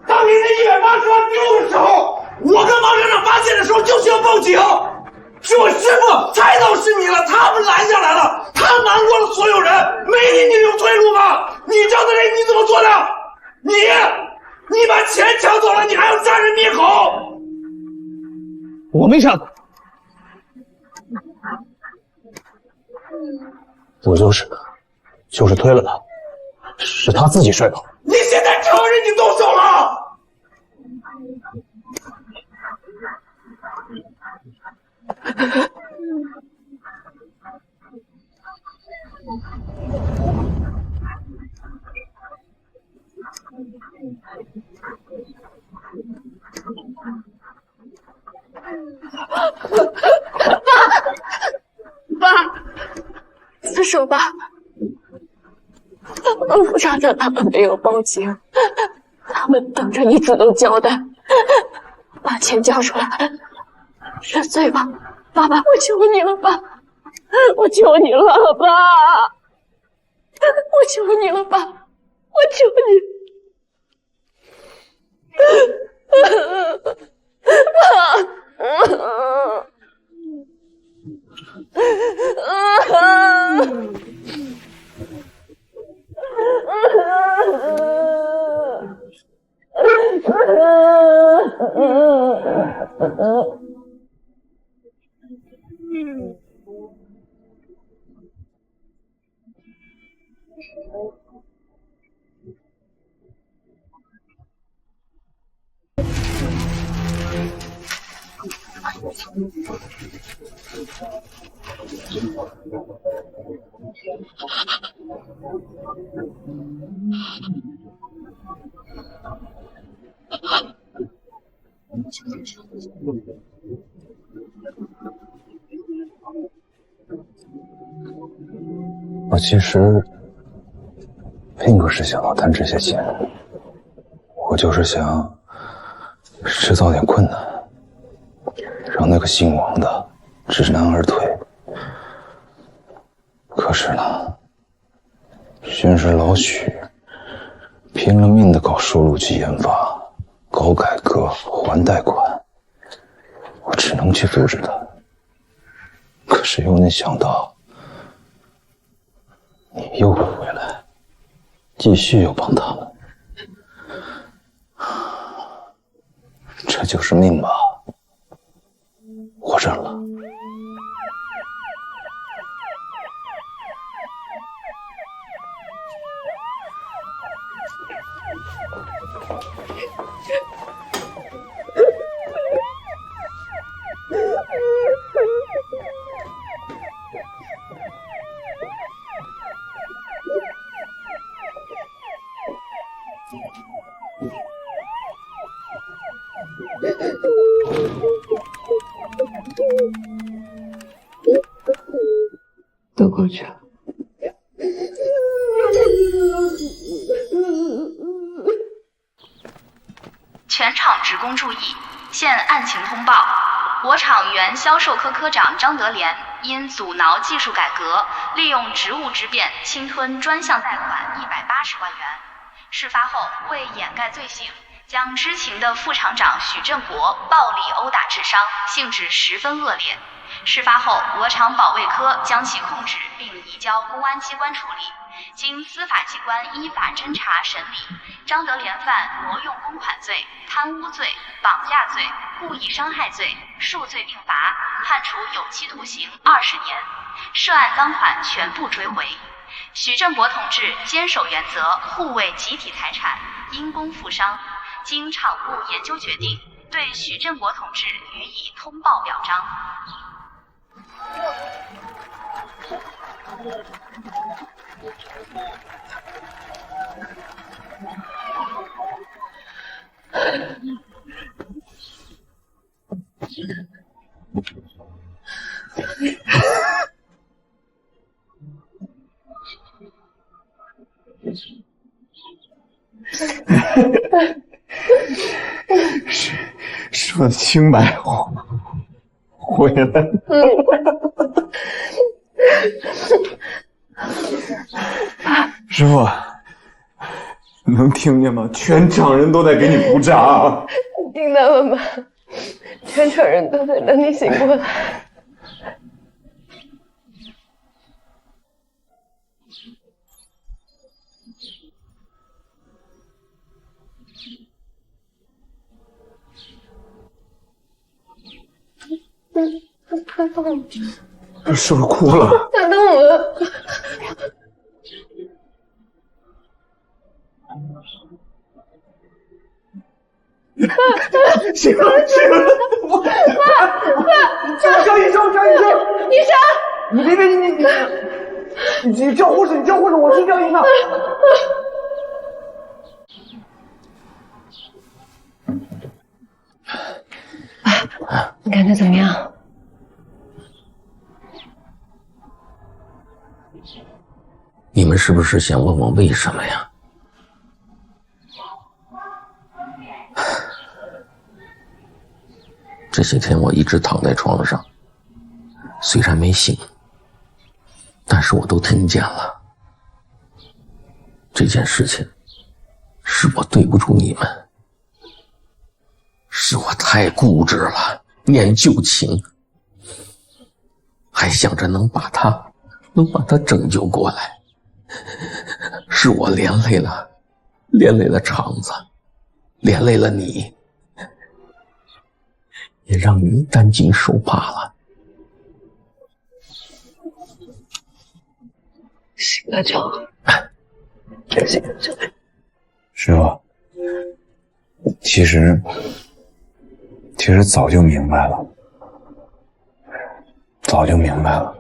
当年那180万丢的时候，我跟王厂长发现的时候就需要报警，是我师傅猜到是你了，他们拦下来了，他瞒过了所有人，没给你留退路吗？你张德雷你怎么做的？你把钱抢走了，你还要杀人灭口？
我没杀他，我就是推了他，是他自己摔倒。
你现在承认你动手了？
爸，自首吧。副厂长他们没有报警，他们等着你主动交代，把钱交出来，认罪吧，爸爸，我求你了，爸，我求你了，爸，我求你了，爸。我求你，
我其实并不是想要贪这些钱，我就是想制造点困难，让那个姓王的知难而退。可是呢，宣氏老许拼了命的搞收录机研发，搞改革，还贷款，我只能去阻止他。可是又能想到你又会回来，继续又帮他们，这就是命吧，我认了。
都过去了。
全厂职工注意，现案情通报：我厂原销售科科长张德莲因阻挠技术改革，利用职务之便侵吞专项贷款180万元。事发后，为掩盖罪行，将知情的副厂长许振国暴力殴打致伤，性质十分恶劣。事发后，我厂保卫科将其控制并移交公安机关处理。经司法机关依法侦查审理，张德莲犯挪用公款罪、贪污罪、绑架罪、故意伤害罪，数罪并罚，判处有期徒刑20年。涉案赃款全部追回。许振国同志坚守原则，护卫集体财产，因公负伤。经厂务研究决定，对许振国同志予以通报表彰。
是我的清白回来了。师傅，能听见吗？全场人都在给你鼓掌。
听到了吗？全场人都在等你醒过来。
师傅哭了。
打动我了。
行了，叫医生，
医生，
你叫护士，我去叫医生。
你感觉怎么样？
你们是不是想问我为什么呀？这些天我一直躺在床上，虽然没醒，但是我都听见了。这件事情是我对不住你们，是我太固执了，念旧情，还想着能把他拯救过来，是我连累了厂子，连累了你，也让你担惊受怕了。
行了就好，真行了就好。
师傅，其实早就明白了，早就明白了。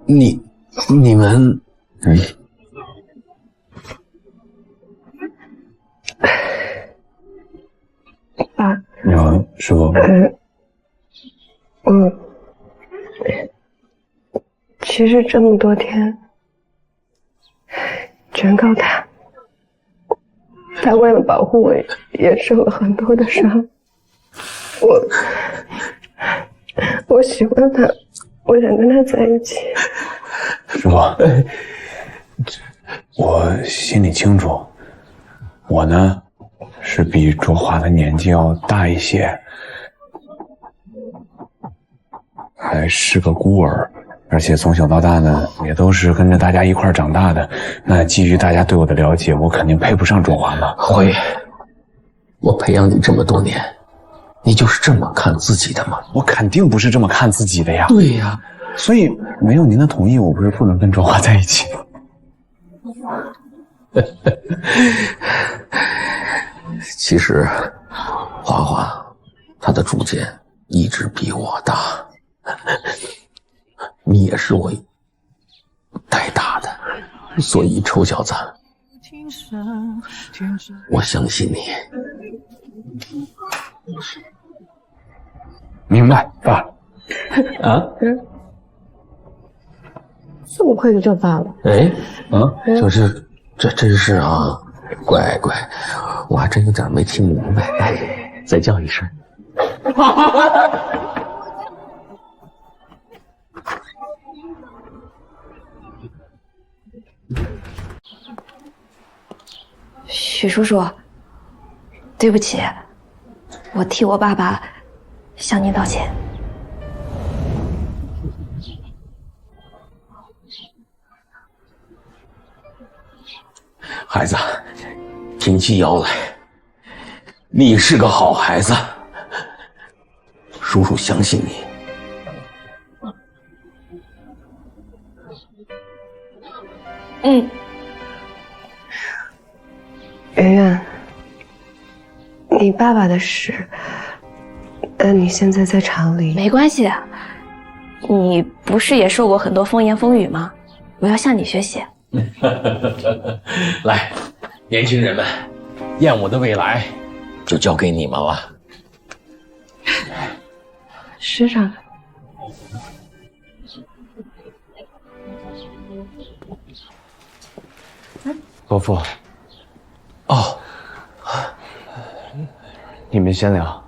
你们，
爸，
你好，师傅。
其实这么多天，全靠他。他为了保护我，也受了很多的伤。我喜欢他，我想跟他在一起。
师傅，我心里清楚，我呢是比卓华的年纪要大一些，还是个孤儿，而且从小到大呢也都是跟着大家一块长大的。那基于大家对我的了解，我肯定配不上卓华嘛。
辉，我培养你这么多年，你就是这么看自己的吗？
我肯定不是这么看自己的呀。
对呀，
所以没有您的同意，我不是不能跟卓华在一起吗？
其实，华华他的主见一直比我大，你也是我带大的，所以臭小子，我相信你。
明白，爸。
啊？
这么快就叫爸了？
哎，这真是啊，乖乖，我还真有点没听明白，哎，再叫一声。
许叔叔，对不起，我替我爸爸向您道歉。
孩子，挺起腰来，你是个好孩子，叔叔相信你。
圆圆，你爸爸的事，你现在在厂里，
没关系，你不是也受过很多风言风语吗？我要向你学习。
来，年轻人们，燕舞的未来就交给你们了。
师长，
伯父。哦，你们先聊。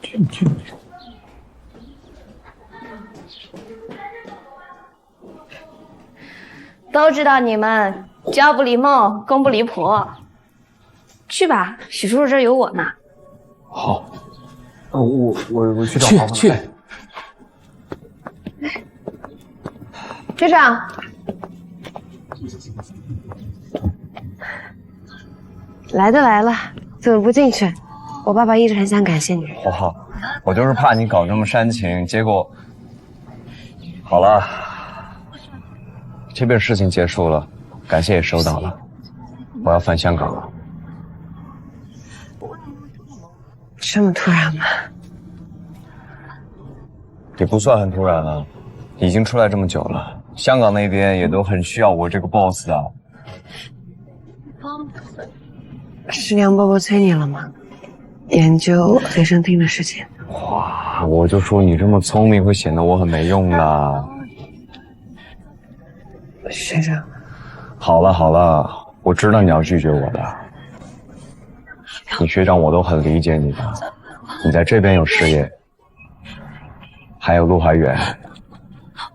去。
都知道你们教不离梦，公不离婆。去吧，许叔叔这儿有我呢。
好，我去找华华。
去。
学长，
来都来了，怎么不进去？我爸爸一直很想感谢你。
华华，我就是怕你搞这么煽情，结果好了，这边事情结束了，感谢也收到了，我要返香港了。
这么突然吗？
也不算很突然了，已经出来这么久了。香港那边也都很需要我这个 boss 的。
是梁伯伯催你了吗？研究随身听的事情。
哇，我就说你这么聪明会显得我很没用的。
学长，
好了，我知道你要拒绝我的。你学长我都很理解你的。你在这边有事业，还有陆怀远，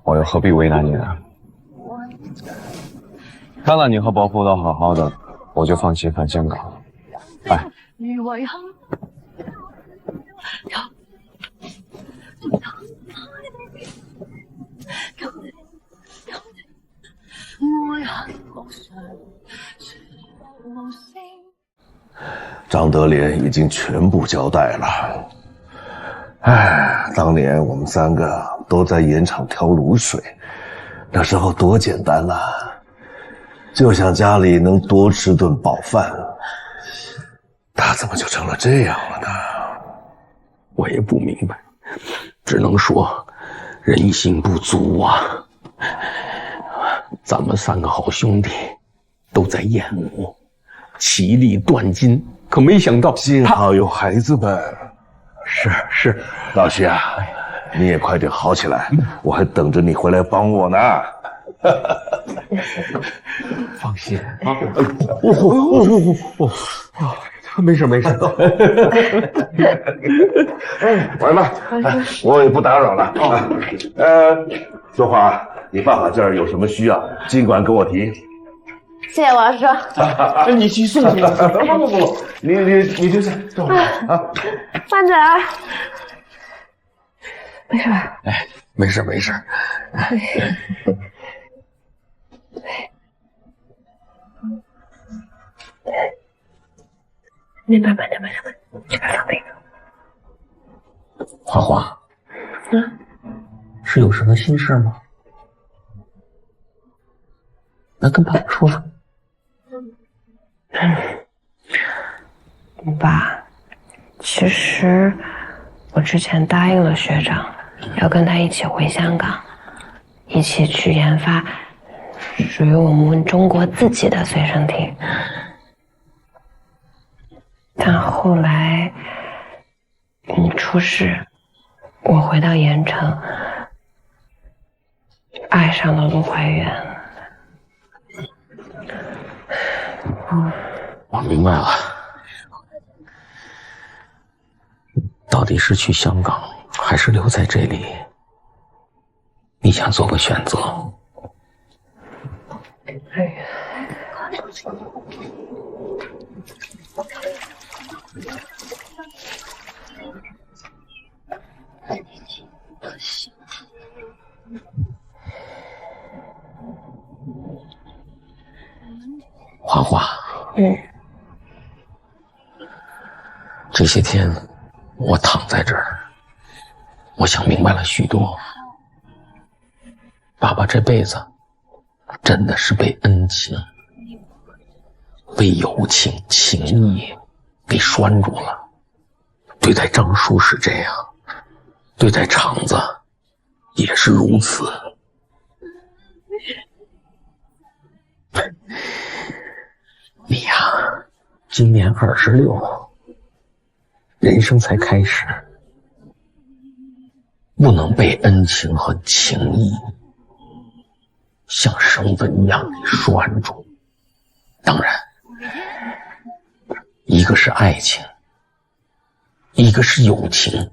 我又何必为难你呢？看到你和伯父都好好的，我就放心返香港。来。
张德莲已经全部交代了。哎，当年我们3个都在盐场挑卤水，那时候多简单啊，就想家里能多吃顿饱饭。他怎么就成了这样了呢？
我也不明白，只能说人心不足啊。咱们3个好兄弟都在燕吴，其利断金，可没想到
幸好有孩子们。
是，
老徐啊，你也快点好起来，我还等着你回来帮我呢。
放心
啊，没事。完了，我也不打扰了啊。周华，你爸爸这儿有什么需要，尽管跟我提。
谢谢王叔。
你去送去。不，你就这周华啊。
慢点啊。没事。
哎，没事。
慢点，这个放那个。
花花，是有什么心事吗？那跟爸爸说说。
爸，其实我之前答应了学长，要跟他一起回香港，一起去研发属于我们中国自己的随身听。但后来你出事，我回到盐城，爱上了陆怀远。
我明白了，到底是去香港还是留在这里？你想做个选择。花花，这些天我躺在这儿，我想明白了许多。爸爸这辈子真的是被恩情、被友情、情谊给拴住了。对待张叔是这样，对待厂子也是如此。你呀，今年26，人生才开始，不能被恩情和情谊像绳子一样给拴住。当然，一个是爱情，一个是友情，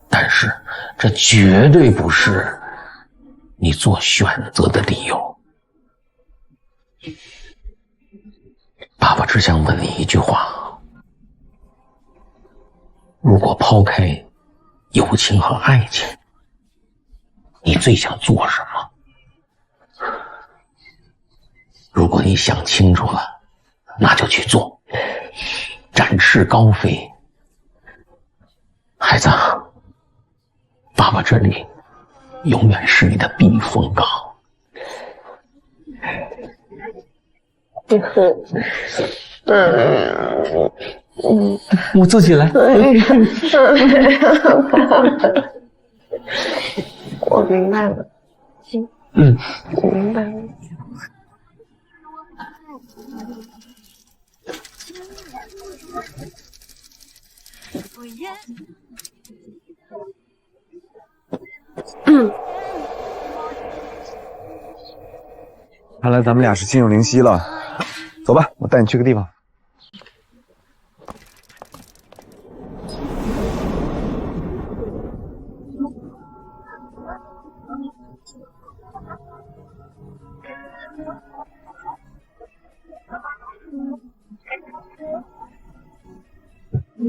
但是这绝对不是你做选择的理由。爸爸只想问你一句话：如果抛开友情和爱情，你最想做什么？如果你想清楚了，那就去做，展翅高飞。孩子，爸爸这里永远是你的避风港。我自己来。
我明白了。我明白了。
看来咱们俩是心有灵犀了。走吧，我带你去个地方。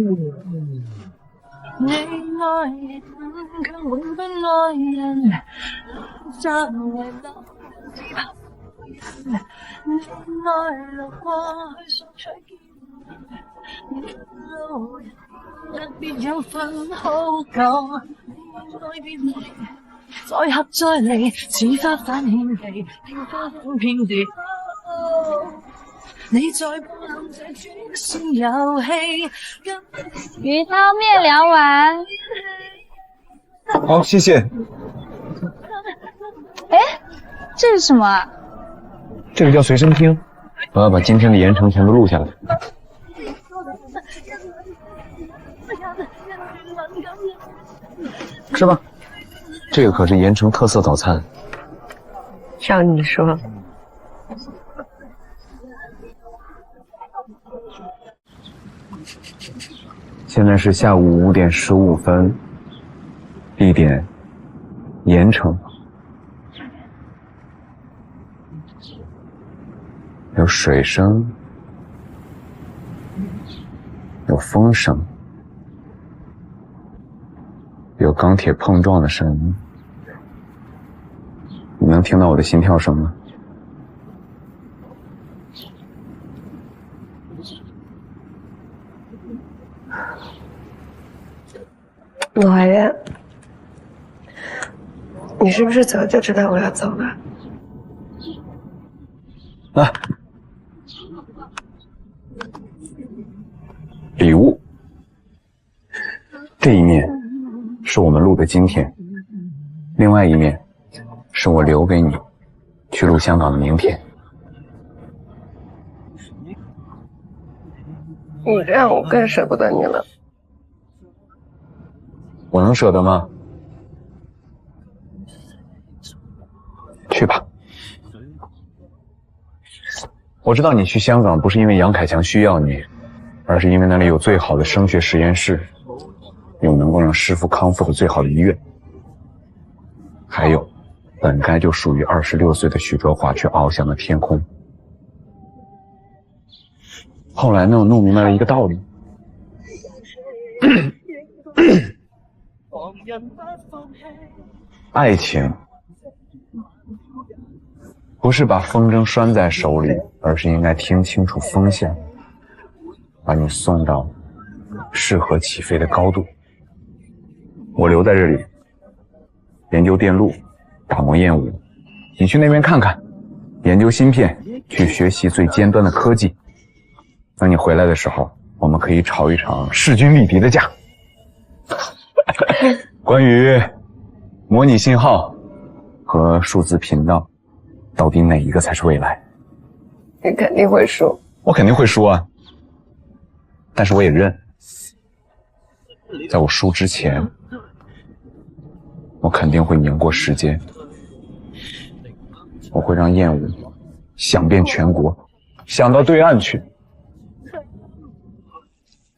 你愛亦能強永不愛人，將為留只怕你愛流過去送取見路人，不必有份好舊，你愛別離，再合再離，似花瓣獻地，聽花粉遍地。你在不能這轉身遊戲。
魚湯面2碗。
好，謝謝。
哎，這是什麼啊？
這個叫隨身聽，我要把今天的鹽城全都錄下來。吃吧，這個可是鹽城特色早餐。
照你說。
现在是下午5点15分，地点盐城，有水声，有风声，有钢铁碰撞的声音。你能听到我的心跳声吗？
陆怀远，你是不是早就知道我要走了？
来，礼物。这一面是我们录的今天，另外一面是我留给你去录香港的明天。
你这样我更舍不得你了。
我能舍得吗？去吧。我知道你去香港不是因为杨凯强需要你，而是因为那里有最好的声学实验室，有能够让师傅康复的最好的医院，还有本该就属于26岁的许卓华却翱翔的天空。后来呢，我弄明白了一个道理。爱情不是把风筝拴在手里，而是应该听清楚风向，把你送到适合起飞的高度。我留在这里研究电路，打磨燕舞，你去那边看看，研究芯片，去学习最尖端的科技。等你回来的时候，我们可以吵一场势均力敌的架。关于模拟信号和数字频道，到底哪一个才是未来？
你肯定会输。
我肯定会输啊，但是我也认，在我输之前，我肯定会赢过时间。我会让燕舞响遍全国，响到对岸去，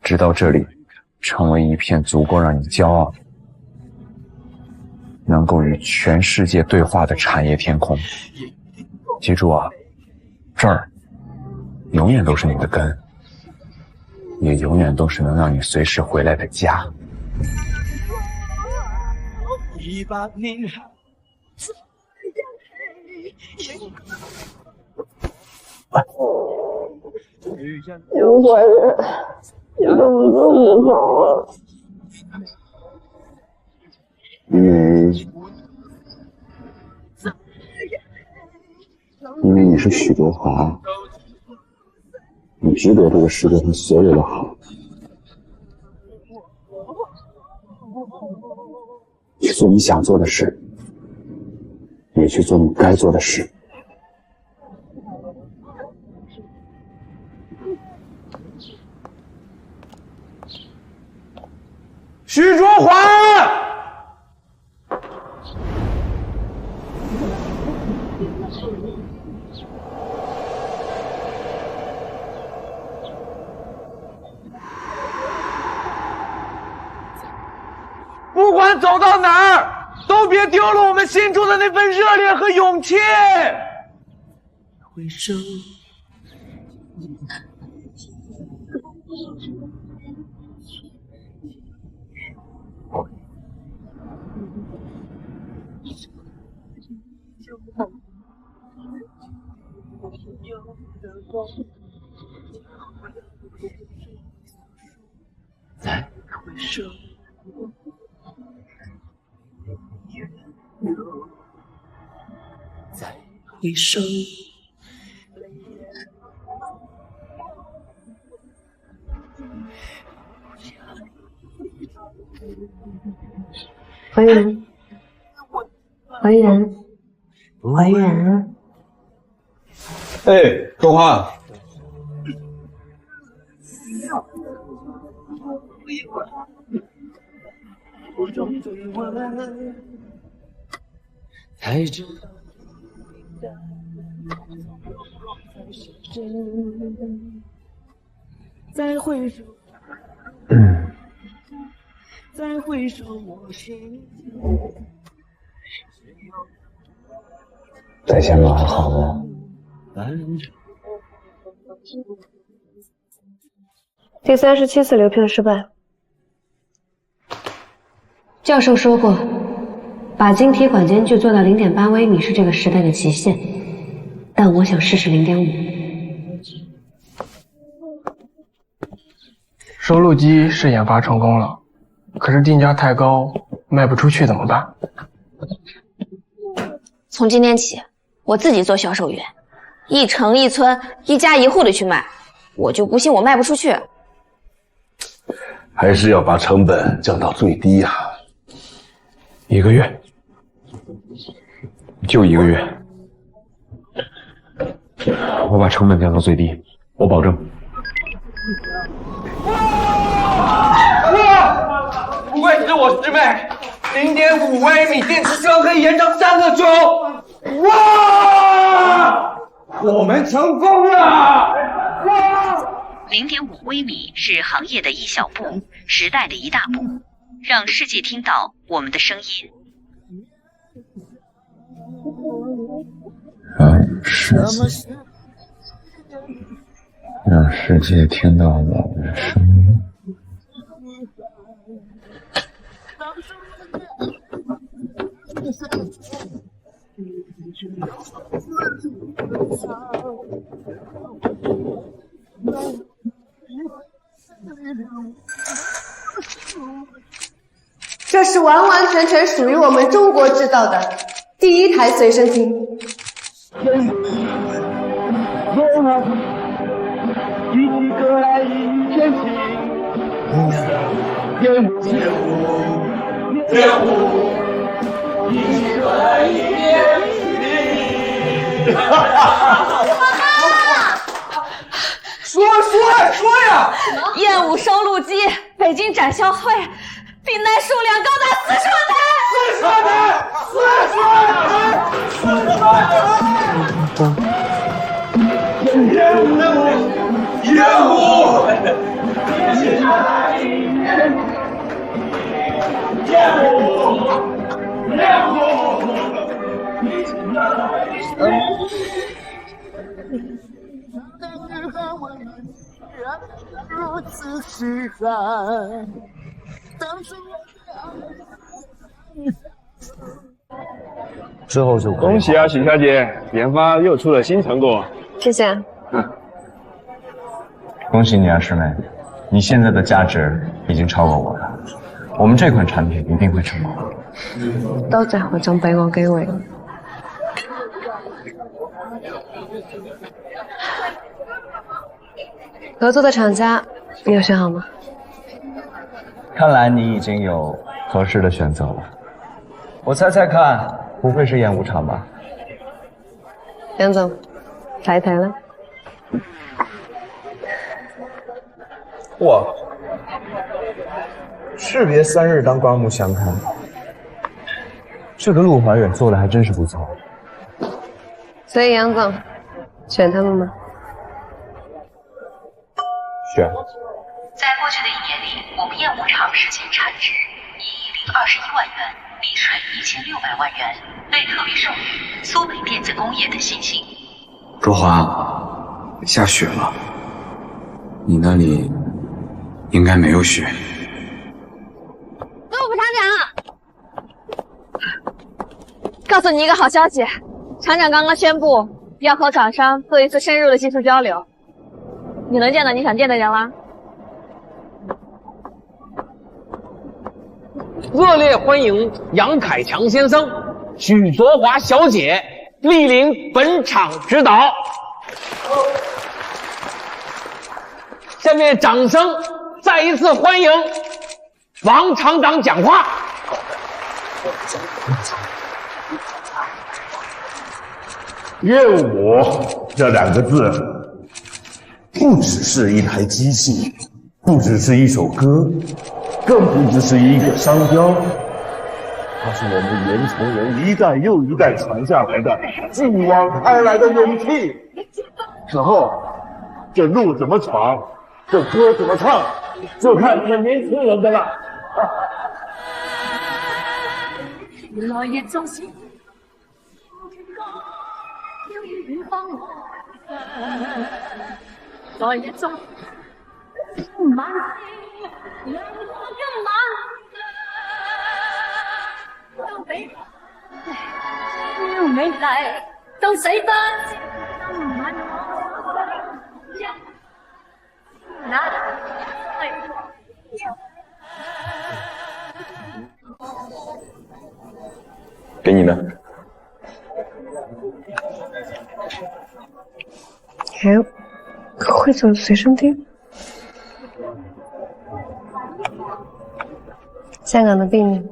直到这里成为一片足够让你骄傲，能够与全世界对话的产业天空。记住啊，这儿永远都是你的根，也永远都是能让你随时回来的家。
200年後
刘怀远，你怎么这么好啊？
因为你是许卓华，你值得这个世界上所有的好。去做你想做的事，也去做你该做的事。
许卓华，不管走到哪儿，都别丢了我们心中的那份热烈和勇气。
回首。回首。
怀远，怀远，怀远。
哎，说话。
才知道再回首，再回首，我心
再见吧，好吗？
第37次流片失败。教授说过，把晶体管间距做到0.8微米是这个时代的极限，但我想试试0.5。
收录机是研发成功了，可是定价太高，卖不出去怎么办？
从今天起，我自己做销售员，一城一村一家一户的去卖，我就不信我卖不出去。
还是要把成本降到最低呀。
1个月，就1个月，我把成本降到最低，我保证。
不愧是我师妹，0.5微米电池效可以延长3个钟。哇！我们成功了！哇
！0.5微米是行业的一小步，时代的一大步，让世界听到我们的声音。
让世界听到我们的声音。
这是完完全全属于我们中国制造的第一台随身听。
说呀！
燕舞收录机北京展销会订单数量高达40万台。
如此释然，
之后就
恭喜啊，许小姐，研发又出了新成果。
谢谢。
恭喜你啊，师妹，你现在的价值已经超过我了。我们这款产品一定会成功。
多謝何總俾我機會。合作的厂家，你有选好吗？
看来你已经有合适的选择了。我猜猜看，不会是演武场吧？
杨总，睇睇啦。
哇，士别3日当刮目相看。这个陆怀远做的还真是不错。
所以杨总，选他们吗？
选。
在过去的1年里，我们燕舞厂实现产值11021万元，利润1600万元，被特别授予苏北电子工业的信心。
卓华，下雪了，你那里应该没有雪。
陆副厂长，告诉你一个好消息，厂长刚刚宣布要和港商做一次深入的技术交流。你能见到你想见的人了？
热烈欢迎杨凯强先生、许卓华小姐莅临本场指导。下面掌声再一次欢迎王厂长讲话。
业务这2个字，不只是一台机器，不只是一首歌，更不只是一个商标，它是我们盐城人一代又一代传下来的继往开来的勇气。此后，这路怎么闯，这歌怎么唱，就看你们年轻人的了。
来日纵使要與遠方來日中今晚兩個今晚都比要美麗到死不今晚我一那
给你的。
哎，会走随身听。香港的病例。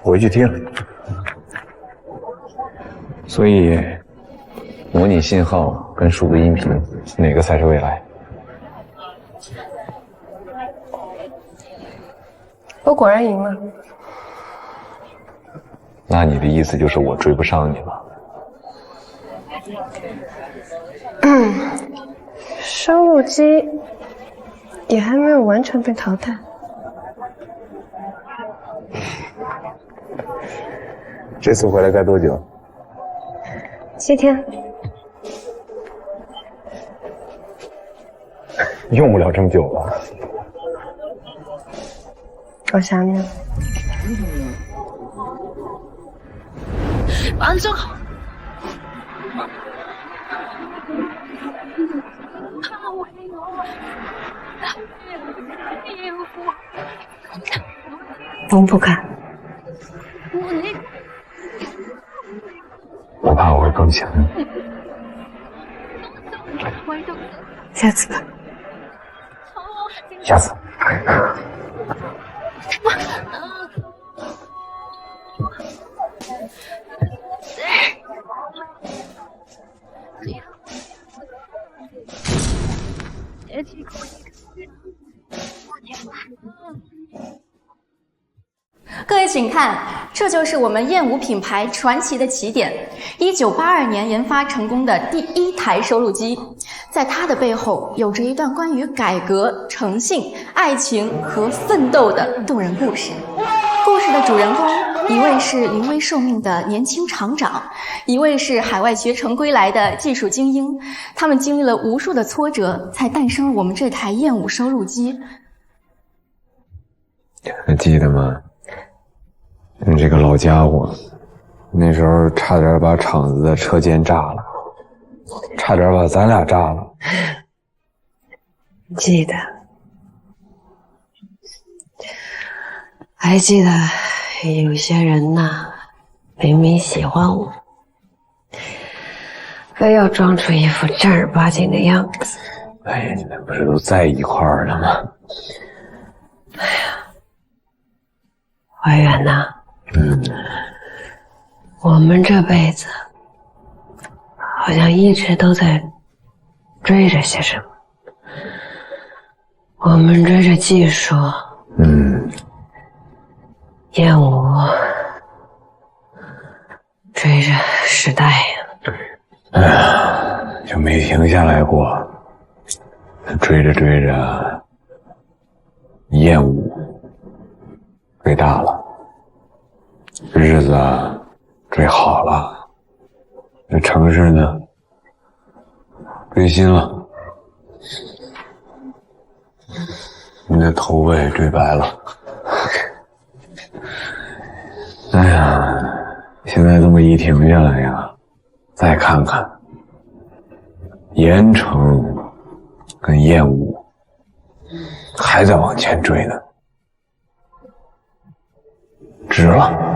我回去听。所以，模拟信号跟数字音频，哪个才是未来？
我果然赢了。
那你的意思就是我追不上你了？
收录机也还没有完全被淘汰。
这次回来该多久
7天。
用不了这么久吧？
我想你了。
晚上好。
我不敢。
我怕我会更强。
下次吧。
下次。
各位请看，这就是我们燕舞品牌传奇的起点。1982年研发成功的第1台收录机，在它的背后有着一段关于改革、诚信、爱情和奋斗的动人故事。故事的主人公，一位是临危受命的年轻厂长，一位是海外学成归来的技术精英。他们经历了无数的挫折，才诞生了我们这台燕舞收录机。
还记得吗？你这个老家伙，那时候差点把厂子的车间炸了，差点把咱俩炸了。
记得，还记得有些人呐，明明喜欢我，非要装出一副正儿八经的样子。
哎呀，你们不是都在一块儿了吗？
怀远呐，我们这辈子好像一直都在追着些什么。我们追着技术，燕舞追着时代呀。
哎呀，就没停下来过。追着追着，燕舞追大了，日子追好了，这城市呢，追新了，你的头发也追白了。哎呀，现在这么一停下来呀，再看看，盐城跟燕舞还在往前追呢。值了。